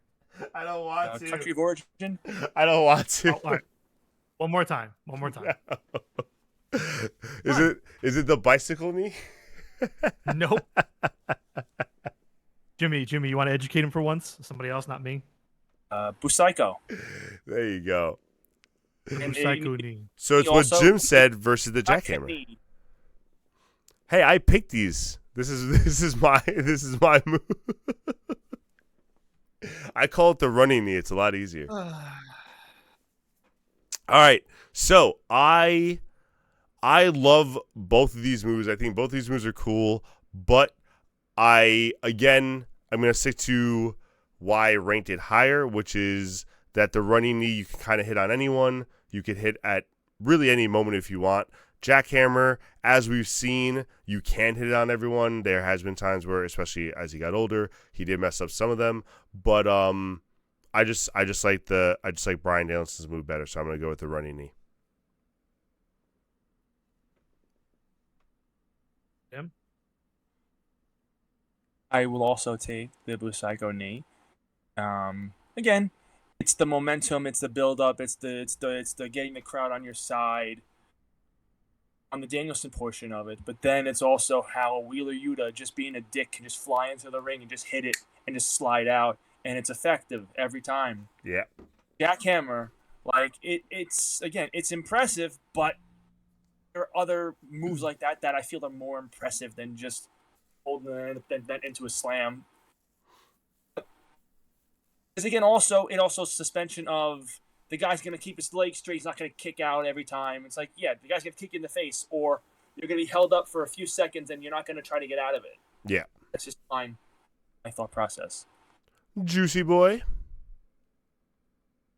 I don't want to. Country of origin. I don't want to. Oh, all right. One more time. Is it the bicycle knee? Nope. Jimmy, you want to educate him for once? Somebody else, not me. Busaiku. There you go. Psycho knee. So it's what Jim said versus the jackhammer. Hey, I picked these. This is my move. I call it the running knee. It's a lot easier. All right. So I love both of these moves. I think both of these moves are cool, but I'm going to stick to why I ranked it higher, which is that the running knee you can kind of hit on anyone. You could hit at really any moment if you want. Jackhammer, as we've seen, you can hit it on everyone. There has been times where, especially as he got older, he did mess up some of them. But I just like Bryan Danielson's move better, so I'm gonna go with the running knee. Jim? I will also take the Busaiku knee. Again, it's the momentum, it's the build up, it's the getting the crowd on your side on the Danielson portion of it. But then it's also how Wheeler Yuta, just being a dick, can just fly into the ring and just hit it and just slide out, and it's effective every time. Yeah. Jackhammer, it's impressive, but there are other moves like that I feel are more impressive than just holding that into a slam. Because again, also suspension of the guy's going to keep his leg straight. He's not going to kick out every time. It's like, yeah, the guy's going to kick you in the face, or you're going to be held up for a few seconds and you're not going to try to get out of it. Yeah. That's just my thought process. Juicy boy.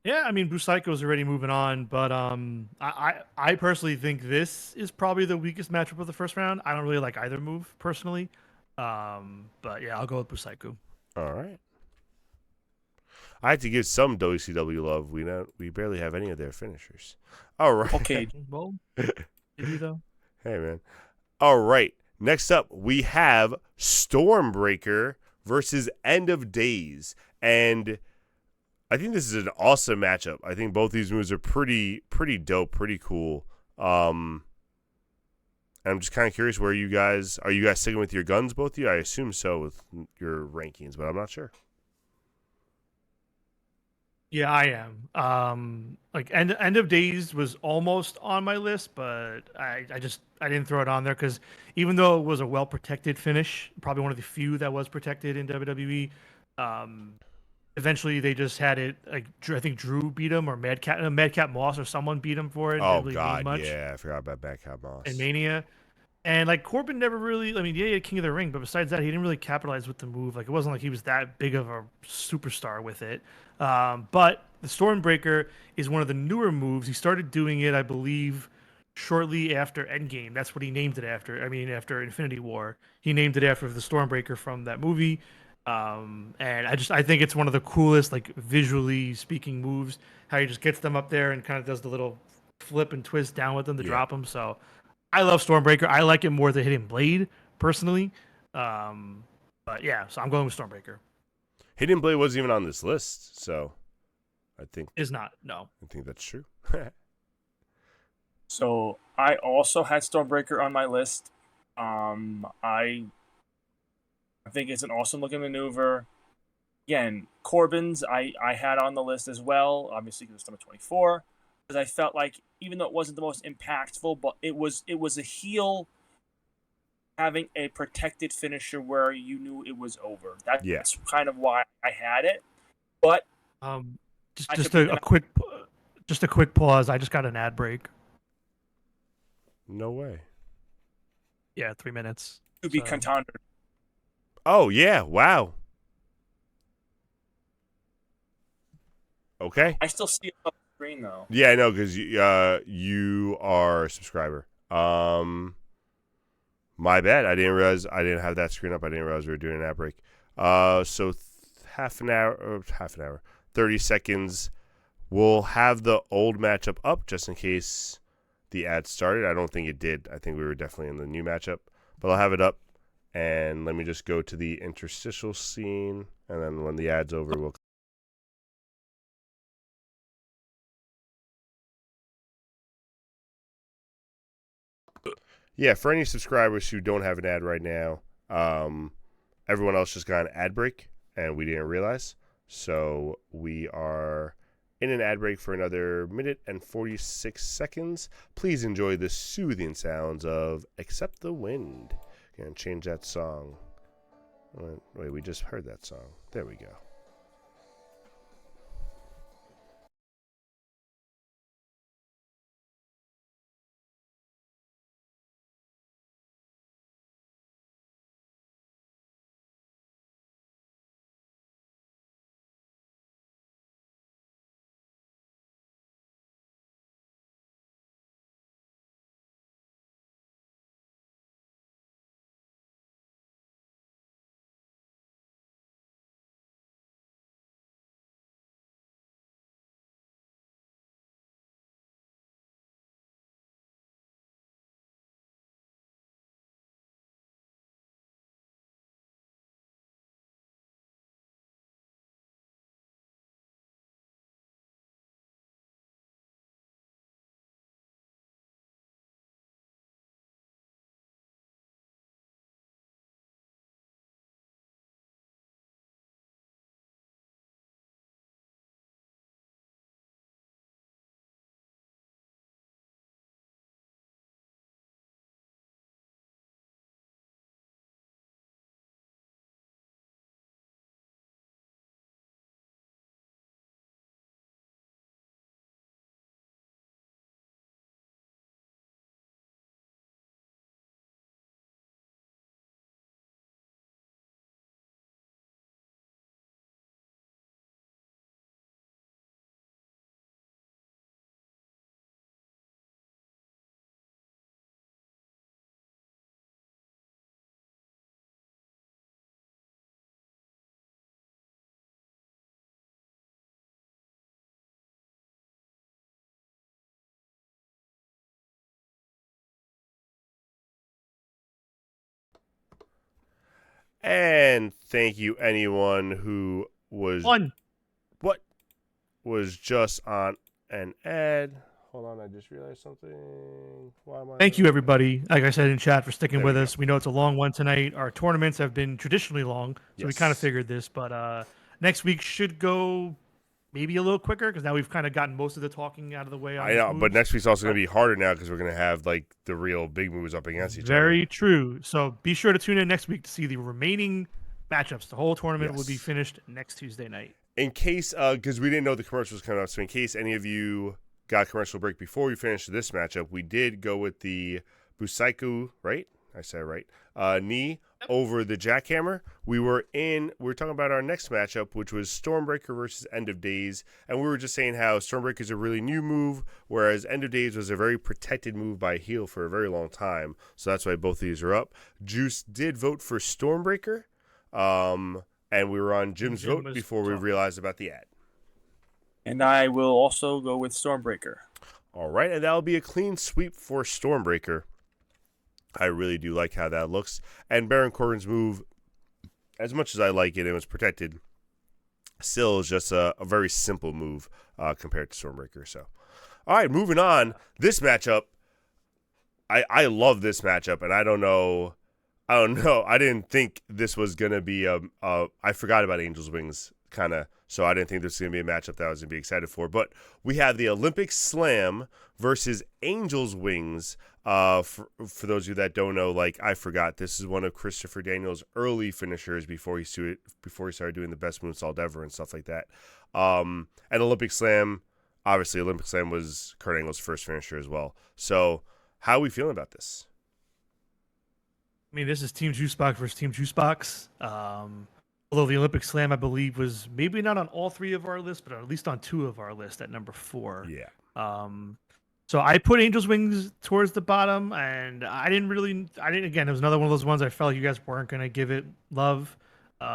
Yeah, I mean, Busaiko's already moving on, but I personally think this is probably the weakest matchup of the first round. I don't really like either move personally, but yeah, I'll go with Busaiku. All right. I had to give some WCW love. We barely have any of their finishers. All right. Okay, Well, did you though? Hey man. All right. Next up, we have Stormbreaker versus End of Days, and I think this is an awesome matchup. I think both these moves are pretty dope, pretty cool. And I'm just kind of curious where you guys are. You guys sticking with your guns, both of you? I assume so with your rankings, but I'm not sure. Yeah, I am. Like end of days was almost on my list, but I didn't throw it on there because even though it was a well protected finish, probably one of the few that was protected in WWE. Um, Eventually they just had it like I think Drew beat him or Madcap Moss or someone beat him for it. Oh Didn't really mean God, much yeah, I forgot about Backup in Moss. Mania. And like Corbin never really, I mean, yeah, he had King of the Ring, but besides that, he didn't really capitalize with the move. Like it wasn't like he was that big of a superstar with it. But the Stormbreaker is one of the newer moves. He started doing it, I believe, shortly after Endgame. That's what he named it after. I mean, after Infinity War, he named it after the Stormbreaker from that movie. And I think it's one of the coolest, like visually speaking moves. How he just gets them up there and kind of does the little flip and twist down with them to Yeah, drop them. So I love Stormbreaker. I like it more than Hidden Blade personally. Um, but yeah, so I'm going with Stormbreaker. Hidden Blade wasn't even on this list, so I think Is not no. that's true. so I also had Stormbreaker on my list. I think it's an awesome looking maneuver. Again, Corbin's I had on the list as well, obviously because it's number 24. Because I felt like even though it wasn't the most impactful, but it was a heel having a protected finisher where you knew it was over. Yeah, That's kind of why I had it. But Um, just I could just be a quick just a quick pause. I just got an ad break. no way. Yeah, 3 minutes. to be So contender. Oh yeah, wow. Okay. I still see it on the screen though. Yeah, I know because you are a subscriber. My bad. I didn't realize I didn't have that screen up. I didn't realize we were doing an ad break. So half an hour, 30 seconds. We'll have the old matchup up just in case the ad started. I don't think it did. I think we were definitely in the new matchup, but I'll have it up. And let me just go to the interstitial scene, and then when the ad's over, we'll. Yeah, for any subscribers who don't have an ad right now, everyone else just got an ad break, and we didn't realize. So we are in an ad break for another minute and 46 seconds. Please enjoy the soothing sounds of Accept the Wind. Gonna change that song. Wait, we just heard that song. There we go. And thank you anyone who was just on an ad. Hold on, I just realized something. Why am I Thank you, everybody. Like I said in chat, for sticking There with we us. We know it's a long one tonight. Our tournaments have been traditionally long, so we kind of Yes. figured this. But next week should go maybe a little quicker because now we've kind of gotten most of the talking out of the way on I these know, but moves. next week's also going to be harder now because we're going to have like the real big moves up against each other. Very true. So be sure to tune in next week to see the remaining matchups. The whole tournament will be Yes. finished next Tuesday night. In case, because we didn't know the commercial was coming up, so in case any of you got a commercial break before we finished this matchup, we did go with the Busaiku, right? I said it right. Knee over the jackhammer. We were talking about our next matchup, which was Stormbreaker versus End of Days, and we were just saying how Stormbreaker is a really new move, whereas End of Days was a very protected move by heel for a very long time. So that's why both of these are up. Juice did vote for Stormbreaker, and we were on Jim's Jim vote before we realized about the ad. And I will also go with Stormbreaker. All right, and that'll be a clean sweep for Stormbreaker. I really do like how that looks. And Baron Corbin's move, as much as I like it, it was protected, still is just a very simple move compared to Stormbreaker. So, all right, moving on. This matchup, I love this matchup, and I don't know. I didn't think this was going to be I forgot about Angel's Wings, kind of, so I didn't think this was going to be a matchup that I was going to be excited for. But we have the Olympic Slam versus Angel's Wings. For those of you that don't know, like I forgot, this is one of Christopher Daniels' early finishers before he started doing the best moonsault ever and stuff like that. And Olympic Slam, obviously, Olympic Slam was Kurt Angle's first finisher as well. So, how are we feeling about this? I mean, this is Team Juicebox versus Team Juicebox. Although the Olympic Slam, I believe, was maybe not on all three of our lists, but at least on two of our lists at number 4. Yeah. So I put Angel's Wings towards the bottom, and I didn't. Again, it was another one of those ones I felt like you guys weren't gonna give it love. So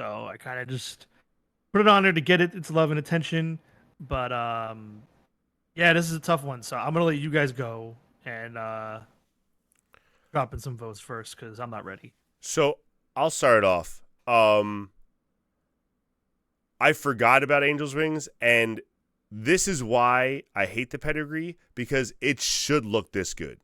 I kind of just put it on there to get its love and attention. But yeah, this is a tough one. So I'm gonna let you guys go and drop in some votes first because I'm not ready. So I'll start off. I forgot about Angel's Wings, and this is why I hate the pedigree, because it should look this good.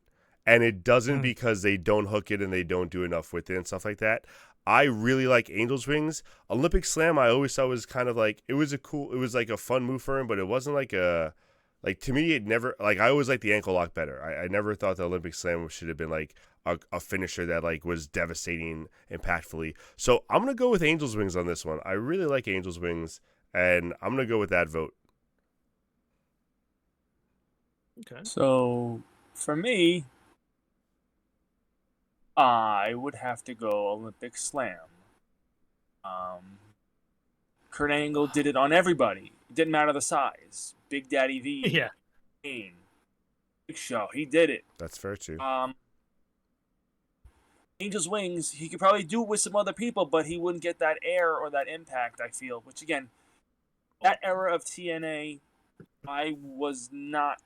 And it doesn't because they don't hook it and they don't do enough with it and stuff like that. I really like Angel's Wings. Olympic Slam, I always thought was kind of like, it was like a fun move for him, but it wasn't like to me, it never, like, I always liked the ankle lock better. I never thought the Olympic Slam should have been like a finisher that like was devastating impactfully. So I'm going to go with Angel's Wings on this one. I really like Angel's Wings, and I'm going to go with that vote. Okay. So for me, I would have to go Olympic Slam. Kurt Angle did it on everybody. It didn't matter the size. Big Daddy V. Yeah. Big Show. He did it. That's fair too. Angel's Wings, he could probably do it with some other people, but he wouldn't get that air or that impact, I feel. Which, again, that era of TNA, I was not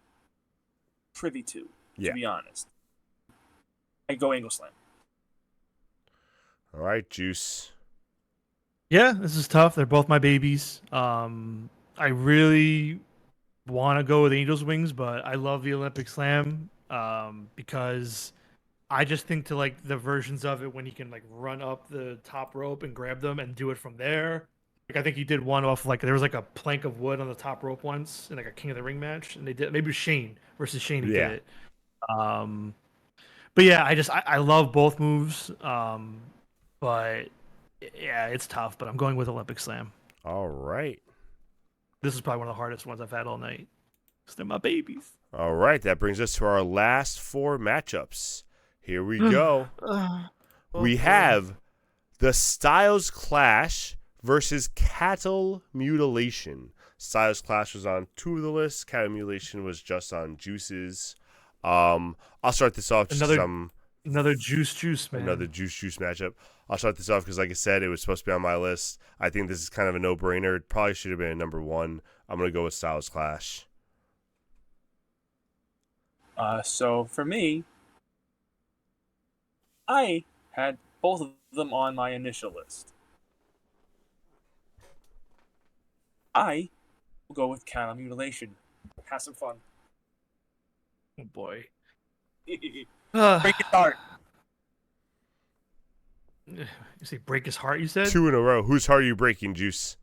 privy to be honest. I go Angle Slam. All right, Juice. Yeah, this is tough. They're both my babies. I really want to go with Angel's Wings, but I love the Olympic Slam because I just think to like the versions of it when he can like run up the top rope and grab them and do it from there. Like I think he did one off like there was like a plank of wood on the top rope once in like a King of the Ring match, and they did maybe it was Shane versus Shane who did it. But yeah, I love both moves. But yeah, it's tough. But I'm going with Olympic Slam. All right. This is probably one of the hardest ones I've had all night. Because they're my babies. All right, that brings us to our last 4 matchups. Here we go. We have the Styles Clash versus Cattle Mutilation. Styles Clash was on 2 of the lists. Cattle Mutilation was just on Juice's. I'll start this off just another juice, man. Another juice matchup. I'll start this off because, like I said, it was supposed to be on my list. I think this is kind of a no-brainer. It probably should have been a number 1. I'm going to go with Styles Clash. So for me, I had both of them on my initial list. I will go with cattle mutilation. Have some fun. Oh boy. Break it hard. You say break his heart, you said? 2 in a row. Whose heart are you breaking, Juice?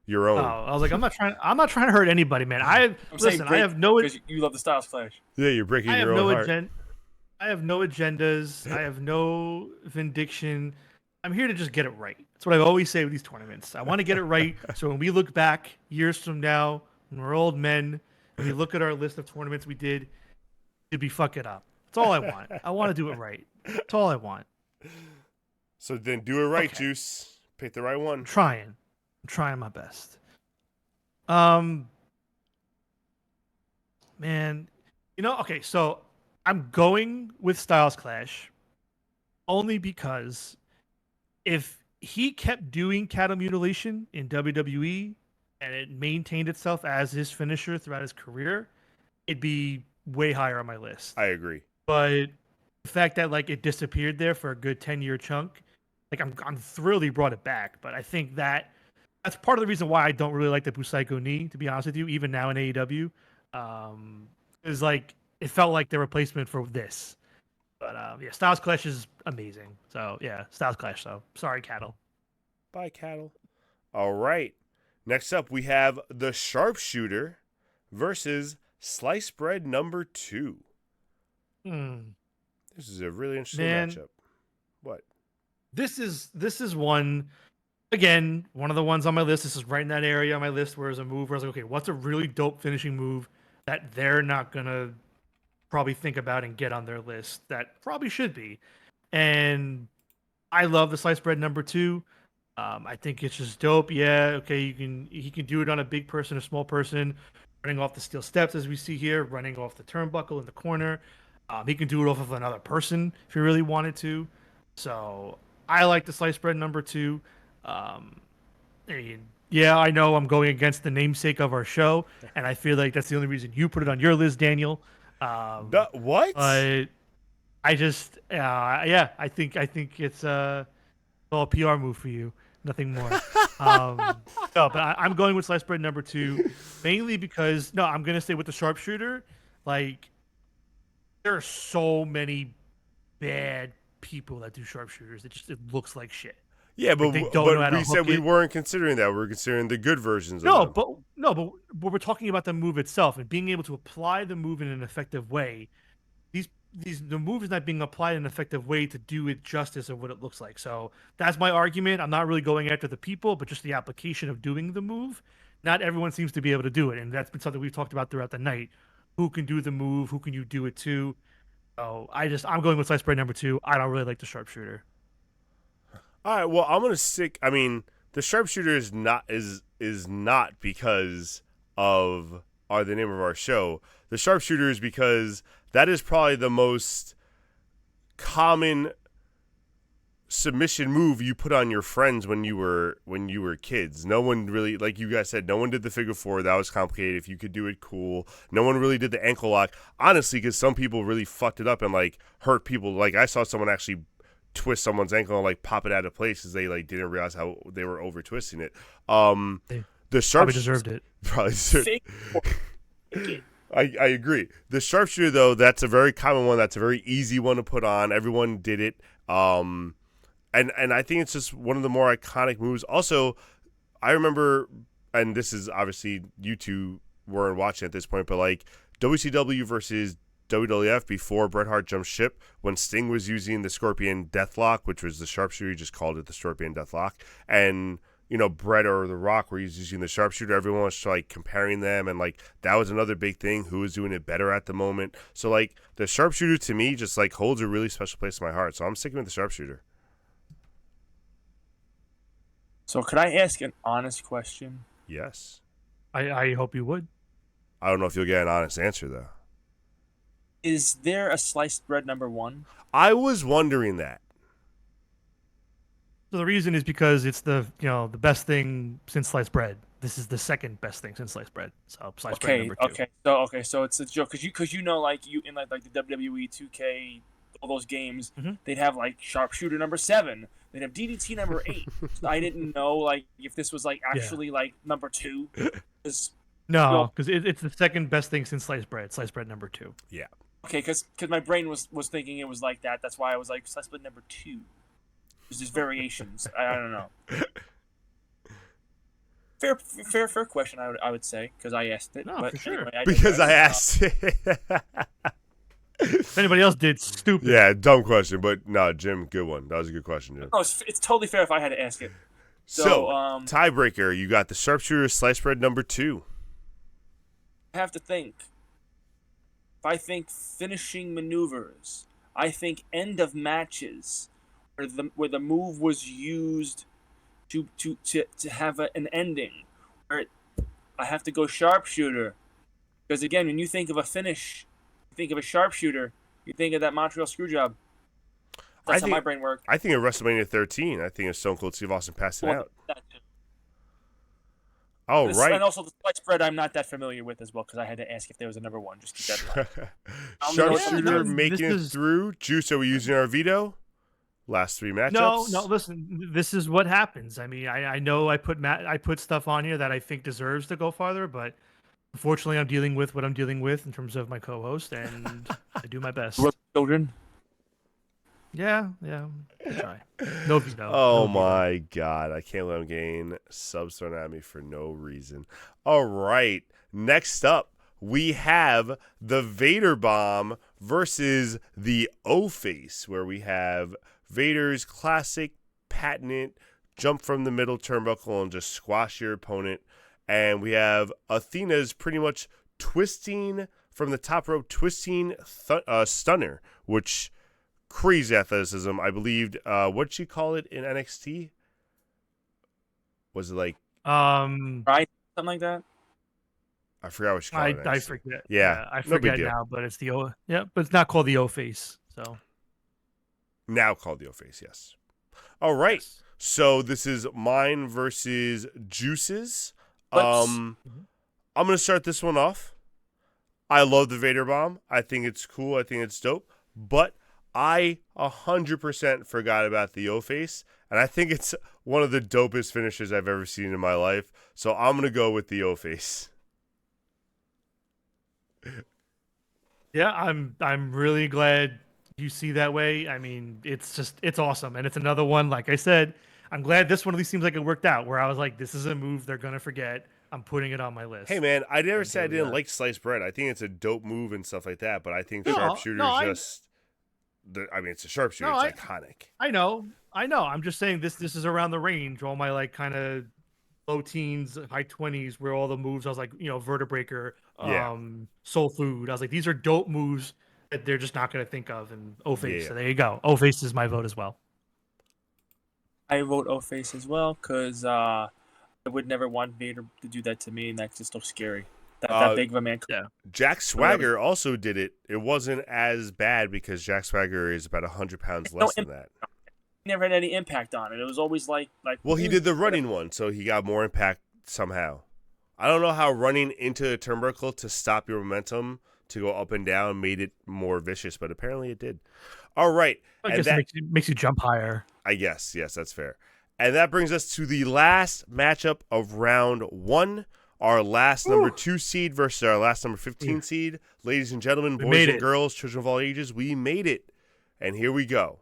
Your own. Oh, I was like, I'm not trying to hurt anybody, man. I have no because you love the Styles Clash. Yeah, you're breaking your own heart. I have no agendas. I have no vindication. I'm here to just get it right. That's what I always say with these tournaments. I want to get it right, so when we look back years from now, when we're old men, and we look at our list of tournaments we did be fuck it up. That's all I want. I want to do it right. That's all I want. So then do it right, Okay. Juice. Pick the right one. I'm trying my best. Man, okay, so I'm going with Styles Clash only because if he kept doing cattle mutilation in WWE and it maintained itself as his finisher throughout his career, it'd be way higher on my list. I agree. But the fact that it disappeared there for a good 10-year chunk, I'm thrilled he brought it back. But I think that's part of the reason why I don't really like the Busaiku knee, to be honest with you, even now in AEW. Is it felt like the replacement for this. But yeah, Styles Clash is amazing. So yeah, Styles Clash. So sorry, Cattle. Bye, Cattle. All right. Next up, we have the Sharpshooter versus Sliced Bread number 2. This is a really interesting matchup. What? This is one. Again, one of the ones on my list. This is right in that area on my list where there's a move where I was like, okay, what's a really dope finishing move that they're not gonna probably think about and get on their list that probably should be. And I love the sliced bread number 2. I think it's just dope. Yeah, okay, he can do it on a big person, a small person, running off the steel steps as we see here, running off the turnbuckle in the corner. He can do it off of another person if he really wanted to. So I like the sliced bread number 2. Yeah, I know I'm going against the namesake of our show, and I feel like that's the only reason you put it on your list, Daniel. What? But I just, I think it's all a PR move for you, nothing more. No, but I'm going with sliced bread number 2, mainly because I'm gonna stay with the sharpshooter. There are so many bad people that do sharpshooters. It looks like shit. Yeah, but we said we weren't considering that. We're considering the good versions of them. But we're talking about the move itself and being able to apply the move in an effective way. The move is not being applied in an effective way to do it justice of what it looks like. So that's my argument. I'm not really going after the people, but just the application of doing the move. Not everyone seems to be able to do it, and that's been something we've talked about throughout the night. Who can do the move? Who can you do it to? So I'm going with sliced bread number 2. I don't really like the sharpshooter. All right, well, I'm gonna stick. I mean, the sharpshooter is not because of the name of our show. The sharpshooter is because that is probably the most common submission move you put on your friends when you were kids. No one really, like you guys said, no one did the figure 4. That was complicated. If you could do it, cool. No one really did the ankle lock, honestly, because some people really fucked it up and hurt people. I saw someone actually twist someone's ankle and pop it out of place because they didn't realize how they were over twisting it. The probably deserved it. Probably deserved it. I agree. The sharpshooter, though, that's a very common one. That's a very easy one to put on. Everyone did it. And I think it's just one of the more iconic moves. Also, I remember, and this is obviously you two weren't watching at this point, but WCW versus WWF before Bret Hart jumped ship, when Sting was using the Scorpion Deathlock, which was the sharpshooter, he just called it the Scorpion Deathlock, and Bret or The Rock were using the sharpshooter. Everyone was comparing them, and that was another big thing. Who was doing it better at the moment? So the sharpshooter to me just holds a really special place in my heart. So I'm sticking with the sharpshooter. So could I ask an honest question? Yes. I hope you would. I don't know if you'll get an honest answer though. Is there a sliced bread number 1? I was wondering that. So the reason is because it's the best thing since sliced bread. This is the second best thing since sliced bread. So sliced bread number 2. So it's a joke because you in the WWE 2K, all those games, they'd have sharpshooter number 7. We'd have DDT number 8. So I didn't know like if this was like actually like number 2. No, because it's the second best thing since sliced bread. Sliced bread number 2. Yeah. Okay, because my brain was thinking it was like that. That's why I was like sliced bread number 2. There's just variations. I don't know. Fair question. I would say because I asked it. No, but for sure. Anyway, Because I asked. If anybody else did, stupid. Yeah, dumb question, but no, Jim, good one. That was a good question, Jim. No, it's totally fair if I had to ask it. So tiebreaker, you got the sharpshooter slice bread number 2. I have to think. If I think finishing maneuvers, I think end of matches, where the move was used to have an ending. I have to go sharpshooter, because again, when you think of a finish, you think of a sharpshooter, you think of that Montreal Screwjob. That's how my brain works. I think of WrestleMania 13. I think of Stone Cold Steve Austin passing out. Oh, right. And also the sliced bread I'm not that familiar with as well, because I had to ask if there was a number 1. Just keep that in mind. Sharpshooter making it through. Juice, are we using our veto? Last 3 matchups? No, listen, this is what happens. I mean, I know I put stuff on here that I think deserves to go farther, but unfortunately I'm dealing with what I'm dealing with in terms of my co-host, and I do my best. Children? Yeah, I try. No veto. Oh my God, I can't let him gain subs thrown at me for no reason. All right, next up, we have the Vader Bomb versus the O-Face, where we have Vader's classic patented jump from the middle turnbuckle and just squash your opponent. And we have Athena's pretty much twisting from the top rope, stunner, which crazy athleticism. I believed, what'd she call it in NXT? Was it like... Right? Something like that? I forgot what she called it. I forget. Yeah, I forget now, but it's the O. Yeah, but it's not called the O-Face. So now called the O-Face, yes. All right. Yes. So this is mine versus Juice's. I'm going to start this one off. I love the Vader Bomb. I think it's cool. I think it's dope. But I 100% forgot about the O-Face, and I think it's one of the dopest finishes I've ever seen in my life. So I'm going to go with the O-Face. Yeah, I'm really glad you see that way. I mean, it's awesome, and it's another one. Like I said, I'm glad this one at least seems like it worked out. Where I was like, this is a move they're gonna forget. I'm putting it on my list. Hey man, I never said I didn't like sliced bread. I think it's a dope move and stuff like that. But I think sharpshooter is it's a sharpshooter. It's iconic. I know. I'm just saying this is around the range. All my like kind of low teens, high 20s, where all the moves I was like, vertebreaker, soul food. I was like, these are dope moves that they're just not going to think of. And O-Face. Yeah. So there you go. O-Face is my vote as well. I vote O-Face as well because I would never want Vader to do that to me, and that's just so scary. That big of a man. Yeah. Jack Swagger also did it. It wasn't as bad because Jack Swagger is about 100 pounds less than that. He never had any impact on it. It was always like. Well, he did the running one, so he got more impact somehow. I don't know how running into a turnbuckle to stop your momentum to go up and down made it more vicious, but apparently it did. All right. I guess it makes you jump higher. I guess. Yes, that's fair. And that brings us to the last matchup of round 1. Our last number 2 seed versus our last number 15 seed. Ladies and gentlemen, boys and girls, children of all ages, we made it. And here we go.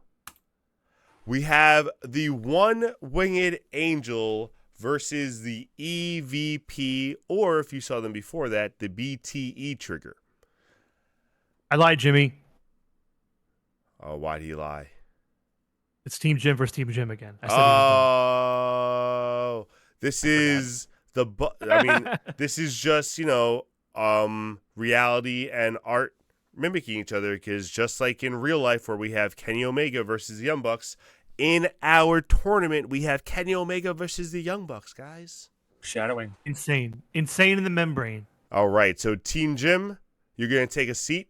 We have the One-Winged Angel versus the EVP, or if you saw them before that, the BTE trigger. I lied, Jimmy. Oh, why do you lie? It's Team Jim versus Team Jim again. This is this is just, reality and art mimicking each other, because just like in real life where we have Kenny Omega versus the Young Bucks, in our tournament we have Kenny Omega versus the Young Bucks, guys. Shadowing. Insane in the membrane. All right, so Team Jim, you're going to take a seat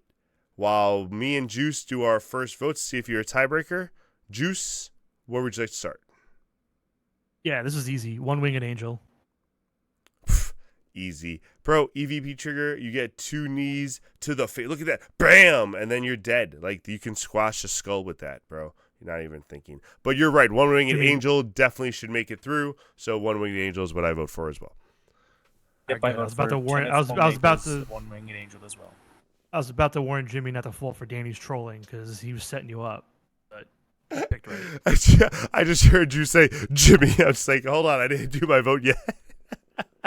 while me and Juice do our first votes to see if you're a tiebreaker. Juice, where would you like to start? Yeah, this is easy. One-Winged Angel. Easy. Bro, EVP trigger, you get 2 knees to the face. Look at that. Bam! And then you're dead. Like, you can squash a skull with that, bro. Not even thinking. But you're right. One Winged Jimmy. Angel definitely should make it through. So One Winged Angel is what I vote for as well. Yep, I was about to warn. I was about to. One Winged Angel as well. I was about to warn Jimmy not to fall for Danny's trolling because he was setting you up. But he picked right. I just heard you say Jimmy. I was like, hold on, I didn't do my vote yet.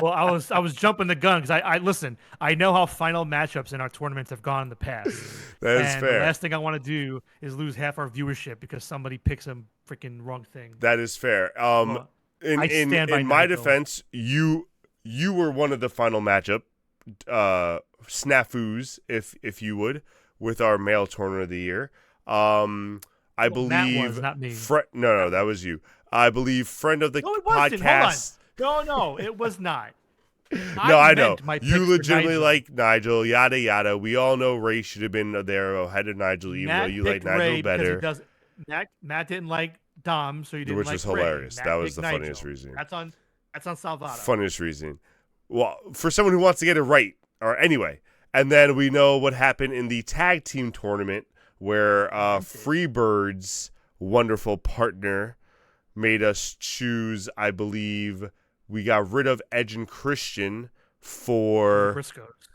Well, I was jumping the gun because I listen. I know how final matchups in our tournaments have gone in the past. That is and fair. The last thing I want to do is lose half our viewership because somebody picks a freaking wrong thing. That is fair. Well, I stand by in my Nigel. defense, you were one of the final matchup snafus, if you would, with our male tournament of the year. I believe Matt was, not me. No, that was you. I believe friend of the No, it wasn't. podcast. Hold on. No, it was not. No, I know. meant my You pick for legitimately Nigel. like Nigel, yada yada. We all know Ray should have been there ahead of Nigel, even Matt though you like picked Nigel Ray because he better. does- Matt didn't like Dom, so he didn't Which like was Ray. hilarious. Matt That was picked the Nigel. funniest reason. That's on Salvato. Funniest reason. Well, for someone who wants to get it right. Or anyway. And then we know what happened in the tag team tournament where Freebird's wonderful partner made us choose, I believe, we got rid of Edge and Christian for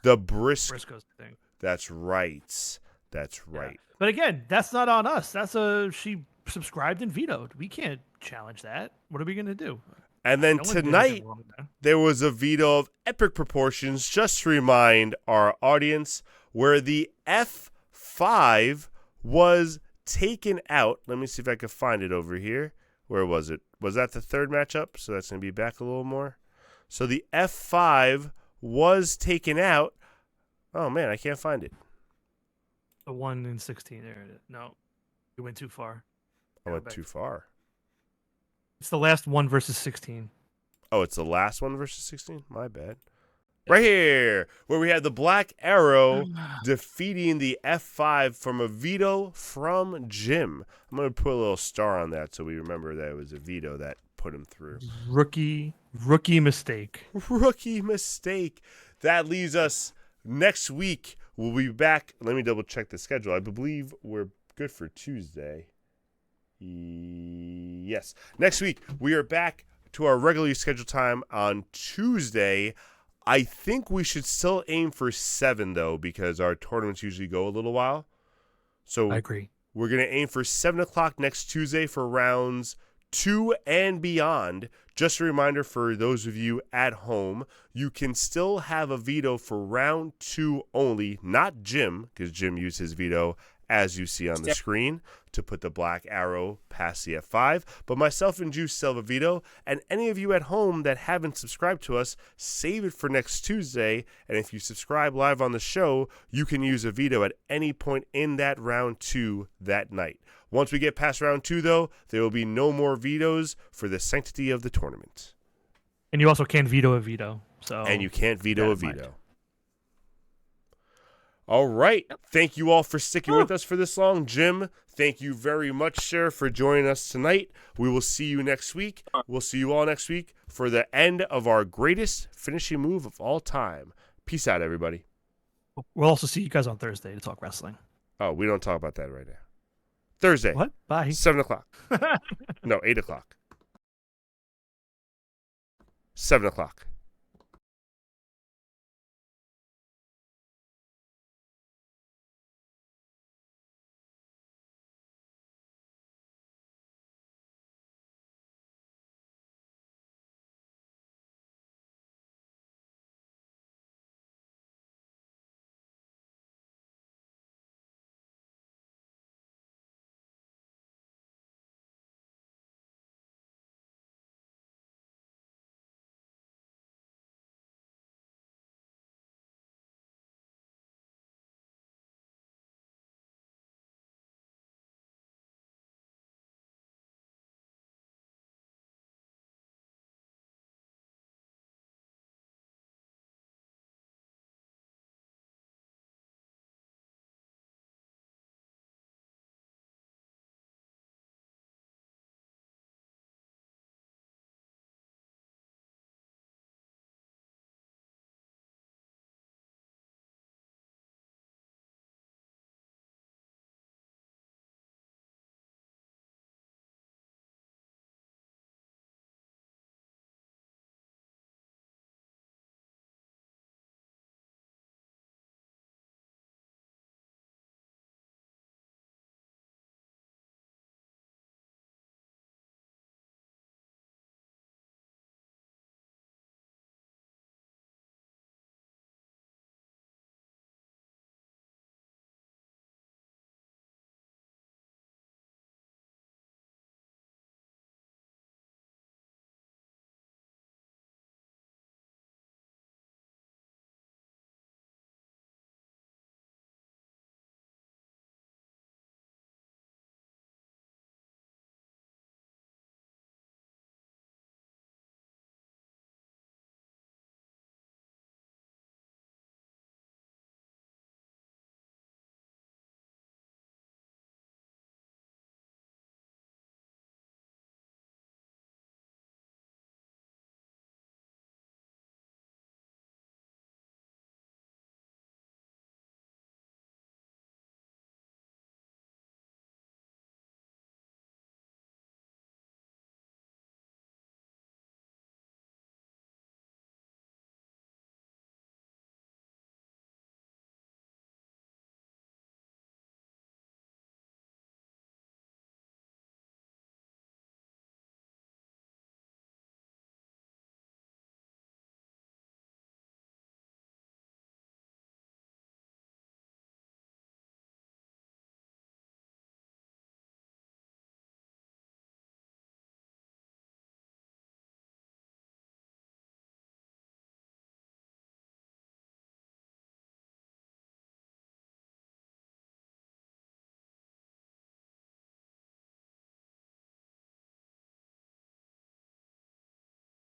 the Briscoes thing. That's right. That's right. Yeah. But again, that's not on us. She subscribed and vetoed. We can't challenge that. What are we gonna do? And then No one did tonight, anything wrong there. there was a veto of epic proportions, just to remind our audience, where the F5 was taken out. Let me see if I can find it over here. Where was it? Was that the third matchup? So that's going to be back a little more. So the F5 was taken out. Oh, man, I can't find it. The 1 in 16. There it is. No, you went too far. I went too far. It's the last 1 versus 16. Oh, it's the last 1 versus 16? My bad. Right here, where we had the Black Arrow defeating the F5 from a veto from Jim. I'm going to put a little star on that so we remember that it was a veto that put him through. Rookie mistake. Rookie mistake. That leaves us next week. We'll be back. Let me double check the schedule. I believe we're good for Tuesday. Yes. Next week, we are back to our regularly scheduled time on Tuesday. I think we should still aim for 7, though, because our tournaments usually go a little while. So I agree. We're going to aim for 7 o'clock next Tuesday for rounds 2 and beyond. Just a reminder for those of you at home, you can still have a veto for round 2 only, not Jim, because Jim used his veto as you see on the screen, to put the Black Arrow past the F5. But myself and Juice still have a veto. And any of you at home that haven't subscribed to us, save it for next Tuesday. And if you subscribe live on the show, you can use a veto at any point in that round 2 that night. Once we get past round 2, though, there will be no more vetoes for the sanctity of the tournament. And you also can't veto a veto. And you can't veto a veto. All right. Thank you all for sticking with us for this long. Jim, thank you very much, sir, for joining us tonight. We will see you next week. We'll see you all next week for the end of our greatest finishing move of all time. Peace out, everybody. We'll also see you guys on Thursday to talk wrestling. Oh, we don't talk about that right now. Thursday. What? Bye. 7 o'clock. No, 8 o'clock. 7 o'clock.